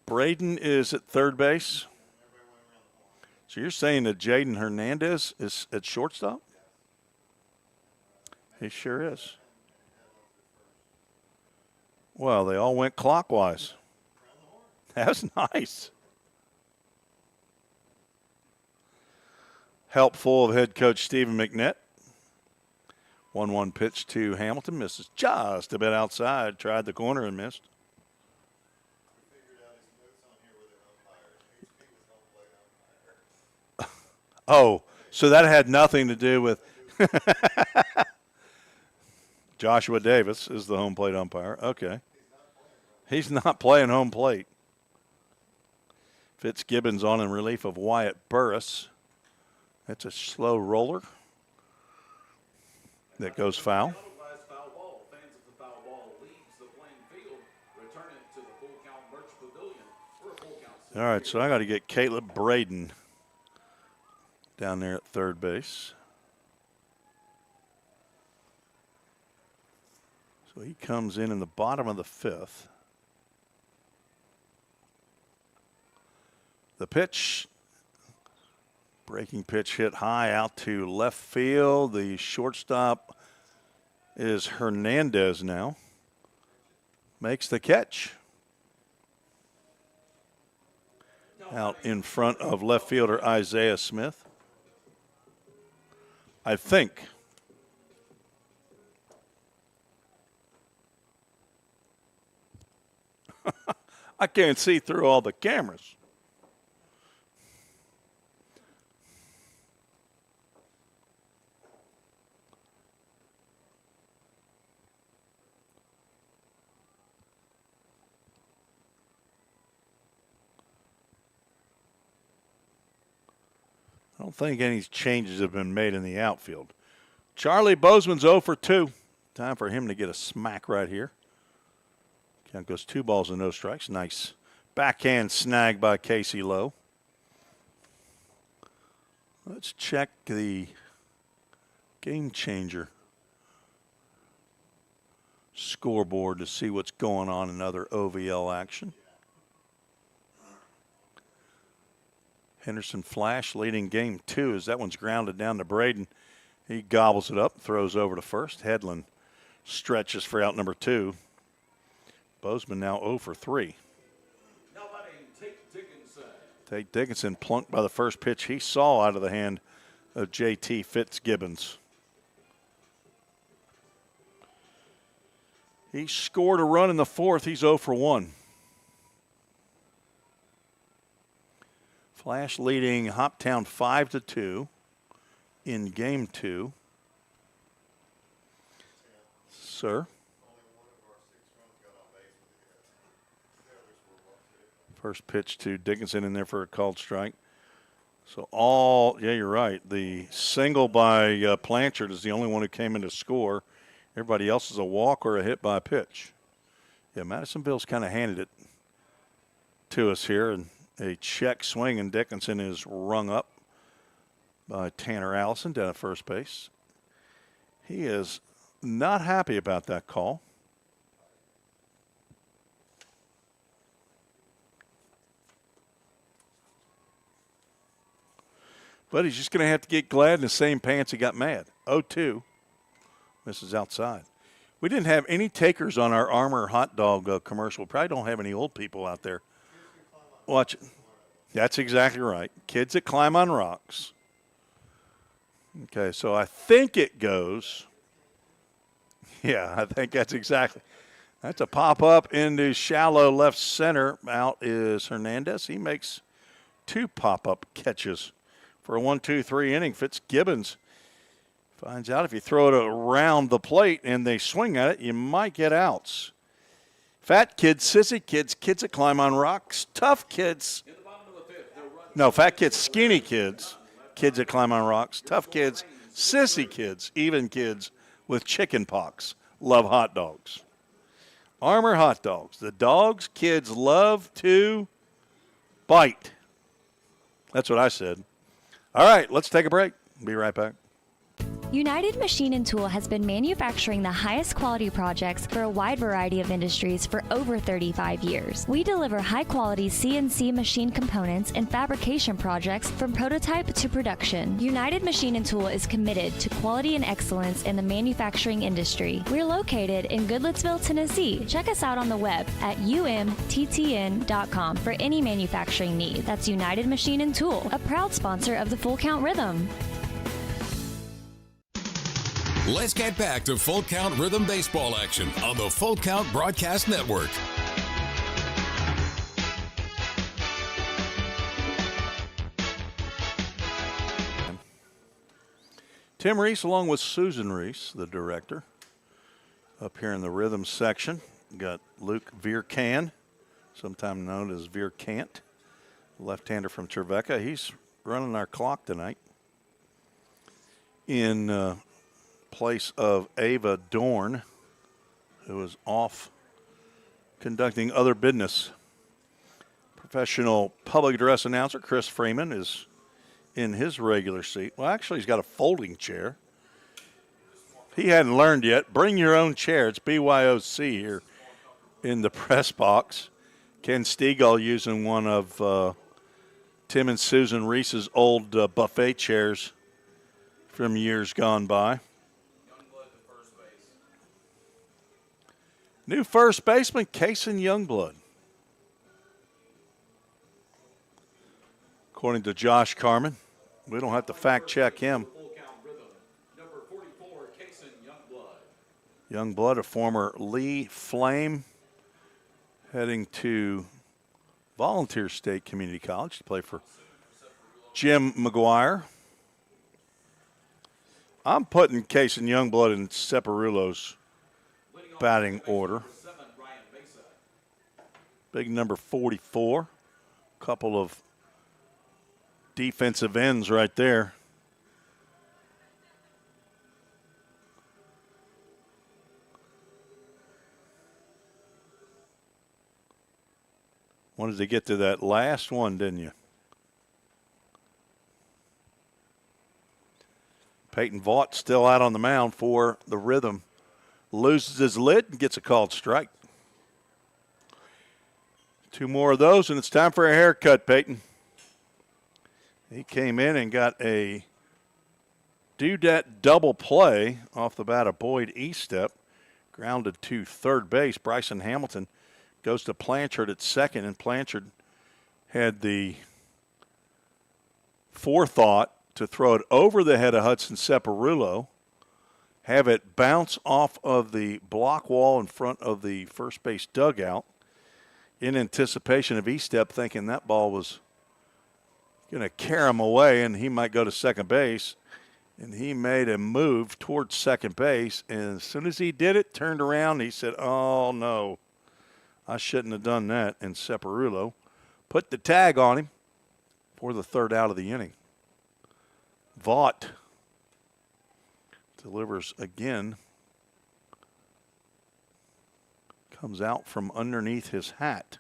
Speaker 2: Braden is at third base. So you're saying that Jaden Hernandez is at shortstop? He sure is. Well, they all went clockwise. That's nice. Helpful of head coach Stephen McNett. 1-1 pitch to Hamilton. Misses just a bit outside. Tried the corner and missed. Oh, so that had nothing to do with Joshua Davis is the home plate umpire. Okay. He's not playing home plate. Fitzgibbons on in relief of Wyatt Burris. That's a slow roller. That goes foul. All right, so I got to get Caleb Braden down there at third base. So he comes in the bottom of the 5th. The pitch, breaking pitch hit high out to left field. The shortstop is Hernandez now. Makes the catch. Out in front of left fielder Isaiah Smith. I think. I can't see through all the cameras. I don't think any changes have been made in the outfield. Charlie Bozeman's 0 for 2. Time for him to get a smack right here. Count goes 2 balls and no strikes. Nice backhand snag by Casey Lowe. Let's check the game changer scoreboard to see what's going on in other OVL action. Henderson Flash leading game 2 as that one's grounded down to Braden. He gobbles it up, throws over to first. Hedlund stretches for out number 2. Bozeman now 0 for 3. Tate Dickinson plunked by the first pitch he saw out of the hand of JT Fitzgibbons. He scored a run in the 4th. He's 0 for 1. Flash leading Hoptown 5-2 in game 2. sir. First pitch to Dickinson in there for a called strike. So yeah, you're right. The single by Blanchard is the only one who came in to score. Everybody else is a walk or a hit by pitch. Yeah, Madisonville's kind of handed it to us here, and a check swing, and Dickinson is rung up by Tanner Allison down at first base. He is not happy about that call. But he's just going to have to get glad in the same pants he got mad. 0-2. Misses outside. We didn't have any takers on our Armour hot dog commercial. Probably don't have any old people out there. Watch it. That's exactly right. Kids that climb on rocks. Okay, so I think it goes. Yeah, I think that's exactly. That's a pop-up into shallow left center. Out is Hernandez. He makes 2 pop-up catches for a 1-2-3 inning. Fitzgibbons finds out if you throw it around the plate and they swing at it, you might get outs. Fat kids, sissy kids, kids that climb on rocks, tough kids. No, fat kids, skinny kids, kids that climb on rocks, tough kids, sissy kids, even kids with chicken pox love hot dogs. Armour hot dogs. The dogs kids love to bite. That's what I said. All right, let's take a break. Be right back.
Speaker 10: United Machine and Tool has been manufacturing the highest quality projects for a wide variety of industries for over 35 years. We deliver high-quality CNC machine components and fabrication projects from prototype to production. United Machine and Tool is committed to quality and excellence in the manufacturing industry. We're located in Goodlettsville, Tennessee. Check us out on the web at umttn.com for any manufacturing need. That's United Machine and Tool, a proud sponsor of the Full Count Rhythm.
Speaker 1: Let's get back to Full Count Rhythm baseball action on the Full Count Broadcast Network.
Speaker 2: Tim Reese along with Susan Reese, the director, up here in the rhythm section. Got Luke Veercan, sometimes known as Veerkant, left-hander from Trevecca. He's running our clock tonight in place of Ava Dorn, who is off conducting other business. Professional public address announcer Chris Freeman is in his regular seat. Well, actually, he's got a folding chair. He hadn't learned yet. Bring your own chair. It's BYOC here in the press box. Ken Stegall using one of Tim and Susan Reese's old buffet chairs from years gone by. New first baseman, Kason Youngblood. According to Josh Carmen. We don't have to fact check him.
Speaker 3: Number 44, Kason Youngblood.
Speaker 2: Youngblood, a former Lee Flame, heading to Volunteer State Community College to play for Jim McGuire. I'm putting Kason Youngblood in Separulo's batting order. Big number 44. Couple of defensive ends right there. Wanted to get to that last one, didn't you? Peyton Vaught still out on the mound for the Rhythm. Loses his lid and gets a called strike. 2 more of those, and it's time for a haircut, Peyton. He came in and got a dudette double play off the bat of Boyd Eastep. Grounded to third base. Bryson Hamilton goes to Blanchard at second, and Blanchard had the forethought to throw it over the head of Hudson Separulo, have it bounce off of the block wall in front of the first base dugout in anticipation of Eastep thinking that ball was going to carry him away and he might go to second base. And he made a move towards second base, and as soon as he did it, turned around, he said, oh, no, I shouldn't have done that. And Ceparulo put the tag on him for the third out of the inning. Vaught delivers again. Comes out from underneath his hat.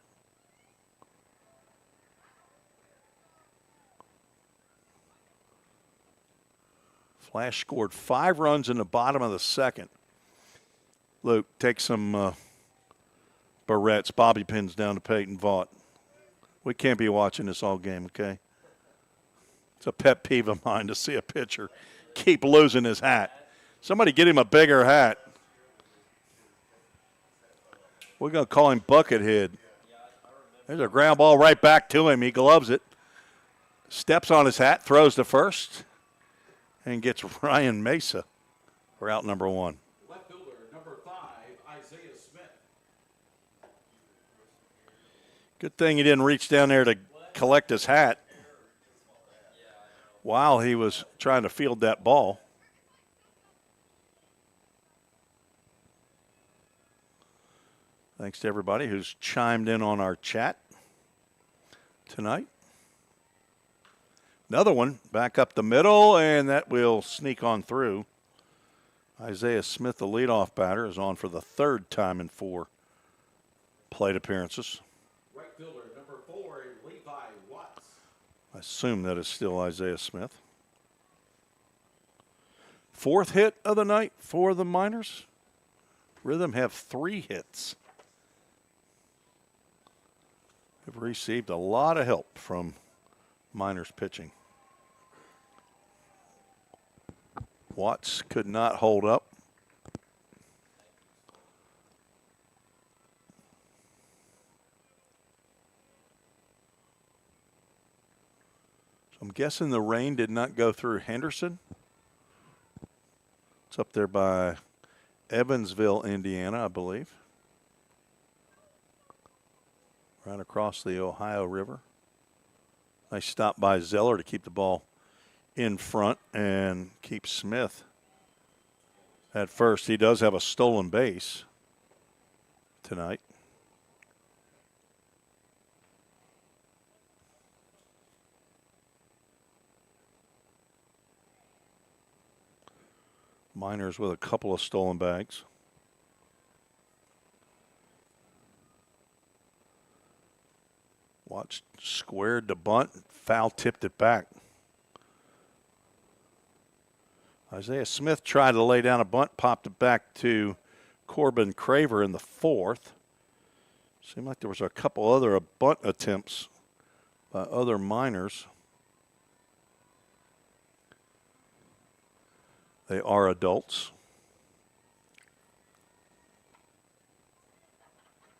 Speaker 2: Flash scored 5 runs in the bottom of the second. Luke, take some barrettes, bobby pins down to Peyton Vaught. We can't be watching this all game, okay? It's a pet peeve of mine to see a pitcher keep losing his hat. Somebody get him a bigger hat. We're going to call him Buckethead. There's a ground ball right back to him. He gloves it. Steps on his hat, throws to first, and gets Ryan Mesa for out number 1.
Speaker 3: Left fielder, number 5, Isaiah Smith.
Speaker 2: Good thing he didn't reach down there to collect his hat while he was trying to field that ball. Thanks to everybody who's chimed in on our chat tonight. Another one back up the middle, and that will sneak on through. Isaiah Smith, the leadoff batter, is on for the 3rd time in 4 plate appearances.
Speaker 3: Right fielder, number 4, Levi Watts.
Speaker 2: I assume that is still Isaiah Smith. 4th hit of the night for the Miners. Rhythm have 3 hits. Have received a lot of help from Miners pitching. Watts could not hold up. So I'm guessing the rain did not go through Henderson. It's up there by Evansville, Indiana, I believe. Right across the Ohio River. Nice stop by Zeller to keep the ball in front and keep Smith at first. He does have a stolen base tonight. Miners with a couple of stolen bags. Watch, squared the bunt, foul tipped it back. Isaiah Smith tried to lay down a bunt, popped it back to Corbin Craver in the 4th. Seemed like there was a couple other bunt attempts by other Miners. They are adults.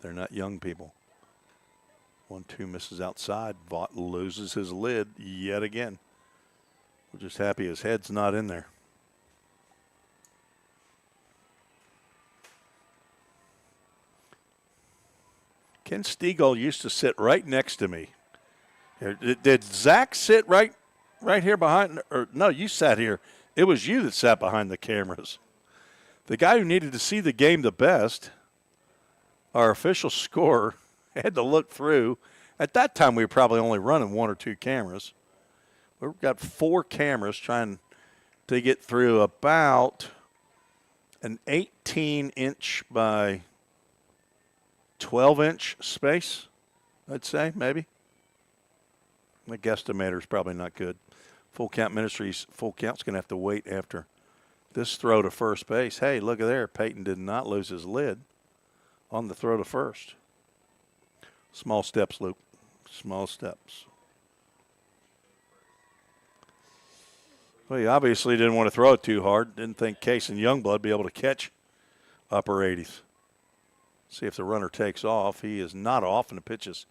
Speaker 2: They're not young people. 1-2 misses outside. Vaught loses his lid yet again. We're just happy his head's not in there. Ken Stiegel used to sit right next to me. Did Zach sit right here behind? Or no, you sat here. It was you that sat behind the cameras. The guy who needed to see the game the best, our official scorer, had to look through. At that time, we were probably only running 1 or 2 cameras. We've got 4 cameras trying to get through about an 18-inch by 12-inch space, I'd say, maybe. My guesstimator's probably not good. Full Count Ministries, Full Count's going to have to wait after this throw to first base. Hey, look at there. Peyton did not lose his lid on the throw to first. Small steps, Luke. Small steps. Well, he obviously didn't want to throw it too hard. Didn't think Case and Youngblood would be able to catch upper 80s. See if the runner takes off. He is not off, and the pitch is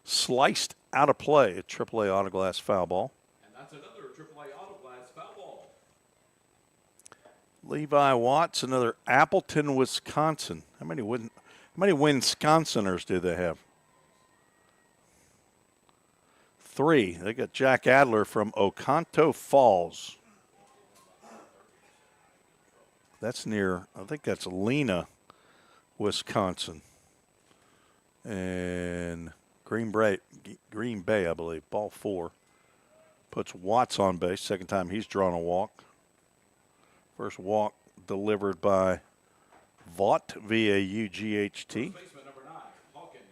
Speaker 2: sliced out of play. A AAA autoglass foul ball.
Speaker 3: And that's another AAA autoglass foul ball.
Speaker 2: Levi Watts, another Appleton, Wisconsin. How many Wisconsiners do they have? 3. They got Jack Adler from Oconto Falls. That's near, I think that's Lena, Wisconsin. And Green Bay, I believe, ball 4. Puts Watts on base. Second time he's drawn a walk. First walk delivered by Vaught, V-A-U-G-H-T.
Speaker 3: Baseman number 9, Hawken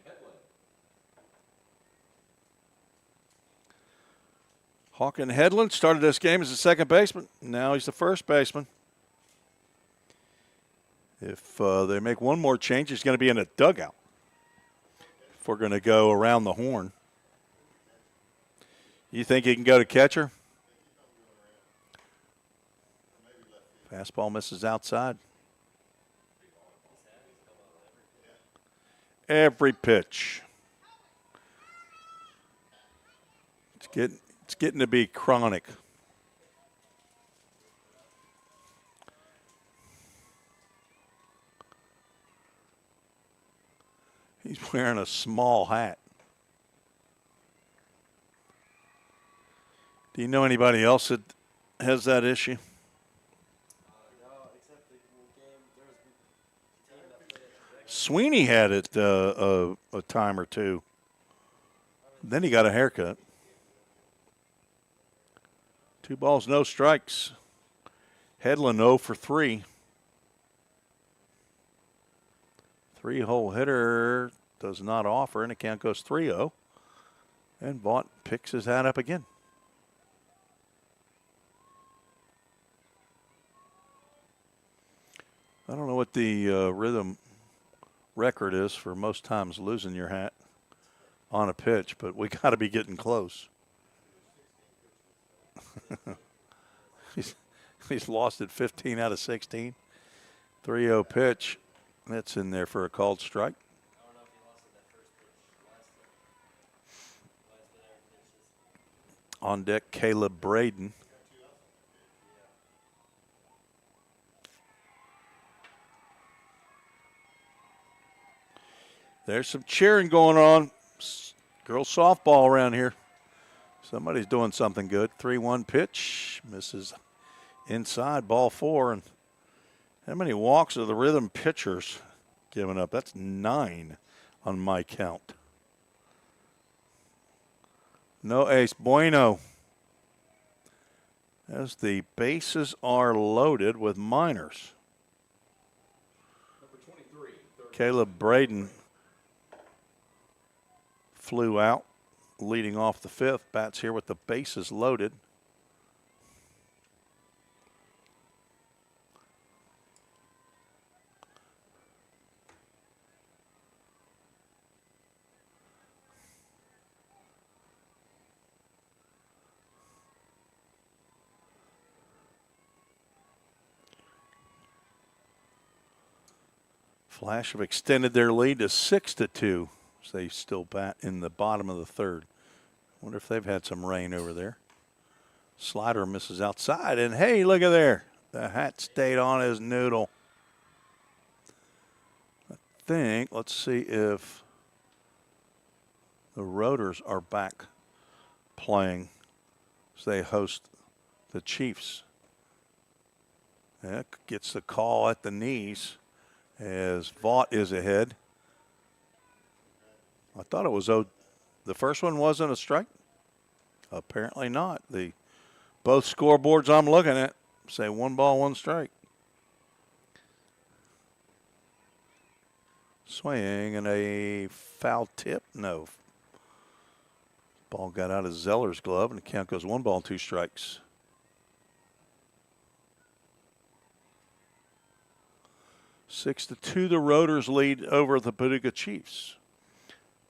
Speaker 3: Hedlund.
Speaker 2: Hawken Hedlund started this game as a second baseman. Now he's the first baseman. If they make one more change, he's going to be in a dugout. If we're going to go around the horn. You think he can go to catcher? Fastball misses outside. Every pitch. It's getting to be chronic. He's wearing a small hat. Do you know anybody else that has that issue? Sweeney had it a time or two. Then he got a haircut. 2 balls, no strikes. Hedlund 0 for 3. 3-hole hitter does not offer, and the count goes 3-0. And Vaught picks his hat up again. I don't know what the rhythm record is for most times losing your hat on a pitch, but we got to be getting close. he's lost it 15 out of 16. 3-0 pitch. That's in there for a called strike. On deck, Caleb Braden. There's some cheering going on. Girls softball around here. Somebody's doing something good. 3-1 pitch. Misses inside, ball 4. And how many walks are the rhythm pitchers giving up? That's 9 on my count. No ace. Bueno. As the bases are loaded with minors.
Speaker 3: Number 23.
Speaker 2: Caleb Braden flew out, leading off the 5th. Bats here with the bases loaded. Flash have extended their lead to 6-2. So they still bat in the bottom of the 3rd. Wonder if they've had some rain over there. Slider misses outside, and hey, look at there. The hat stayed on his noodle. I think, let's see if the Rotors are back playing as they host the Chiefs. That gets the call at the knees as Vaught is ahead. I thought it was the first one wasn't a strike. Apparently not. Both scoreboards I'm looking at say 1 ball, 1 strike. Swing and a foul tip. No. Ball got out of Zeller's glove, and the count goes 1 ball, 2 strikes. Six to 2, the Rotors lead over the Paducah Chiefs.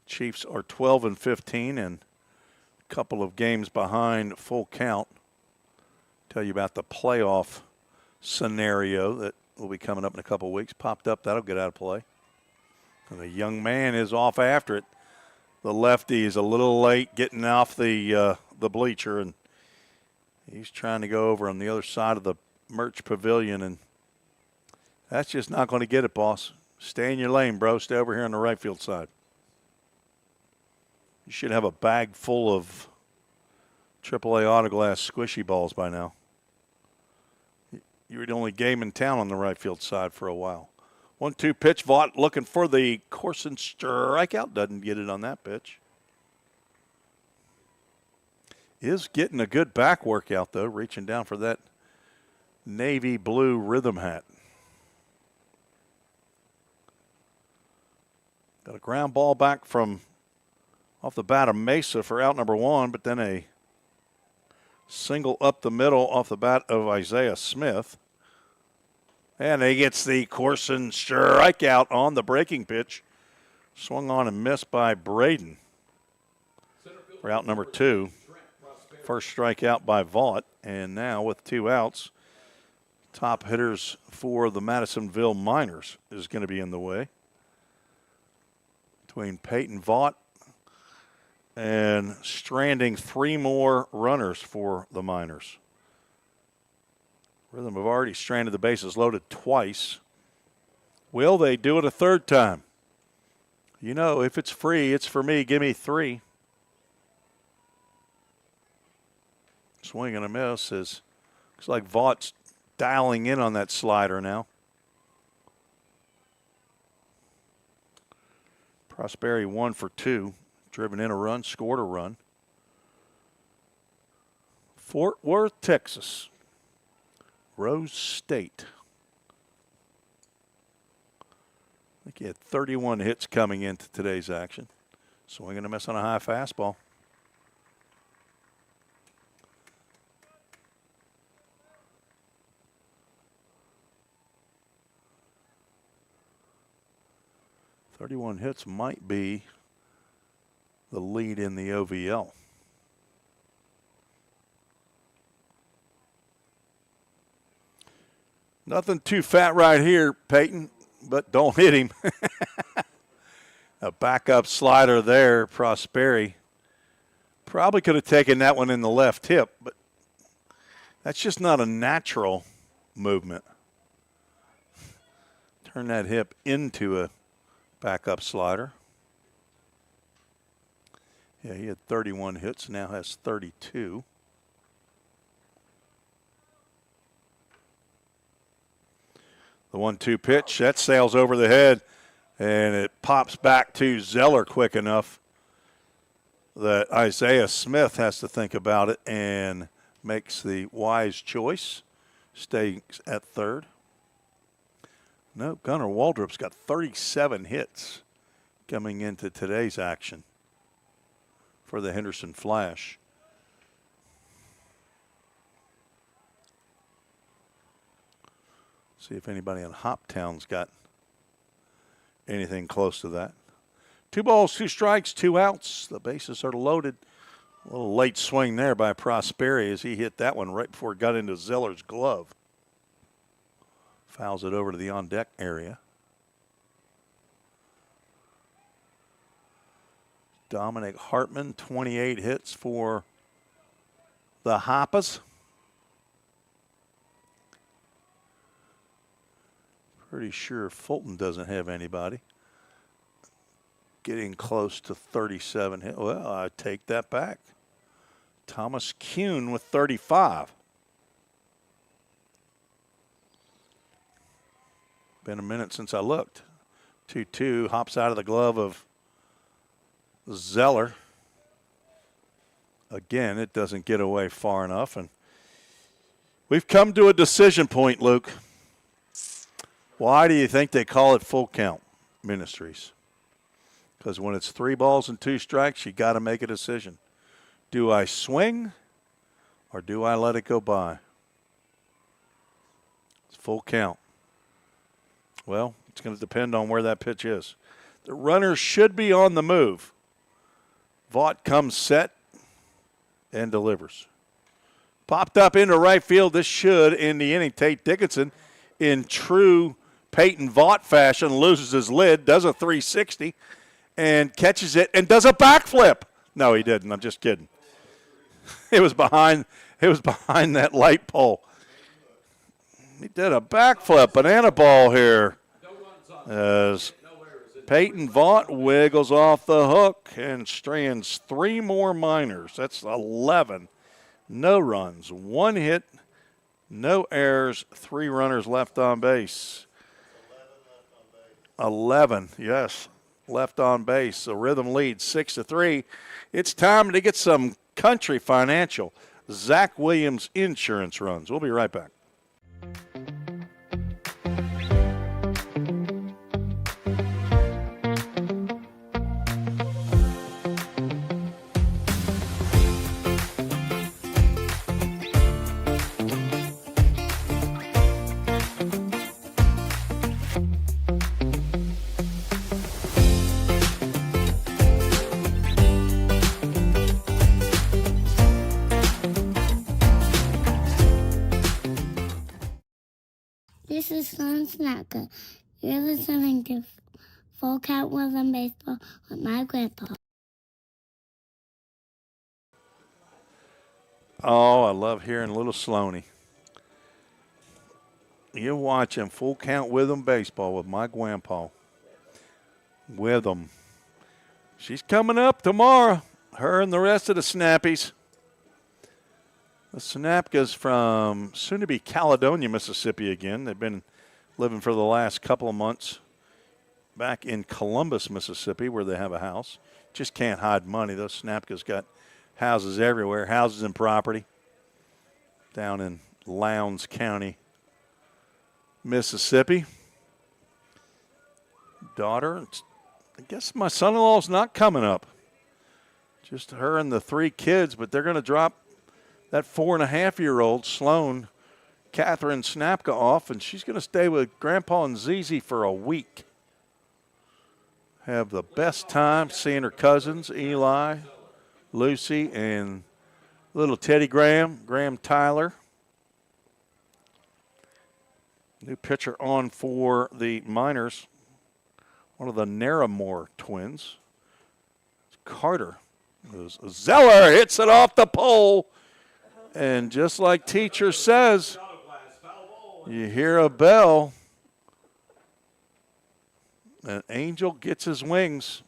Speaker 2: Chiefs are 12-15 and a couple of games behind full count. Tell you about the playoff scenario that will be coming up in a couple of weeks. Popped up, that'll get out of play. And the young man is off after it. The lefty is a little late getting off the bleacher, and he's trying to go over on the other side of the merch pavilion, and that's just not going to get it, boss. Stay in your lane, bro. Stay over here on the right field side. You should have a bag full of AAA autoglass squishy balls by now. You were the only game in town on the right field side for a while. 1-2 pitch. Vaught looking for the Corson strikeout. Doesn't get it on that pitch. Is getting a good back workout, though, reaching down for that navy blue rhythm hat. Got a ground ball back from off the bat of Mesa for out number 1, but then a single up the middle off the bat of Isaiah Smith. And he gets the Corson strikeout on the breaking pitch. Swung on and missed by Braden for out number 2. First strikeout by Vaught. And now with 2 outs, top hitters for the Madisonville Miners is going to be in the way. Between Peyton Vaught and stranding 3 more runners for the Miners. Rhythm have already stranded the bases loaded twice. Will they do it a third time? You know, if it's free, it's for me. Give me 3. Swing and a miss. Looks like Vaught's dialing in on that slider now. Prosperi 1 for 2. Driven in a run, scored a run. Fort Worth, Texas. Rose State. I think he had 31 hits coming into today's action. Swing and a miss on a high fastball. .31 hits might be the lead in the OVL. Nothing too fat right here, Peyton, but don't hit him. A backup slider there, Prosperi. Probably could have taken that one in the left hip, but that's just not a natural movement. Turn that hip into a backup slider. Yeah, he had 31 hits, now has 32. The 1-2 pitch, that sails over the head, and it pops back to Zeller quick enough that Isaiah Smith has to think about it and makes the wise choice, stays at third. No, Gunnar Waldrop's got 37 hits coming into today's action for the Henderson Flash. See if anybody in Hoptown's got anything close to that. 2 balls, 2 strikes, 2 outs. The bases are loaded. A little late swing there by Prosperi as he hit that one right before it got into Zeller's glove. Fouls it over to the on-deck area. Dominic Hartman, 28 hits for the Hoppers. Pretty sure Fulton doesn't have anybody. Getting close to 37 hits. Well, I take that back. Thomas Kuhn with 35. Been a minute since I looked. 2-2, hops out of the glove of Zeller. Again, it doesn't get away far enough. And we've come to a decision point, Luke. Why do you think they call it full count ministries? Because when it's 3 balls and 2 strikes, you got to make a decision. Do I swing or do I let it go by? It's full count. Well, it's going to depend on where that pitch is. The runner should be on the move. Vaught comes set and delivers. Popped up into right field. This should end the inning. Tate Dickinson, in true Peyton Vaught fashion, loses his lid, does a 360, and catches it and does a backflip. No, he didn't. I'm just kidding. It was behind that light pole. He did a backflip, banana ball here, as Peyton Vaught wiggles off the hook and strands 3 more Miners. That's 11. No runs, 1 hit, No errors, 3 runners left on base. 11, yes, left on base. So Rhythm leads 6-3. It's time to get some Country Financial. Zach Williams Insurance runs. We'll be right back.
Speaker 6: This is Son Snacker. You're listening to Full Count Rhythm Baseball with my grandpa.
Speaker 2: Oh, I love hearing little Sloaney. You're watching Full Count Rhythm Baseball with my grandpa. With them. She's coming up tomorrow. Her and the rest of the Snappies. The Snapkas from soon-to-be Caledonia, Mississippi again. They've been living for the last couple of months back in Columbus, Mississippi, where they have a house. Just can't hide money. Those Snapkas got houses everywhere, houses and property down in Lowndes County, Mississippi. Daughter, I guess my son-in-law's not coming up. Just her and the 3 kids, but they're going to drop that 4.5-year-old, Sloan, Catherine Snapka, off, and she's going to stay with Grandpa and Zizi for a week. Have the best time seeing her cousins, Eli, Lucy, and little Teddy Graham Tyler. New pitcher on for the Miners, one of the Naramore twins. Carter. Zeller hits it off the pole. And just like teacher says, you hear a bell. An angel gets his wings.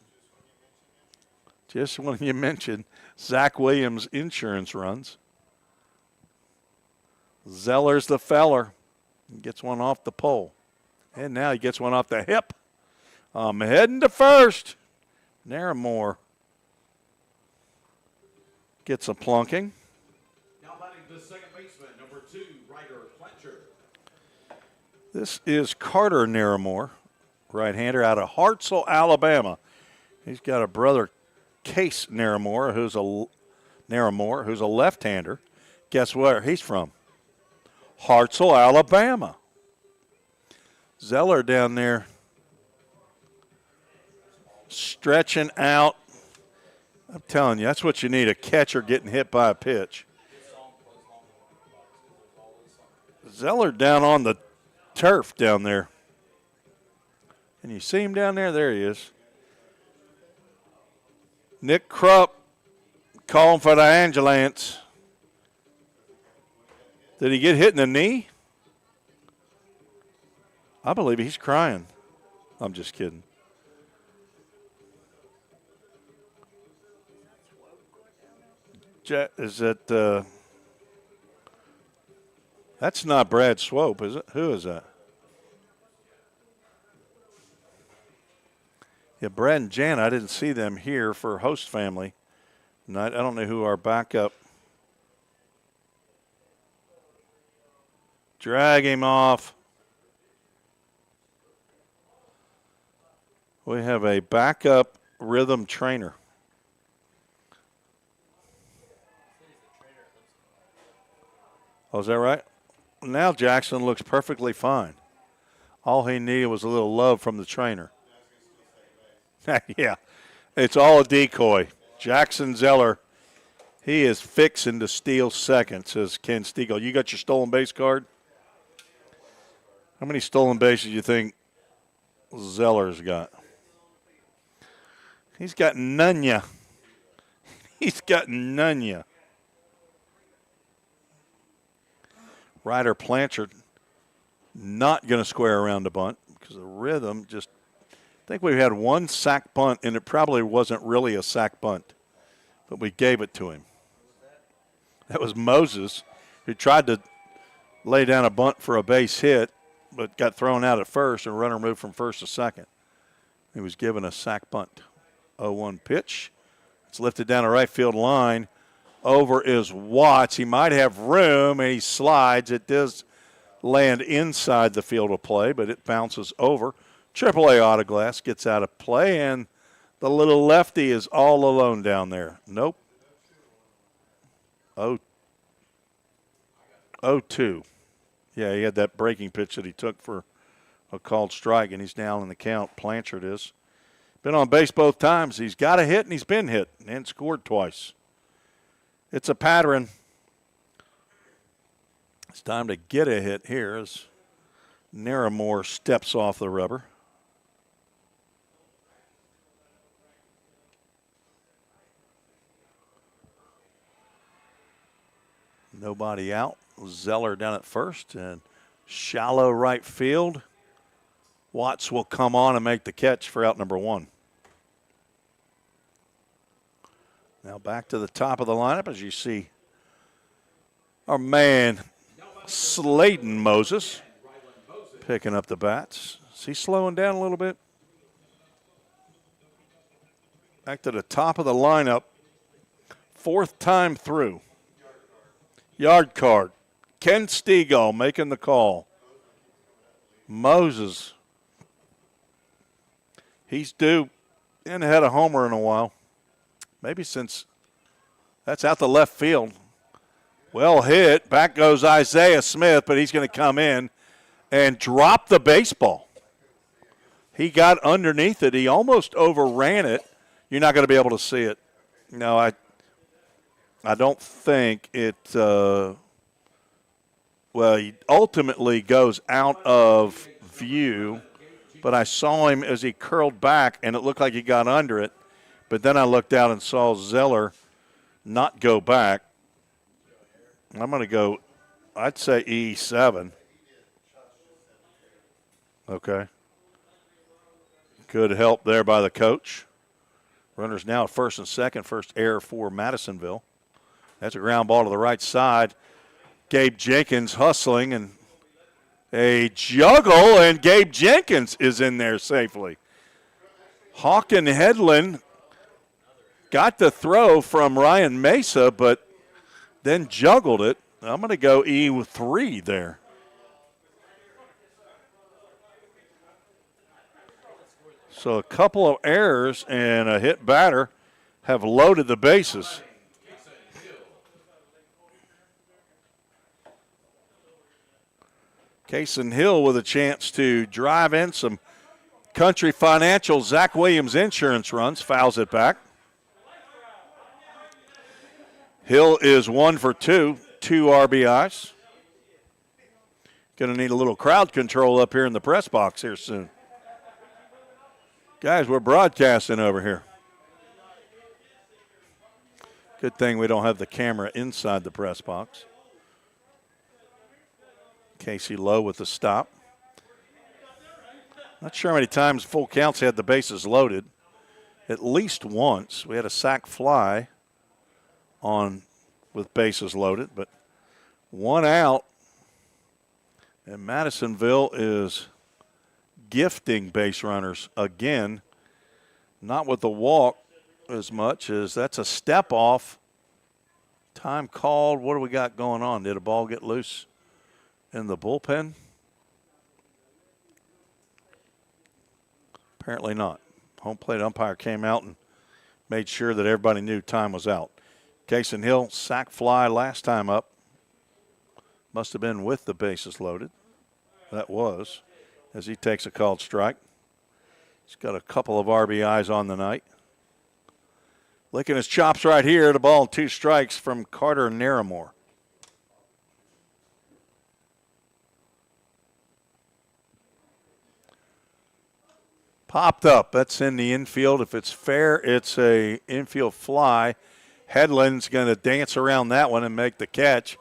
Speaker 2: Just when you mentioned Zach Williams Insurance runs. Zeller's the feller. He gets one off the pole. And now he gets one off the hip. I'm heading to first. Naramore gets a plunking.
Speaker 3: The second baseman, number 2, Ryder Fletcher.
Speaker 2: This is Carter Naramore, right-hander out of Hartselle, Alabama. He's got a brother, Case Naramore, who's a left-hander. Guess where he's from? Hartselle, Alabama. Zeller down there stretching out. I'm telling you, that's what you need, a catcher getting hit by a pitch. Zeller down on the turf down there. Can you see him down there? There he is. Nick Krupp calling for the ambulance. Did he get hit in the knee? I believe he's crying. I'm just kidding. Is that that's not Brad Swope, is it? Who is that? Yeah, Brad and Jan, I didn't see them here for host family. I don't know who our backup. Drag him off. We have a backup rhythm trainer. Oh, is that right? Now Jackson looks perfectly fine. All he needed was a little love from the trainer. Yeah, it's all a decoy. Jackson Zeller, he is fixing to steal second, says Ken Stiegel. You got your stolen base card? How many stolen bases do you think Zeller's got? He's got none. He's got none. Ryder Blanchard not going to square around the bunt because the rhythm just – I think we had one sack bunt, and it probably wasn't really a sack bunt, but we gave it to him. That was Moses, who tried to lay down a bunt for a base hit, but got thrown out at first, and runner moved from first to second. He was given a sac bunt. 0-1 pitch. It's lifted down the right field line. Over is Watts. He might have room, and he slides. It does land inside the field of play, but it bounces over. AAA Autoglass gets out of play, and the little lefty is all alone down there. Nope. 0-2. Yeah, he had that breaking pitch that he took for a called strike, and he's down in the count. Blanchard is. Been on base both times. He's got a hit, and he's been hit and scored twice. It's a pattern. It's time to get a hit here as Naramore steps off the rubber. Nobody out. Zeller down at first and shallow right field. Watts will come on and make the catch for out number 1. Now back to the top of the lineup as you see our man Sladen Moses picking up the bats. Is he slowing down a little bit? Back to the top of the lineup. 4th time through. Yard card. Ken Stegall making the call. Moses. He's due. And had a homer in a while. Maybe since that's out the left field. Well hit. Back goes Isaiah Smith, but he's going to come in and drop the baseball. He got underneath it. He almost overran it. You're not going to be able to see it. No, I don't think it he ultimately goes out of view, but I saw him as he curled back, and it looked like he got under it. But then I looked out and saw Zeller not go back. I'm going to go, I'd say E7. Okay. Good help there by the coach. Runners now at first and second. First error for Madisonville. That's a ground ball to the right side. Gabe Jenkins hustling and a juggle, and Gabe Jenkins is in there safely. Hawken Headland got the throw from Ryan Mesa, but then juggled it. I'm going to go E3 there. So a couple of errors and a hit batter have loaded the bases. Cason Hill with a chance to drive in some Country Financial Zach Williams insurance runs, fouls it back. Hill is 1 for 2, 2 RBIs. Going to need a little crowd control up here in the press box here soon. Guys, we're broadcasting over here. Good thing we don't have the camera inside the press box. Casey Lowe with the stop. Not sure how many times full counts had the bases loaded. At least once. We had a sac fly on with bases loaded, but 1 out. And Madisonville is gifting base runners again. Not with the walk as much as that's a step off. Time called. What do we got going on? Did a ball get loose in the bullpen? Apparently not. Home plate umpire came out and made sure that everybody knew time was out. Cason Hill, sac fly last time up. Must have been with the bases loaded. That was, as he takes a called strike. He's got a couple of RBIs on the night. Licking his chops right here. The ball, 2 strikes from Carter Naramore. Popped up. That's in the infield. If it's fair, it's a infield fly. Headland's going to dance around that one and make the catch.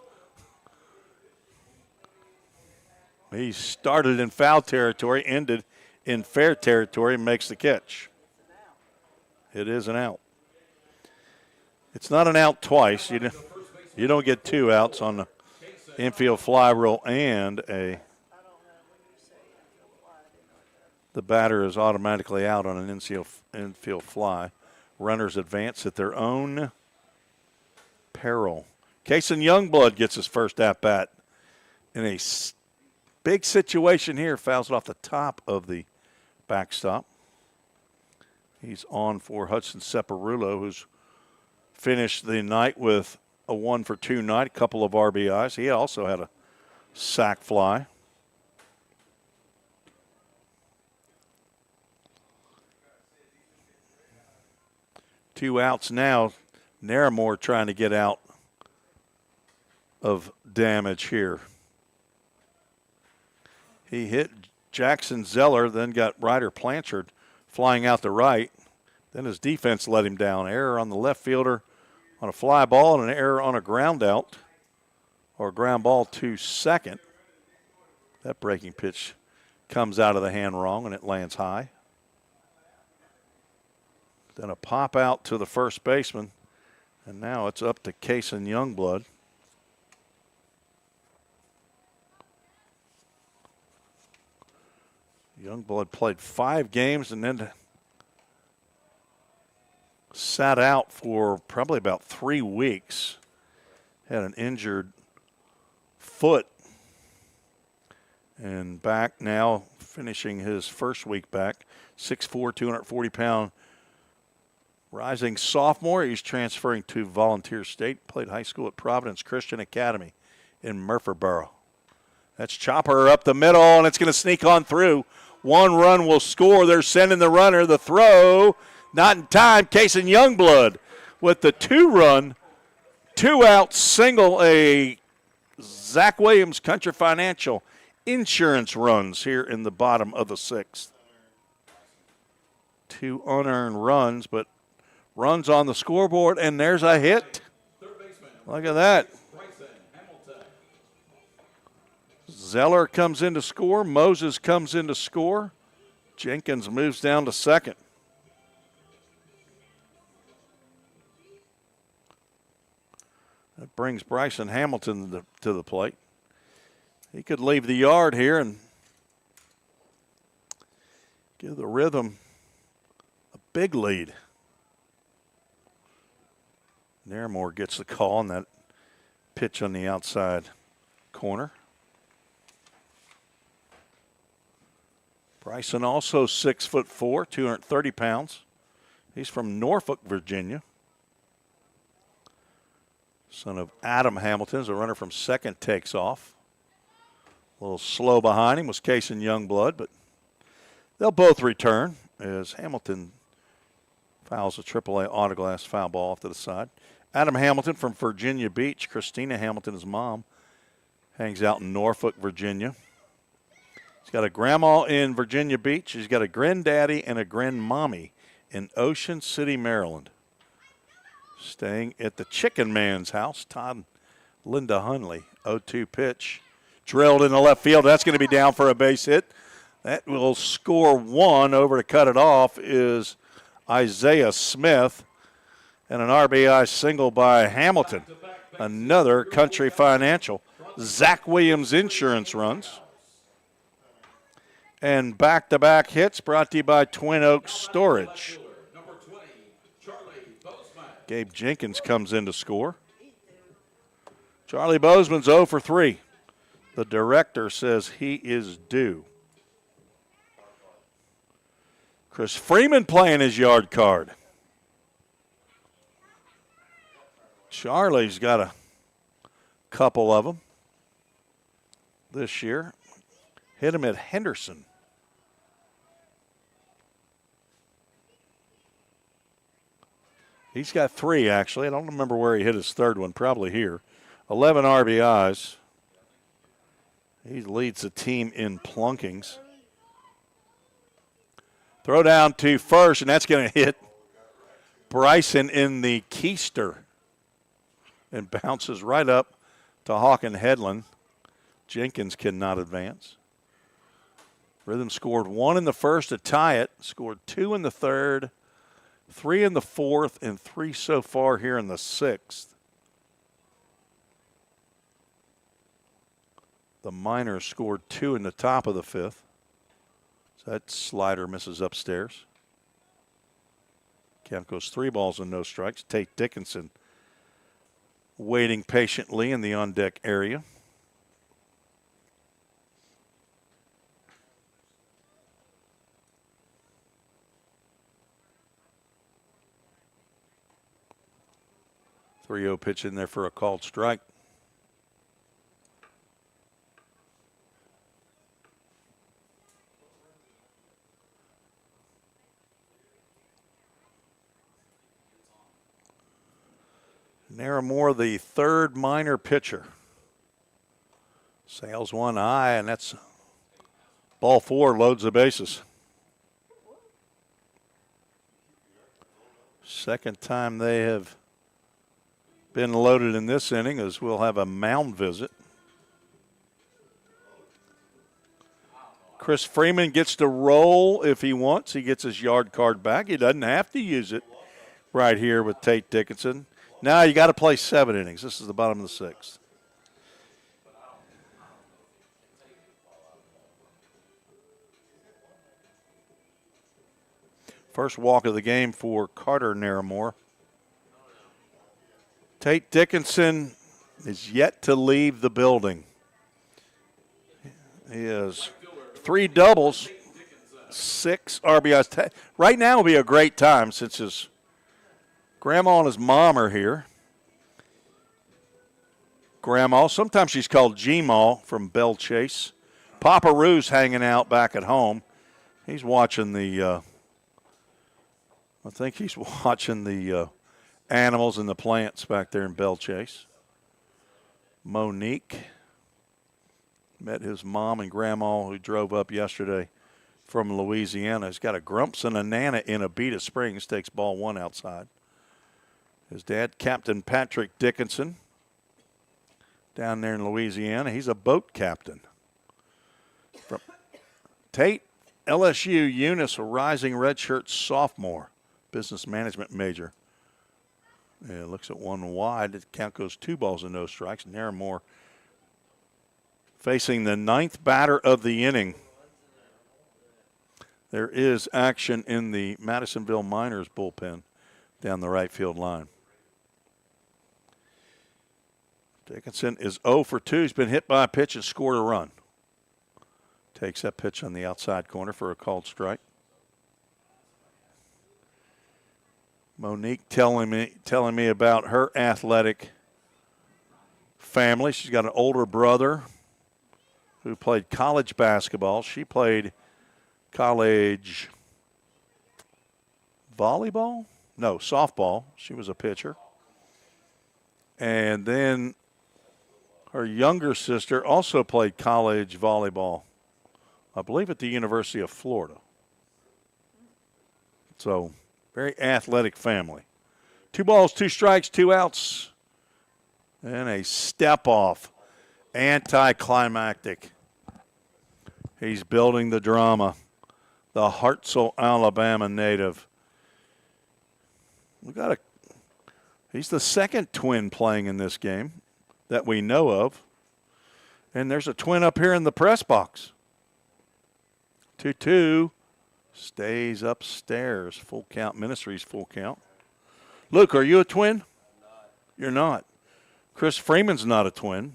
Speaker 2: He started in foul territory, ended in fair territory, and makes the catch. It is an out. It's not an out twice. You don't get 2 outs on the infield fly rule and a. The batter is automatically out on an infield fly. Runners advance at their own peril. Kason Youngblood gets his first at-bat in a big situation here. Fouls it off the top of the backstop. He's on for Hudson Separulo, who's finished the night with a 1-for-2 night, a couple of RBIs. He also had a sac fly. Two outs now. Naramore trying to get out of damage here. He hit Jackson Zeller, then got Ryder Blanchard flying out to right. Then his defense let him down. Error on the left fielder on a fly ball and an error on a ground out or ground ball to second. That breaking pitch comes out of the hand wrong and it lands high. Then a pop out to the first baseman, and now it's up to Kason Youngblood. Youngblood played 5 games and then sat out for probably about 3 weeks. Had an injured foot, and back now, finishing his first week back, 6'4", 240-pound rising sophomore. He's transferring to Volunteer State. Played high school at Providence Christian Academy in Murfreesboro. That's chopper up the middle, and it's going to sneak on through. 1 run will score. They're sending the runner. The throw, not in time. Kason Youngblood with the 2-run, 2-out single. A Zach Williams Country Financial insurance runs here in the bottom of the 6th. 2 unearned runs, but runs on the scoreboard, and there's a hit. Look at that. Zeller comes in to score. Moses comes in to score. Jenkins moves down to second. That brings Bryson Hamilton to the plate. He could leave the yard here and give the Rhythm a big lead. Naramore gets the call on that pitch on the outside corner. Bryson also 6'4", 230 pounds. He's from Norfolk, Virginia. Son of Adam Hamilton, as a runner from second takes off. A little slow behind him was Kason Youngblood, but they'll both return as Hamilton fouls a AAA autoglass foul ball off to the side. Adam Hamilton from Virginia Beach. Christina Hamilton, his mom, hangs out in Norfolk, Virginia. He's got a grandma in Virginia Beach. He's got a granddaddy and a grandmommy in Ocean City, Maryland. Staying at the Chicken Man's house. Todd Linda Hunley, 0-2 pitch. Drilled in the left field. That's going to be down for a base hit. That will score 1. Over to cut it off is Isaiah Smith. And an RBI single by Hamilton. Another Country Financial. Zach Williams insurance runs. And back-to-back hits brought to you by Twin Oaks Storage. Gabe Jenkins comes in to score. Charlie Bozeman's 0 for 3. The director says he is due. Chris Freeman playing his yard card. Charlie's got a couple of them this year. Hit him at Henderson. He's got 3, actually. I don't remember where he hit his third one, probably here. 11 RBIs. He leads the team in plunkings. Throw down to first, and that's going to hit Bryson in the keister. And bounces right up to Hawk and Headland. Jenkins cannot advance. Rhythm scored 1 in the first to tie it, scored 2 in the third, 3 in the fourth, and 3 so far here in the 6th. The Miners scored 2 in the top of the 5th. So that slider misses upstairs. Count goes 3 balls and no strikes. Tate Dickinson waiting patiently in the on-deck area. .30 pitch in there for a called strike. Naramore, the third minor pitcher. Sails one high, and that's ball 4, loads the bases. Second time they have been loaded in this inning, as we'll have a mound visit. Chris Freeman gets to roll if he wants. He gets his yard card back. He doesn't have to use it right here with Tate Dickinson. Now you got to play 7 innings. This is the bottom of the 6th. First walk of the game for Carter Naramore. Tate Dickinson is yet to leave the building. He has 3 doubles, 6 RBIs. Right now will be a great time since his grandma and his mom are here. Grandma, sometimes she's called G-Ma from Bell Chase. Papa Roo's hanging out back at home. He's watching the, I think he's watching the animals and the plants back there in Bell Chase. Monique met his mom and grandma who drove up yesterday from Louisiana. He's got a Grumps and a Nana in Abita Springs, takes ball 1 outside. His dad, Captain Patrick Dickinson, down there in Louisiana. He's a boat captain. From Tate, LSU, Eunice, a rising redshirt sophomore, business management major. Yeah, looks at 1 wide. The count goes 2 balls and no strikes. Naramore facing the 9th batter of the inning. There is action in the Madisonville Miners bullpen down the right field line. Dickinson is 0 for 2. He's been hit by a pitch and scored a run. Takes that pitch on the outside corner for a called strike. Monique telling me about her athletic family. She's got an older brother who played college basketball. She played college volleyball? No, softball. She was a pitcher. And then her younger sister also played college volleyball, I believe at the University of Florida. So, very athletic family. 2 balls, 2 strikes, 2 outs. And a step off. Anticlimactic. He's building the drama. The Hartselle, Alabama native. He's the second twin playing in this game that we know of. And there's a twin up here in the press box. 2-2 stays upstairs. Full count Ministries, full count. Luke, are you a twin? You're not. Chris Freeman's not a twin.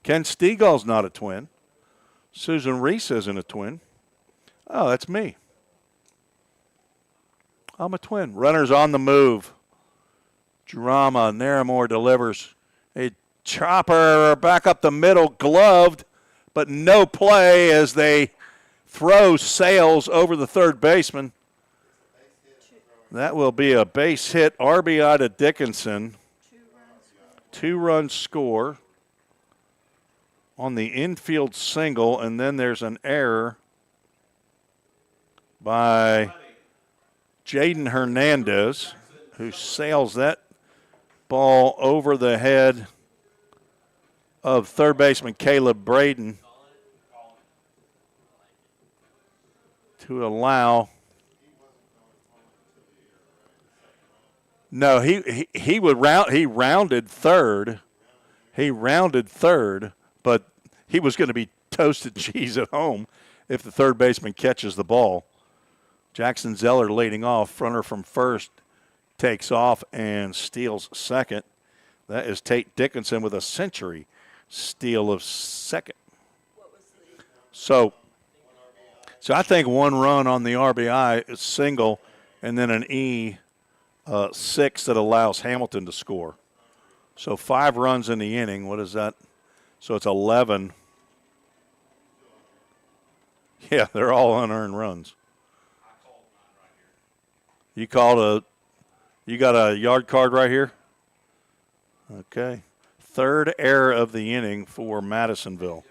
Speaker 2: Ken Stegall's not a twin. Susan Reese isn't a twin. Oh, that's me. I'm a twin. Runners on the move. Drama. Naramore delivers a chopper back up the middle, gloved, but no play as they throw Sales over the third baseman. That will be a base hit, RBI to Dickinson. 2-run score on the infield single, and then there's an error by Jaden Hernandez, who sails that ball over the head of third baseman Caleb Braden to allow. No, he rounded third. He rounded third, but he was going to be toasted cheese at home if the third baseman catches the ball. Jackson Zeller leading off. Fronter from first takes off and steals second. That is Tate Dickinson with a century steal of second. So I think one run on the RBI is single, and then an E6 that allows Hamilton to score. So 5 runs in the inning. What is that? So it's 11. Yeah, they're all unearned runs. You got a yard card right here? Okay. Third error of the inning for Madisonville.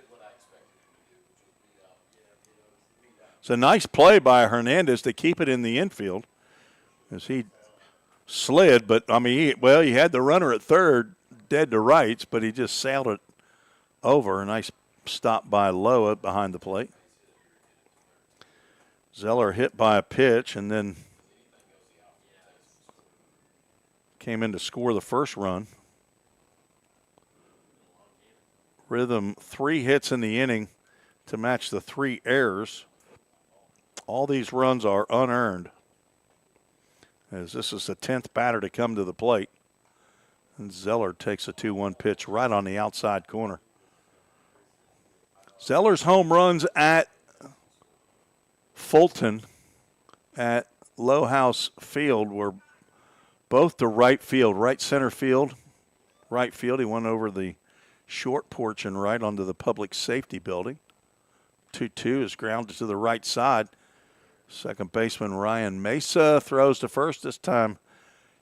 Speaker 2: It's a nice play by Hernandez to keep it in the infield as he slid, but, I mean, he had the runner at third dead to rights, but he just sailed it over. A nice stop by Loa behind the plate. Zeller hit by a pitch and then came in to score the first run. Rhythm 3 hits in the inning to match the 3 errors. All these runs are unearned, as this is the 10th batter to come to the plate. And Zeller takes a 2-1 pitch right on the outside corner. Zeller's home runs at Fulton at Low House Field were both to right field, right center field, right field. He went over the short porch and right onto the public safety building. 2-2 is grounded to the right side. Second baseman Ryan Mesa throws to first. This time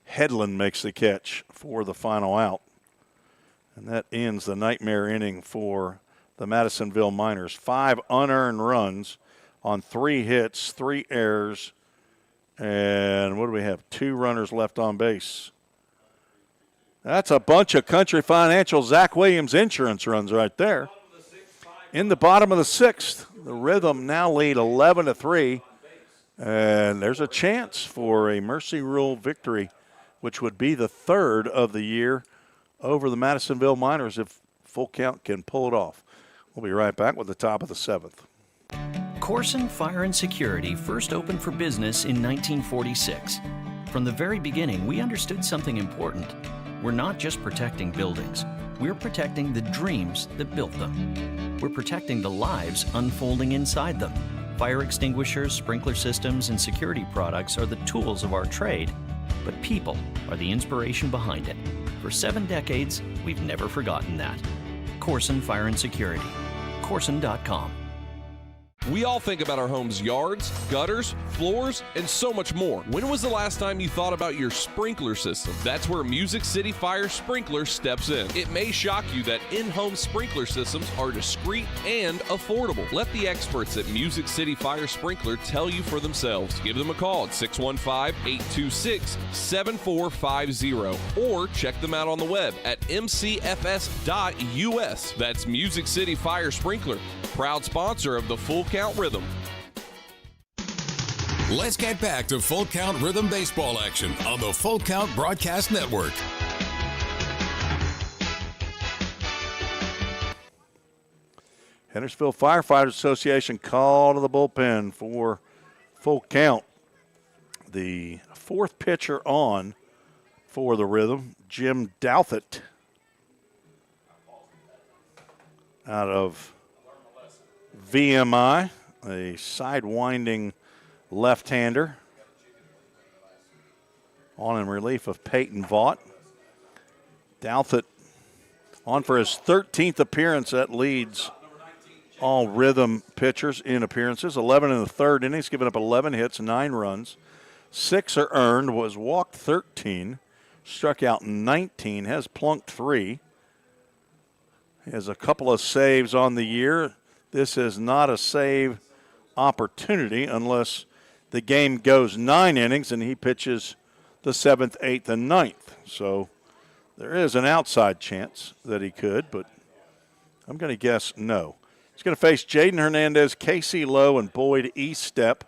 Speaker 2: Headland makes the catch for the final out. And that ends the nightmare inning for the Madisonville Miners. 5 unearned runs on 3 hits, 3 errors, and what do we have? 2 runners left on base. That's a bunch of Country Financial Zach Williams insurance runs right there. In the bottom of the 6th, the Rhythm now lead 11-3. And there's a chance for a Mercy Rule victory, which would be the 3rd of the year over the Madisonville Miners if Full Count can pull it off. We'll be right back with the top of the 7th.
Speaker 7: Corson Fire and Security first opened for business in 1946. From the very beginning, we understood something important. We're not just protecting buildings. We're protecting the dreams that built them. We're protecting the lives unfolding inside them. Fire extinguishers, sprinkler systems, and security products are the tools of our trade, but people are the inspiration behind it. For 7 decades, we've never forgotten that. Corson Fire and Security. Corson.com.
Speaker 5: We all think about our home's yards, gutters, floors, and so much more. When was the last time you thought about your sprinkler system? That's where Music City Fire Sprinkler steps in. It may shock you that in-home sprinkler systems are discreet and affordable. Let the experts at Music City Fire Sprinkler tell you for themselves. Give them a call at 615-826-7450 or check them out on the web at mcfs.us. That's Music City Fire Sprinkler, proud sponsor of the Full Count Rhythm.
Speaker 1: Let's get back to Full Count Rhythm baseball action on the Full Count Broadcast Network.
Speaker 2: Hendersonville Firefighters Association call to the bullpen for Full Count. The 4th pitcher on for the Rhythm, Jim Douthit, out of VMI, a side-winding left-hander, on in relief of Peyton Vaught. Douthit on for his 13th appearance. That leads all Rhythm pitchers in appearances. 11 in the 3rd inning. He's given up 11 hits, 9 runs. 6 are earned, was walked 13, struck out 19, has plunked 3. He has a couple of saves on the year. This is not a save opportunity unless the game goes 9 innings and he pitches the 7th, 8th, and 9th. So there is an outside chance that he could, but I'm going to guess no. He's going to face Jaden Hernandez, Casey Lowe, and Boyd Eastep,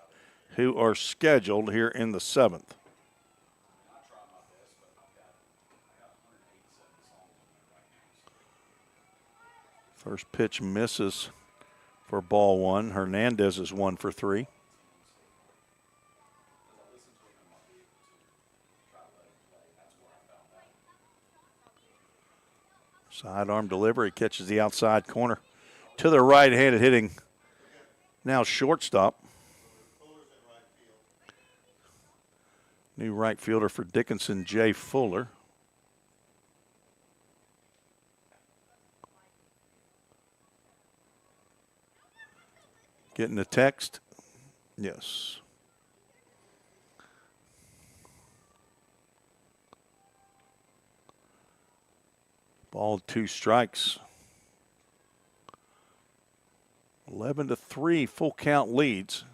Speaker 2: who are scheduled here in the 7th. First pitch misses for ball one. Hernandez is 1 for 3. Sidearm delivery, catches the outside corner. To the right-handed hitting, now shortstop. New right fielder for Dickinson, Jay Fuller. Getting the text? Yes. Ball 2 strikes. 11-3, full count leads.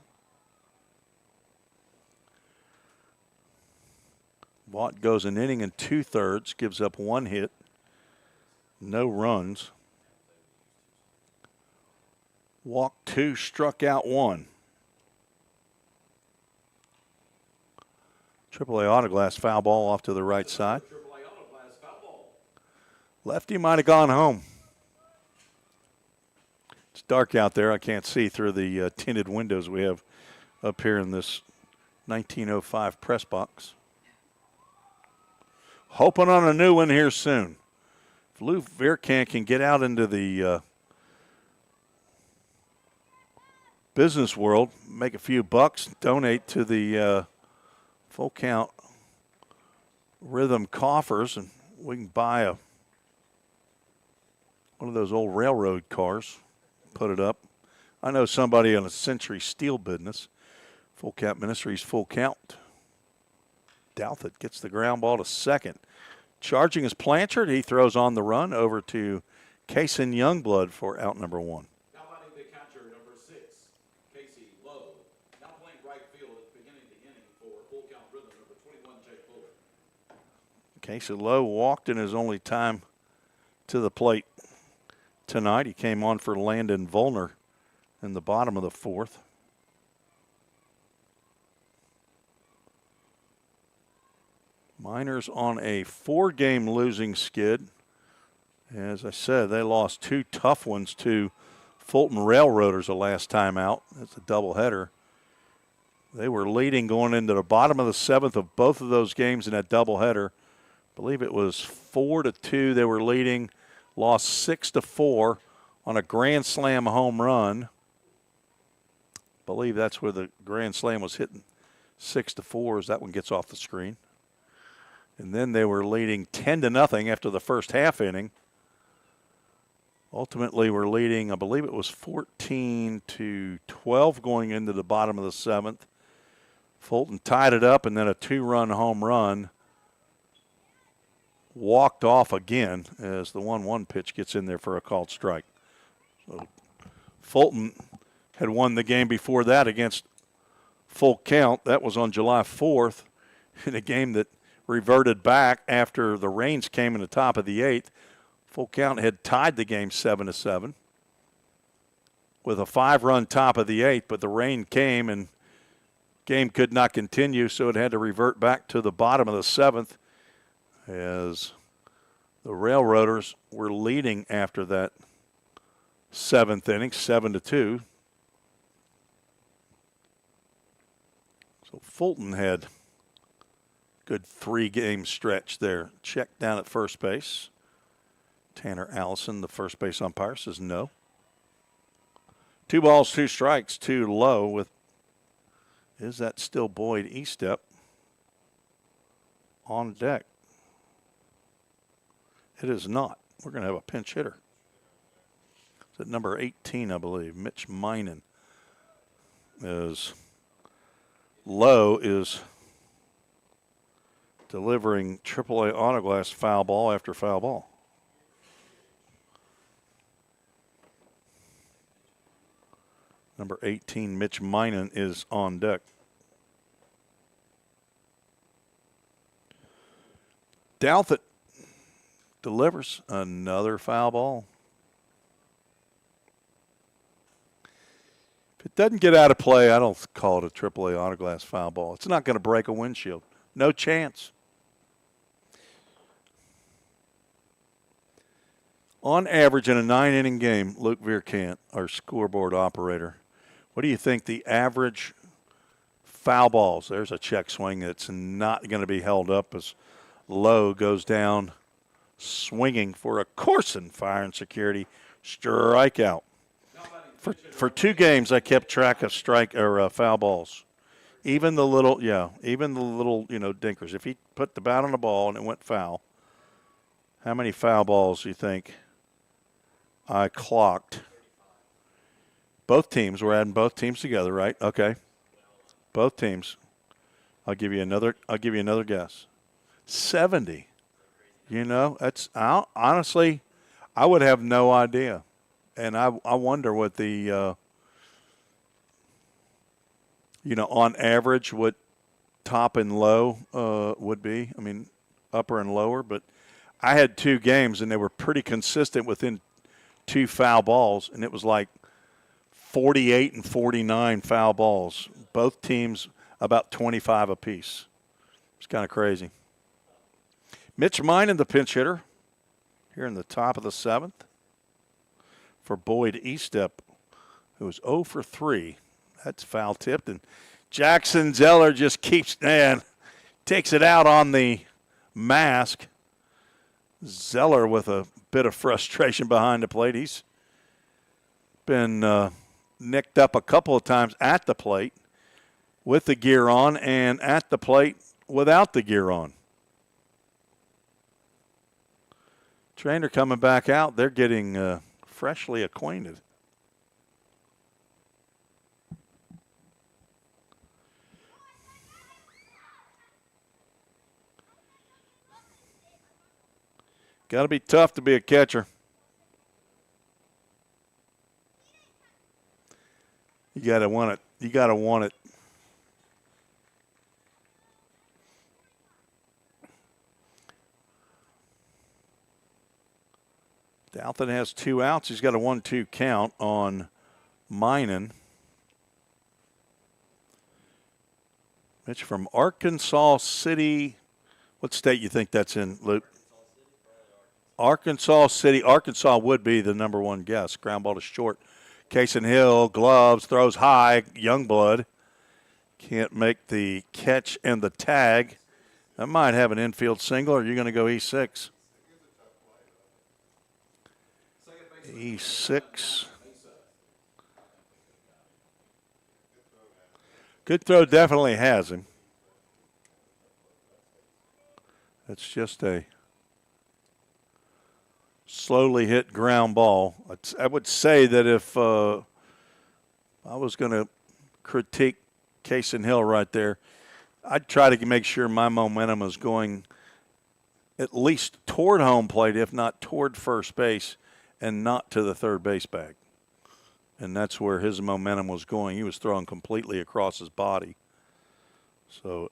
Speaker 2: Vaught goes an inning and 2/3, gives up 1 hit, no runs. Walked 2, struck out 1. AAA Autoglass foul ball off to the right side. Lefty might have gone home. It's dark out there. I can't see through the tinted windows we have up here in this 1905 press box. Hoping on a new one here soon. If Lou Verkamp can get out into the business world, make a few bucks, donate to the full count rhythm coffers, and we can buy one of those old railroad cars, put it up. I know somebody in a Century Steel business. Full Count Ministries, full count. Douthit gets the ground ball to second. Charging is Blanchard. He throws on the run over to Kaysen Youngblood for out number 1.
Speaker 3: Now batting the catcher, number 6, Casey Lowe. Now playing right field at the beginning of the inning for full count rhythm, number 21, Jake Fuller.
Speaker 2: Casey Lowe walked in his only time to the plate tonight. He came on for Landon Volner in the bottom of the 4th. Miners on a 4-game losing skid. As I said, they lost 2 tough ones to Fulton Railroaders the last time out. That's a doubleheader. They were leading going into the bottom of the 7th of both of those games in that doubleheader. I believe it was 4-2 they were leading. Lost 6-4 on a grand slam home run. I believe that's where the grand slam was hitting 6-4 as that one gets off the screen. And then they were leading 10-0 after the first half inning. Ultimately, we're leading, I believe it was 14-12 going into the bottom of the 7th. Fulton tied it up, and then a 2-run home run. Walked off again as the 1-1 pitch gets in there for a called strike. So Fulton had won the game before that against Full Count. That was on July 4th in a game that reverted back after the rains came in the top of the 8th. Full Count had tied the game 7-7 with a 5-run top of the 8th, but the rain came and game could not continue, so it had to revert back to the bottom of the 7th as the Railroaders were leading after that 7th inning, 7-2. So Fulton had good 3-game stretch there. Check down at first base. Tanner Allison, the first base umpire, says no. 2 balls, 2 strikes, 2 low with, is that still Boyd Estep on deck? It is not. We're going to have a pinch hitter. It's at number 18, I believe. Mitch Minen is low is delivering AAA Autoglass foul ball after foul ball. Number 18, Mitch Minen, is on deck. Douthit delivers another foul ball. If it doesn't get out of play, I don't call it a AAA Autoglass foul ball. It's not going to break a windshield. No chance. On average in a 9-inning game, Luke Vierkant, our scoreboard operator, what do you think the average foul balls? There's a check swing that's not going to be held up as Lowe goes down swinging for a Corson Fire and Security strikeout. For 2 games, I kept track of foul balls. Even the little, dinkers. If he put the bat on the ball and it went foul, how many foul balls do you think I clocked? Both teams. We're adding both teams together, right? Okay. Both teams. I'll give you another guess. 70. That's honestly, I would have no idea. And I wonder what the on average what top and low would be. I mean, upper and lower, but I had 2 games and they were pretty consistent within 2 foul balls, and it was like 48 and 49 foul balls. Both teams about 25 apiece. It's kind of crazy. Mitch Minen, the pinch hitter, here in the top of the 7th for Boyd Eastep, who was 0 for 3. That's foul tipped, and Jackson Zeller just takes it out on the mask. Zeller with a bit of frustration behind the plate. He's been nicked up a couple of times at the plate with the gear on and at the plate without the gear on. Trainer coming back out. They're getting freshly acquainted. Got to be tough to be a catcher. You got to want it. You got to want it. Dalton has 2 outs. He's got a 1-2 count on Minen. Mitch from Arkansas City. What state you think that's in, Luke? Arkansas City. Arkansas would be the number 1 guess. Ground ball to short. Cason Hill, gloves, throws high. Youngblood can't make the catch and the tag. That might have an infield single, or you're going to go E6. E6. Good throw definitely has him. It's just a slowly hit ground ball. I would say that if I was going to critique Cason Hill right there, I'd try to make sure my momentum is going at least toward home plate, if not toward first base, and not to the third base bag. And that's where his momentum was going. He was throwing completely across his body. So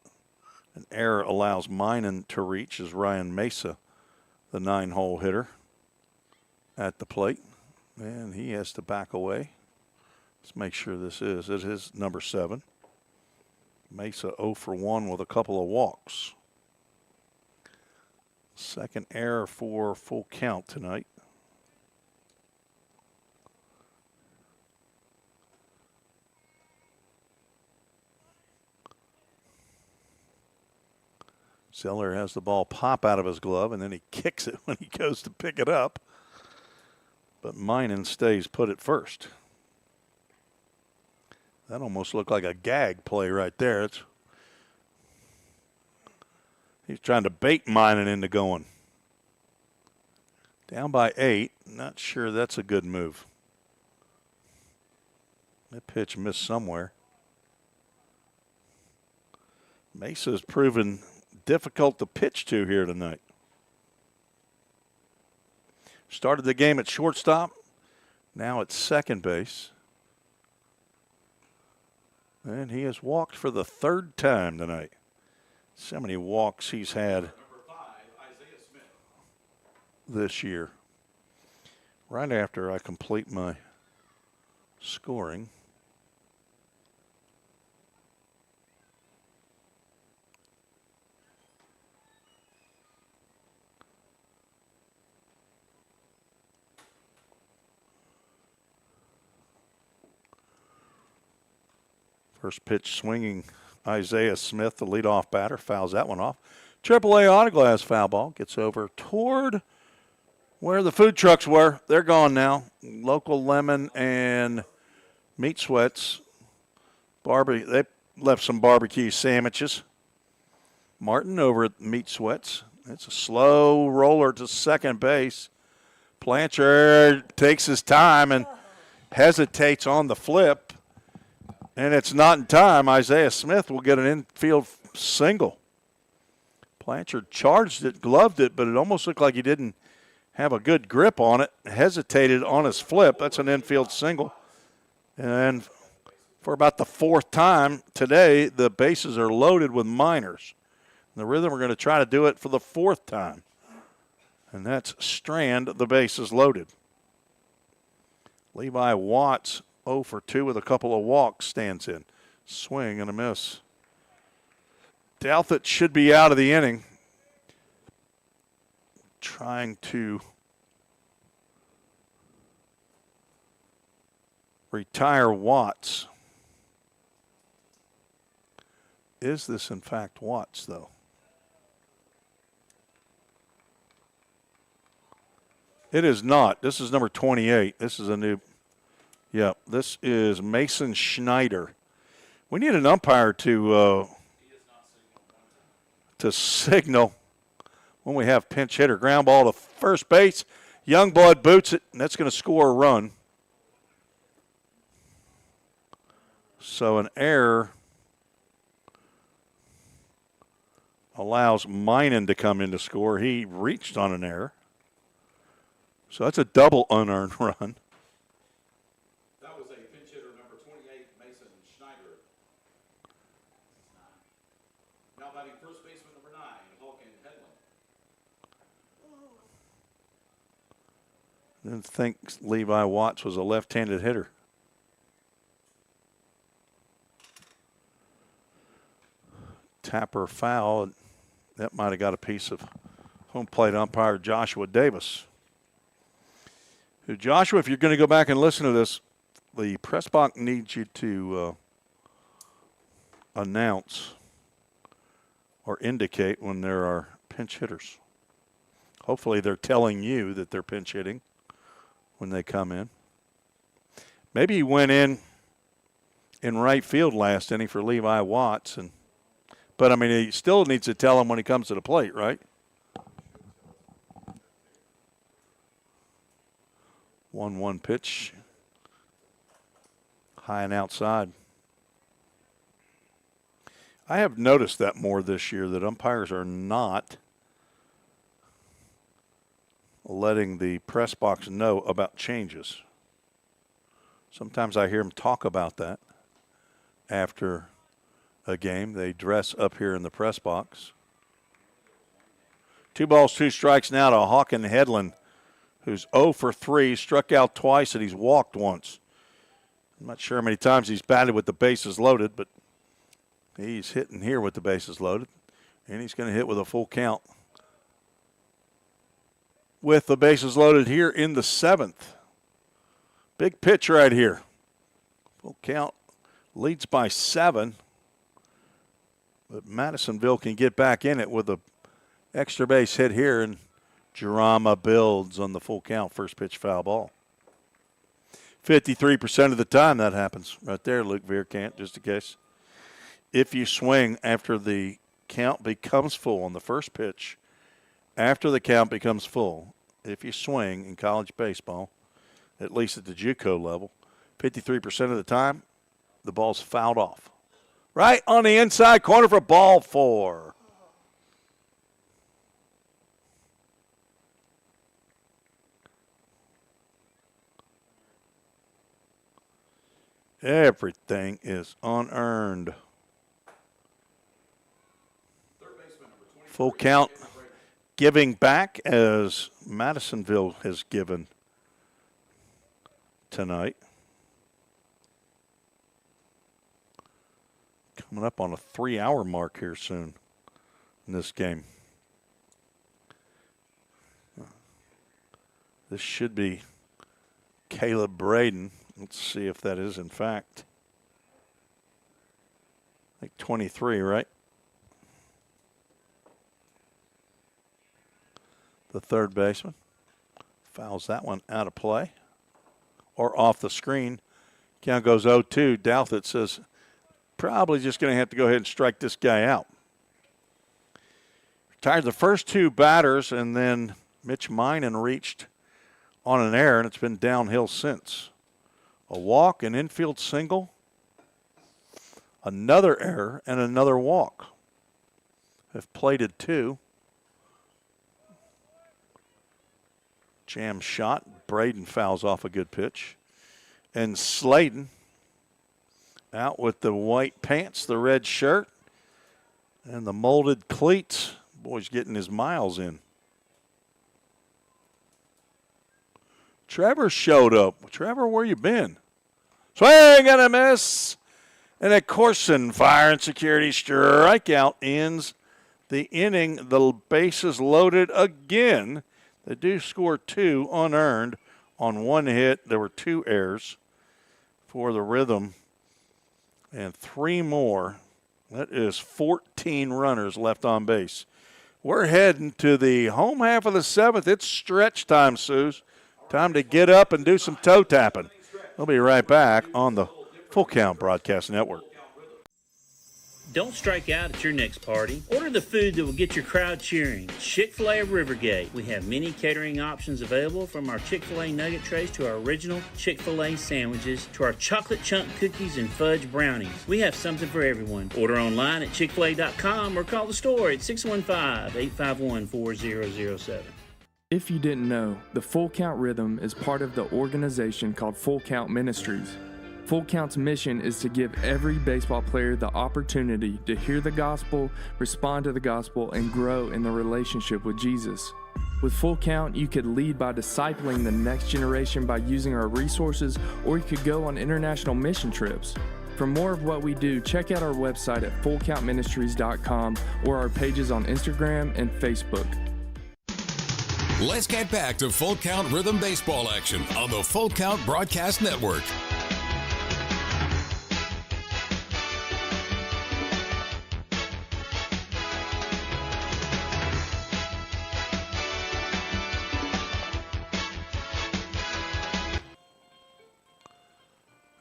Speaker 2: an error allows Minen to reach as Ryan Mesa, the 9-hole hitter, at the plate. And he has to back away. Let's make sure it is number 7. Mesa 0 for 1 with a couple of walks. Second error for full count tonight. Zeller has the ball pop out of his glove, and then he kicks it when he goes to pick it up. But Minen stays put at first. That almost looked like a gag play right there. He's trying to bait Minen into going. Down by 8. Not sure that's a good move. That pitch missed somewhere. Mesa's proven difficult to pitch to here tonight. Started the game at shortstop. Now at second base. And he has walked for the 3rd time tonight. So many walks he's had this year. Right after I complete my scoring. First pitch swinging Isaiah Smith, the leadoff batter, fouls that one off. AAA Autoglass foul ball gets over toward where the food trucks were. They're gone now. Local Lemon and Meat Sweats. They left some barbecue sandwiches. Martin over at Meat Sweats. It's a slow roller to second base. Blanchard takes his time and hesitates on the flip. And it's not in time. Isaiah Smith will get an infield single. Blanchard charged it, gloved it, but it almost looked like he didn't have a good grip on it. Hesitated on his flip. That's an infield single. And for about the fourth time today, the bases are loaded with minors. The Rhythm are going to try to do it for the fourth time. And that's Strand, the bases loaded. Levi Watts, 0 for 2 with a couple of walks, stands in. Swing and a miss. Douthit should be out of the inning. Trying to retire Watts. Is this in fact Watts, though? It is not. This is number 28. This is a new. Yeah, this is Mason Schneider. We need an umpire to signal when we have pinch hitter. Ground ball to first base. Youngblood boots it, and that's going to score a run. So an error allows Minan to come in to score. He reached on an error. So that's a double unearned run.
Speaker 3: That was a pinch hitter number 28, Mason Schneider. Now batting first baseman number 9, Hawken Hedlund.
Speaker 2: Didn't think Levi Watts was a left-handed hitter. Tapper foul. That might have got a piece of home plate umpire Joshua Davis. Joshua, if you're going to go back and listen to this, the press box needs you to announce or indicate when there are pinch hitters. Hopefully they're telling you that they're pinch hitting when they come in. Maybe he went in right field last inning for Levi Watts, but I mean he still needs to tell him when he comes to the plate, right? 1-1 pitch. High and outside. I have noticed that more this year, that umpires are not letting the press box know about changes. Sometimes I hear them talk about that after a game. They dress up here in the press box. 2 balls, 2 strikes now to Hawken Hedlund, who's 0 for 3, struck out twice, and he's walked once. I'm not sure how many times he's batted with the bases loaded, but he's hitting here with the bases loaded, and he's going to hit with a full count. With the bases loaded here in the 7th. Big pitch right here. Full count, leads by 7, but Madisonville can get back in it with a extra base hit here, and drama builds on the full count, first pitch foul ball. 53% of the time that happens right there, Luke Vierkant, just in case. If you swing after the count becomes full on the first pitch, after the count becomes full, if you swing in college baseball, at least at the JUCO level, 53% of the time, the ball's fouled off. Right on the inside corner for ball 4. Everything is unearned. Full count giving back as Madisonville has given tonight. Coming up on a 3-hour mark here soon in this game. This should be Caleb Braden. Let's see if that is in fact. I think 23, right? The third baseman fouls that one out of play or off the screen. Count goes 0-2. Douthit says, probably just going to have to go ahead and strike this guy out. Retired the first two batters, and then Mitch Minan reached on an error, and it's been downhill since. A walk, an infield single, another error, and another walk. Have plated two. Jam shot. Braden fouls off a good pitch. And Slayton out with the white pants, the red shirt, and the molded cleats. Boy's getting his miles in. Trevor showed up. Trevor, where you been? Swing and a miss. And a Corson fire and security strikeout ends the inning. The bases loaded again. They do score two unearned on one hit. There were two errors for the Rhythm and three more. That is 14 runners left on base. We're heading to the home half of the seventh. It's stretch time, Suze. Time to get up and do some toe tapping. We'll be right back on the Full Count Broadcast Network.
Speaker 4: Don't strike out at your next party. Order the food that will get your crowd cheering. Chick-fil-A of Rivergate. We have many catering options available, from our Chick-fil-A nugget trays to our original Chick-fil-A sandwiches to our chocolate chunk cookies and fudge brownies. We have something for everyone. Order online at chickfil-a.com or call the store at 615-851-4007.
Speaker 9: If you didn't know, the Full Count Rhythm is part of the organization called Full Count Ministries. Full Count's mission is to give every baseball player the opportunity to hear the gospel, respond to the gospel, and grow in the relationship with Jesus. With Full Count, you could lead by discipling the next generation by using our resources, or you could go on international mission trips. For more of what we do, check out our website at fullcountministries.com or our pages on Instagram and Facebook.
Speaker 1: Let's get back to Full Count Rhythm Baseball action on the Full Count Broadcast Network.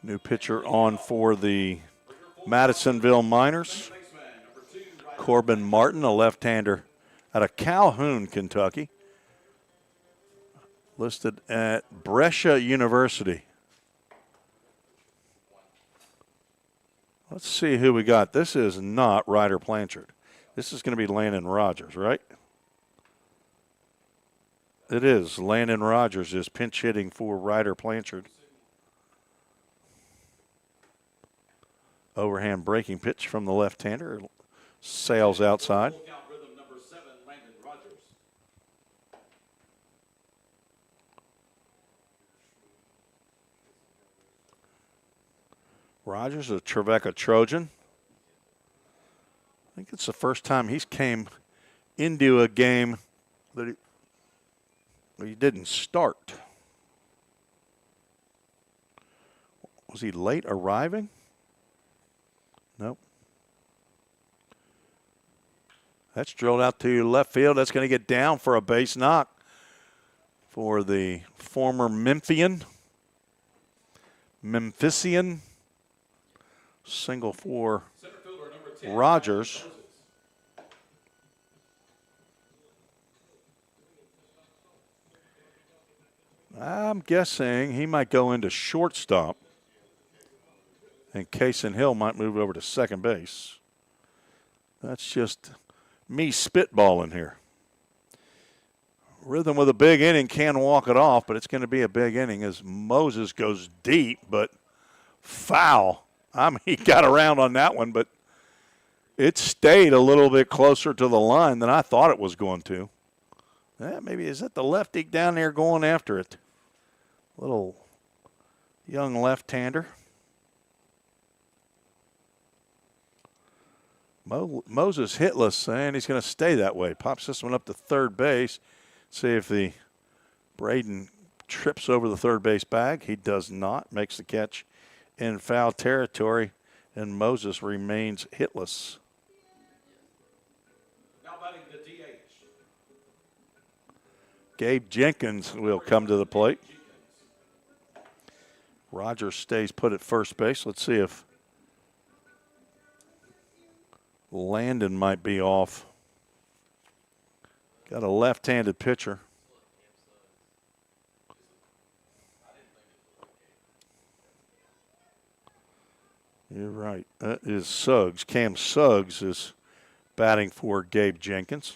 Speaker 2: New pitcher on for the Madisonville Miners. Corbin Martin, a left-hander out of Calhoun, Kentucky. Listed at Brescia University. Let's see who we got. This is not Ryder Blanchard. This is going to be Landon Rogers, right? It is. Landon Rogers is pinch hitting for Ryder Blanchard. Overhand breaking pitch from the left-hander. Sails outside. Rogers, a Trevecca Trojan. I think it's the first time he's came into a game that he didn't start. Was he late arriving? Nope. That's drilled out to left field. That's going to get down for a base knock for the former Memphisian. Single for Rogers. I'm guessing he might go into shortstop. And Kaysen Hill might move over to second base. That's just me spitballing here. Rhythm with a big inning can walk it off, but it's going to be a big inning as Moses goes deep, but foul. He got around on that one, but it stayed a little bit closer to the line than I thought it was going to. Maybe is that the lefty down there going after it? Little young left-hander. Moses hitless, and he's going to stay that way. Pops this one up to third base. See if the Braden trips over the third base bag. He does not. Makes the catch in foul territory. And Moses remains hitless.
Speaker 3: Now batting the DH.
Speaker 2: Gabe Jenkins will come to the plate. Rogers stays put at first base. Let's see if Landon might be off. Got a left-handed pitcher. You're right. That is Suggs. Cam Suggs is batting for Gabe Jenkins.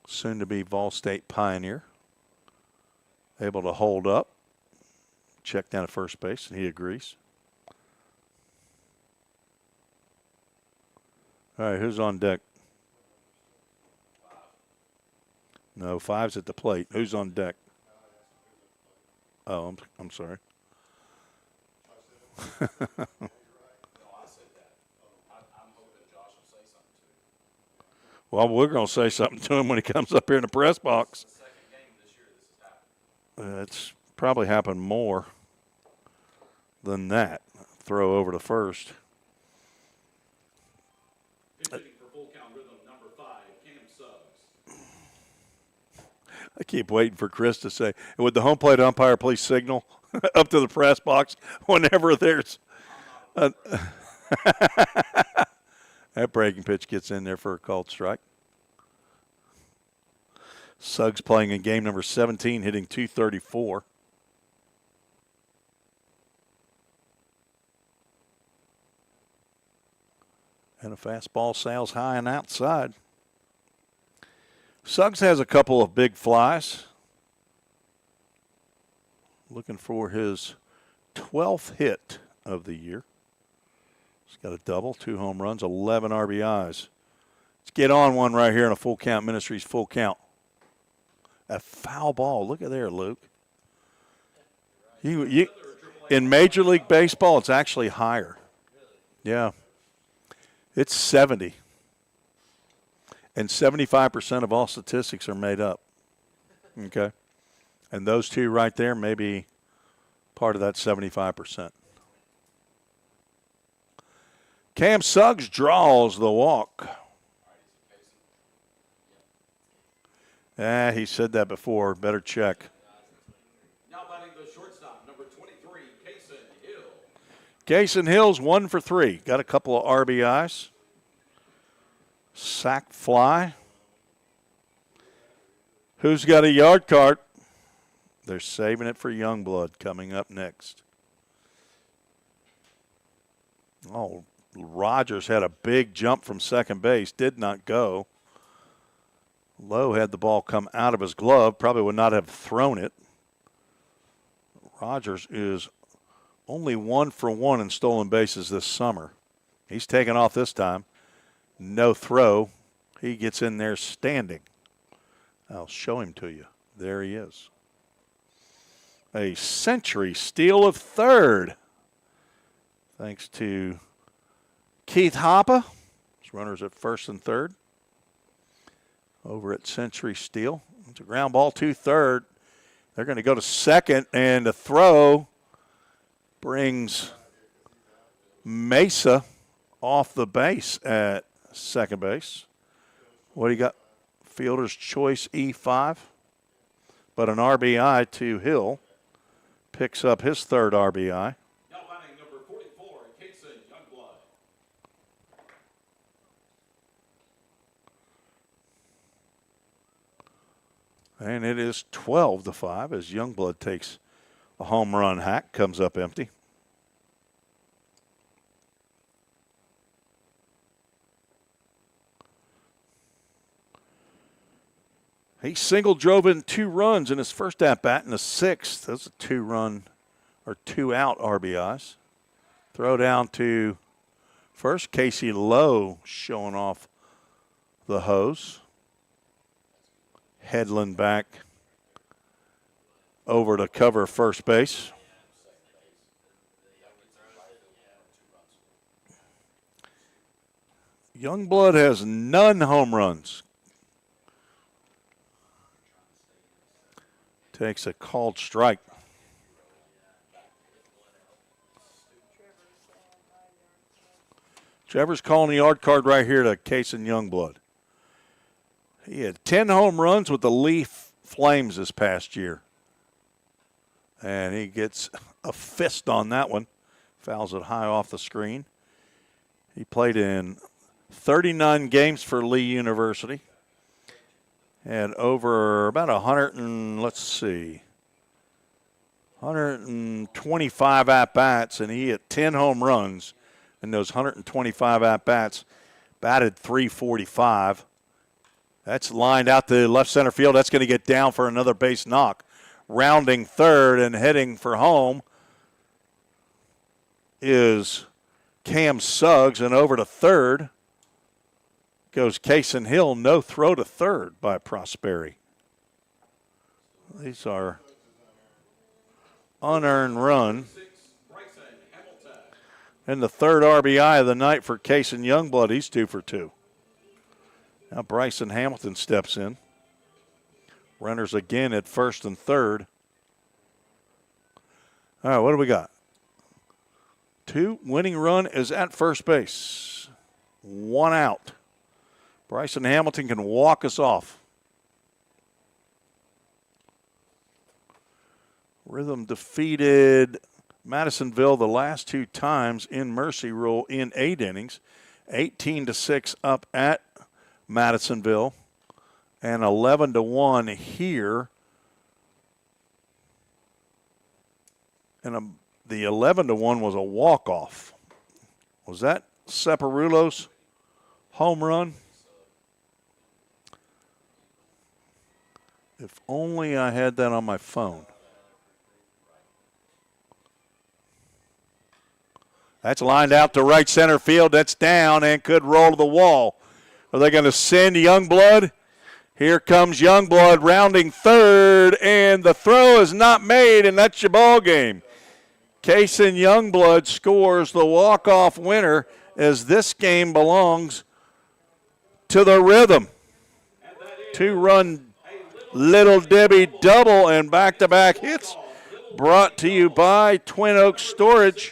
Speaker 2: Soon to be Vol State Pioneer. Able to hold up. Check down at first base, and he agrees. All right, who's on deck? No, 5's at the plate. Who's on deck? Oh, I'm sorry. Well, we're going to say something to him when he comes up here in the press box. It's probably happened more than that. Throw over to first.
Speaker 3: Hitting for full count rhythm, number 5, Cam Suggs.
Speaker 2: I keep waiting for Chris to say, would the home plate umpire please signal up to the press box whenever there's that breaking pitch gets in there for a called strike. Suggs playing in game number 17, hitting .234. And a fastball sails high and outside. Suggs has a couple of big flies. Looking for his 12th hit of the year. He's got a double, 2 home runs, 11 RBIs. Let's get on one right here in a Full Count Ministries full count. A foul ball. Look at there, Luke. In Major League Baseball, it's actually higher. Yeah. It's 70. And 75% of all statistics are made up. Okay? And those two right there may be part of that 75%. Cam Suggs draws the walk. He said that before. Better check.
Speaker 3: Now batting the shortstop, number 23, Kaysen Hill.
Speaker 2: Kaysen Hill's 1 for 3. Got a couple of RBIs. Sack fly. Who's got a yard cart? They're saving it for Youngblood coming up next. Oh, Rogers had a big jump from second base. Did not go. Lowe had the ball come out of his glove. Probably would not have thrown it. Rogers is only 1 for 1 in stolen bases this summer. He's taken off this time. No throw. He gets in there standing. I'll show him to you. There he is. A century steal of third. Thanks to Keith Hoppe. His runners at first and third. Over at Century Steele. It's a ground ball to third. They're going to go to second, and the throw brings Mesa off the base at second base. What do you got? Fielder's choice E5. But an RBI to Hill. Picks up his third RBI.
Speaker 3: Now batting number 44, Kaysen Youngblood.
Speaker 2: And it is 12-5 as Youngblood takes a home run hack, comes up empty. He single drove in 2 runs in his first at-bat in the 6th. That's a 2-run or 2-out RBIs. Throw down to first, Casey Lowe showing off the hose. Headland back over to cover first base. Youngblood has none home runs. Takes a called strike. Trevor's calling the yard card right here to Kason Youngblood. He had 10 home runs with the Leaf Flames this past year. And he gets a fist on that one. Fouls it high off the screen. He played in 39 games for Lee University. Had over about 125 at-bats, and he hit 10 home runs in those 125 at-bats. Batted .345. That's lined out to left center field. That's going to get down for another base knock. Rounding third and heading for home is Cam Suggs, and over to third goes Kason Hill. No throw to third by Prosperi. These are unearned run. And the third RBI of the night for Kason Youngblood. He's 2 for 2. Now Bryson Hamilton steps in. Runners again at first and third. All right, what do we got? 2. Winning run is at first base. 1 out. Bryson Hamilton can walk us off. Rhythm defeated Madisonville the last 2 times in Mercy Rule in 8 innings. 18-6 up at Madisonville and 11-1 here. And the 11-1 was a walk-off. Was that Separulo's home run? If only I had that on my phone. That's lined out to right center field. That's down and could roll to the wall. Are they going to send Youngblood? Here comes Youngblood rounding third, and the throw is not made, and that's your ball game. Kason Youngblood scores the walk-off winner as this game belongs to the Rhythm. 2-run Little Debbie double and back-to-back hits brought to you by Twin Oaks Storage.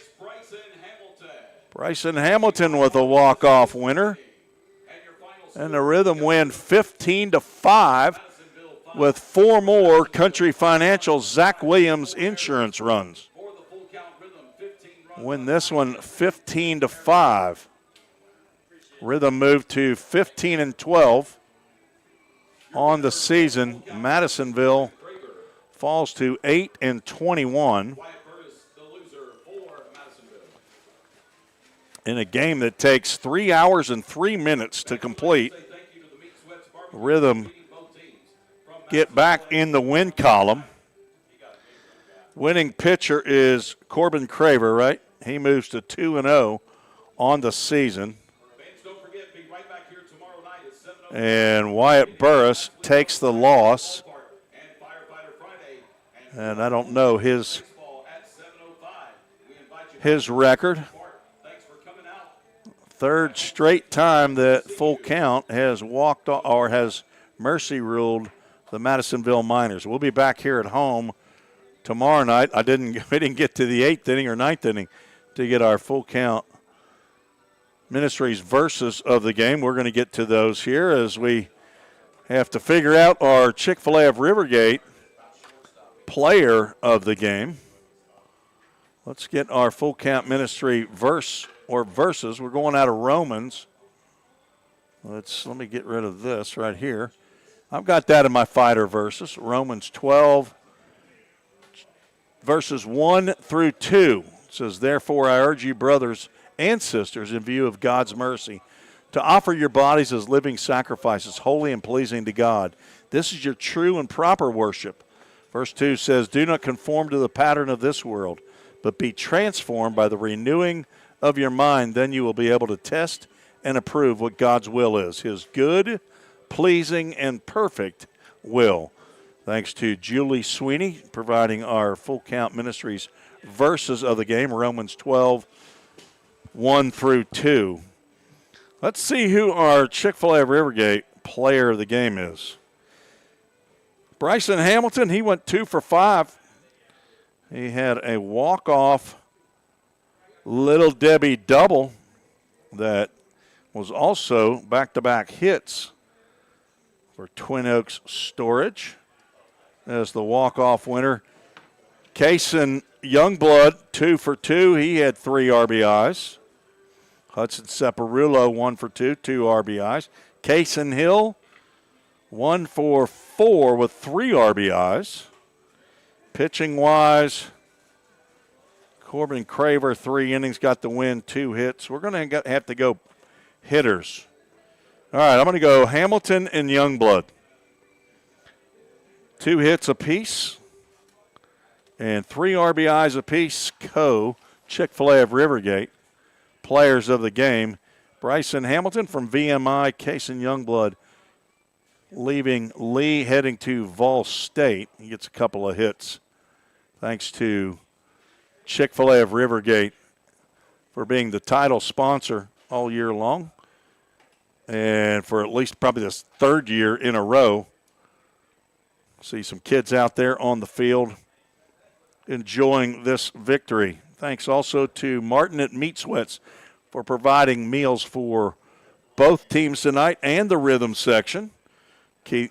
Speaker 2: Bryson Hamilton with a walk-off winner. And the Rhythm win 15-5 with 4 more Country Financial Zach Williams insurance runs. Win this one 15-5. Rhythm moved to 15-12 on the season. Madisonville falls to 8-21 in a game that takes 3 hours and 3 minutes to complete. Rhythm get back in the win column. Winning pitcher is Corbin Craver, right? He moves to 2-0 on the season. And Wyatt Burris takes the loss. And I don't know his record. Third straight time that Full Count has walked or has mercy ruled the Madisonville Miners. We'll be back here at home tomorrow night. We didn't get to the 8th inning or 9th inning to get our Full Count Ministries verses of the game. We're going to get to those here as we have to figure out our Chick-fil-A of Rivergate player of the game. Let's get our Full Count Ministry verse or verses. We're going out of Romans. Let me get rid of this right here. I've got that in my fighter verses. Romans 12, verses 1 through 2. It says, "Therefore I urge you, brothers and sisters, in view of God's mercy, to offer your bodies as living sacrifices, holy and pleasing to God. This is your true and proper worship." Verse 2 says, "Do not conform to the pattern of this world, but be transformed by the renewing of your mind. Then you will be able to test and approve what God's will is, his good, pleasing, and perfect will." Thanks to Julie Sweeney providing our Full Count Ministries verses of the game, Romans 12, 1 through 2. Let's see who our Chick-fil-A of Rivergate player of the game is. Bryson Hamilton, he went 2 for 5. He had a walk-off Little Debbie double that was also back-to-back hits for Twin Oaks Storage as the walk-off winner. Kason Youngblood, 2 for 2. He had 3 RBIs. Hudson Separulo, 1 for 2, 2 RBIs. Kason Hill, 1 for 4 with 3 RBIs. Pitching-wise, Corbin Craver, 3 innings, got the win, 2 hits. We're going to have to go hitters. All right, I'm going to go Hamilton and Youngblood. 2 hits apiece and 3 RBIs apiece. Chick-fil-A of Rivergate. Players of the game, Bryson Hamilton from VMI, Kason Youngblood leaving Lee, heading to Vol State. He gets a couple of hits thanks to Chick-fil-A of Rivergate for being the title sponsor all year long and for at least probably this 3rd year in a row. See some kids out there on the field enjoying this victory. Thanks also to Martin at Meat Sweats for providing meals for both teams tonight and the rhythm section. Ken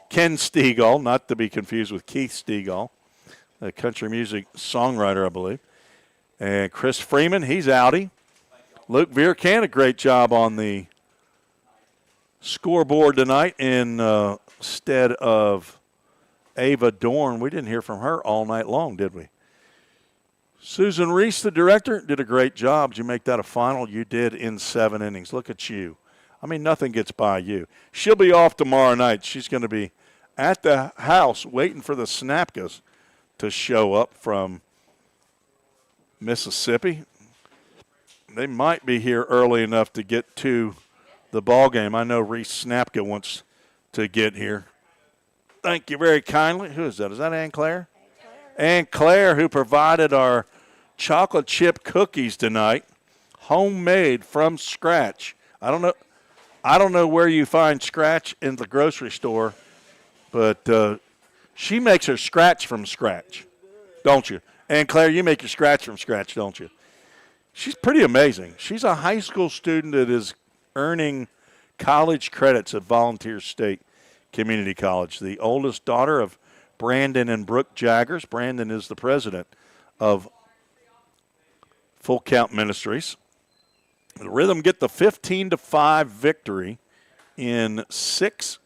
Speaker 2: Stegall, not to be confused with Keith Stegall, a country music songwriter, I believe. And Chris Freeman, he's outie. Luke Vierkamp, a great job on the scoreboard tonight instead of Ava Dorn. We didn't hear from her all night long, did we? Susan Reese, the director, did a great job. Did you make that a final? You did in 7 innings. Look at you. I mean, nothing gets by you. She'll be off tomorrow night. She's going to be at the house waiting for the Snapkas to show up from Mississippi. They might be here early enough to get to the ball game. I know Reese Snapka wants to get here. Thank you very kindly. Who is that? Is that Ann Claire? Ann Claire, who provided our chocolate chip cookies tonight, homemade from scratch. I don't know where you find scratch in the grocery store, but she makes her scratch from scratch, don't you? Ann Claire, you make your scratch from scratch, don't you? She's pretty amazing. She's a high school student that is earning college credits at Volunteer State Community College, the oldest daughter of Brandon and Brooke Jaggers. Brandon is the president of Full Count Ministries. The Rhythm get the 15-5 victory in 6+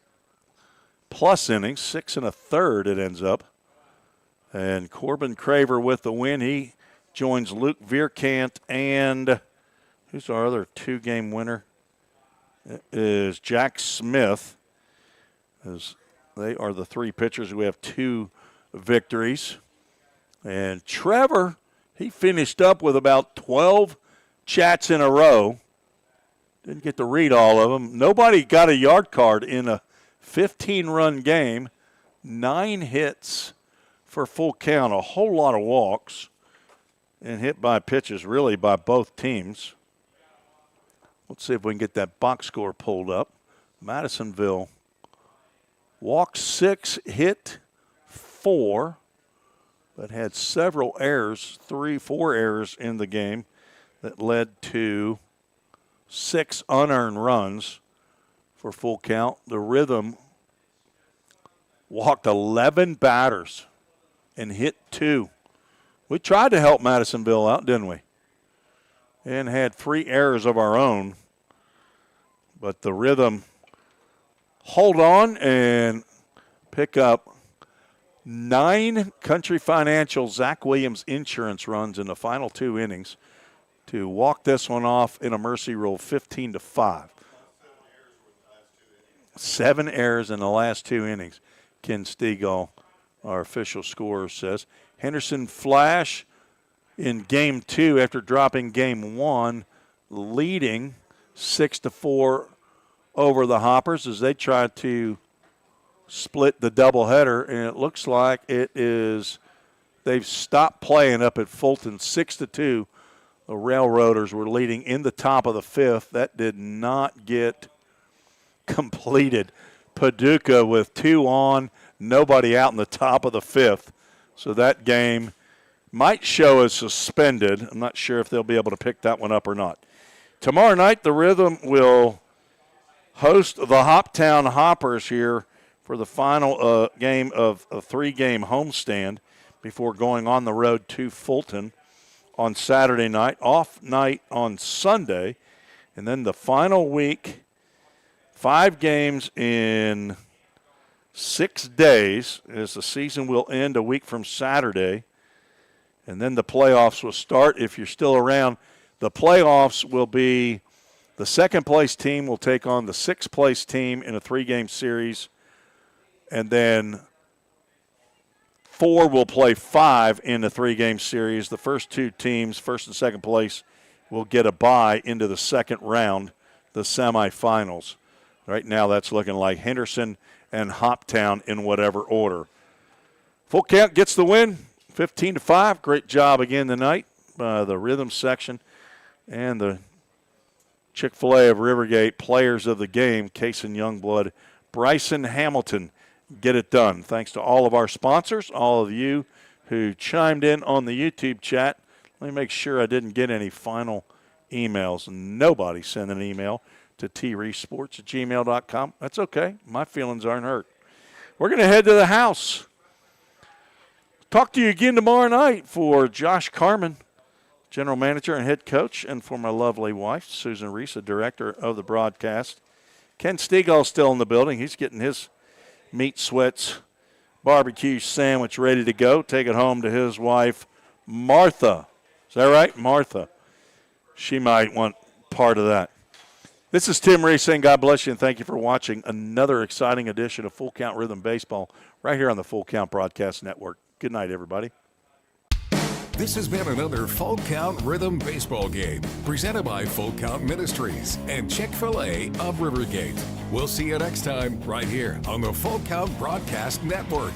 Speaker 2: innings, 6 1/3 it ends up. And Corbin Craver with the win. He joins Luke Vierkamp and who's our other 2-game winner? It is Jack Smith. As they are the 3 pitchers who have 2 victories. And Trevor, he finished up with about 12 chats in a row. Didn't get to read all of them. Nobody got a yard card in a 15-run game. 9 hits for Full Count, a whole lot of walks, and hit by pitches really by both teams. Let's see if we can get that box score pulled up. Madisonville walked 6, hit 4, but had several errors, 3-4 errors in the game that led to 6 unearned runs for Full Count. The Rhythm walked 11 batters and hit 2. We tried to help Madisonville out, didn't we? And had 3 errors of our own. But the Rhythm hold on and pick up 9 Country Financial Zach Williams insurance runs in the final 2 innings to walk this one off in a mercy rule 15-5. 7 errors in the last 2 innings. Ken Stegall, our official scorer, says. Henderson Flash in game 2 after dropping game 1, leading 6-4 over the Hoppers as they try to split the doubleheader, and it looks like they've stopped playing up at Fulton 6-2. The Railroaders were leading in the top of the 5th. That did not get completed. Paducah with 2 on, nobody out in the top of the 5th. So that game might show as suspended. I'm not sure if they'll be able to pick that one up or not. Tomorrow night, the Rhythm will host the Hoptown Hoppers here for the final game of a 3-game homestand before going on the road to Fulton on Saturday night, off night on Sunday, and then the final week, 5 games in 6 days, as the season will end a week from Saturday, and then the playoffs will start. If you're still around, the playoffs will be the second-place team will take on the sixth-place team in a 3-game series, and then 4 will play 5 in the 3-game series. The first 2 teams, first and second place, will get a bye into the second round, the semifinals. Right now that's looking like Henderson and Hoptown in whatever order. Full Count gets the win, 15-5. Great job again tonight by the Rhythm section and the Chick-fil-A of Rivergate players of the game, Case and Youngblood, Bryson Hamilton, get it done. Thanks to all of our sponsors, all of you who chimed in on the YouTube chat. Let me make sure I didn't get any final emails. Nobody sent an email to treesports@gmail.com. That's okay. My feelings aren't hurt. We're going to head to the house. Talk to you again tomorrow night for Josh Carmen, general manager and head coach, and for my lovely wife, Susan Reese, the director of the broadcast. Ken Stegall's still in the building. He's getting his meat sweats barbecue sandwich ready to go. Take it home to his wife, Martha. Is that right? Martha. She might want part of that. This is Tim Reese saying God bless you and thank you for watching another exciting edition of Full Count Rhythm Baseball right here on the Full Count Broadcast Network. Good night, everybody.
Speaker 1: This has been another Full Count Rhythm Baseball game presented by Full Count Ministries and Chick-fil-A of Rivergate. We'll see you next time right here on the Full Count Broadcast Network.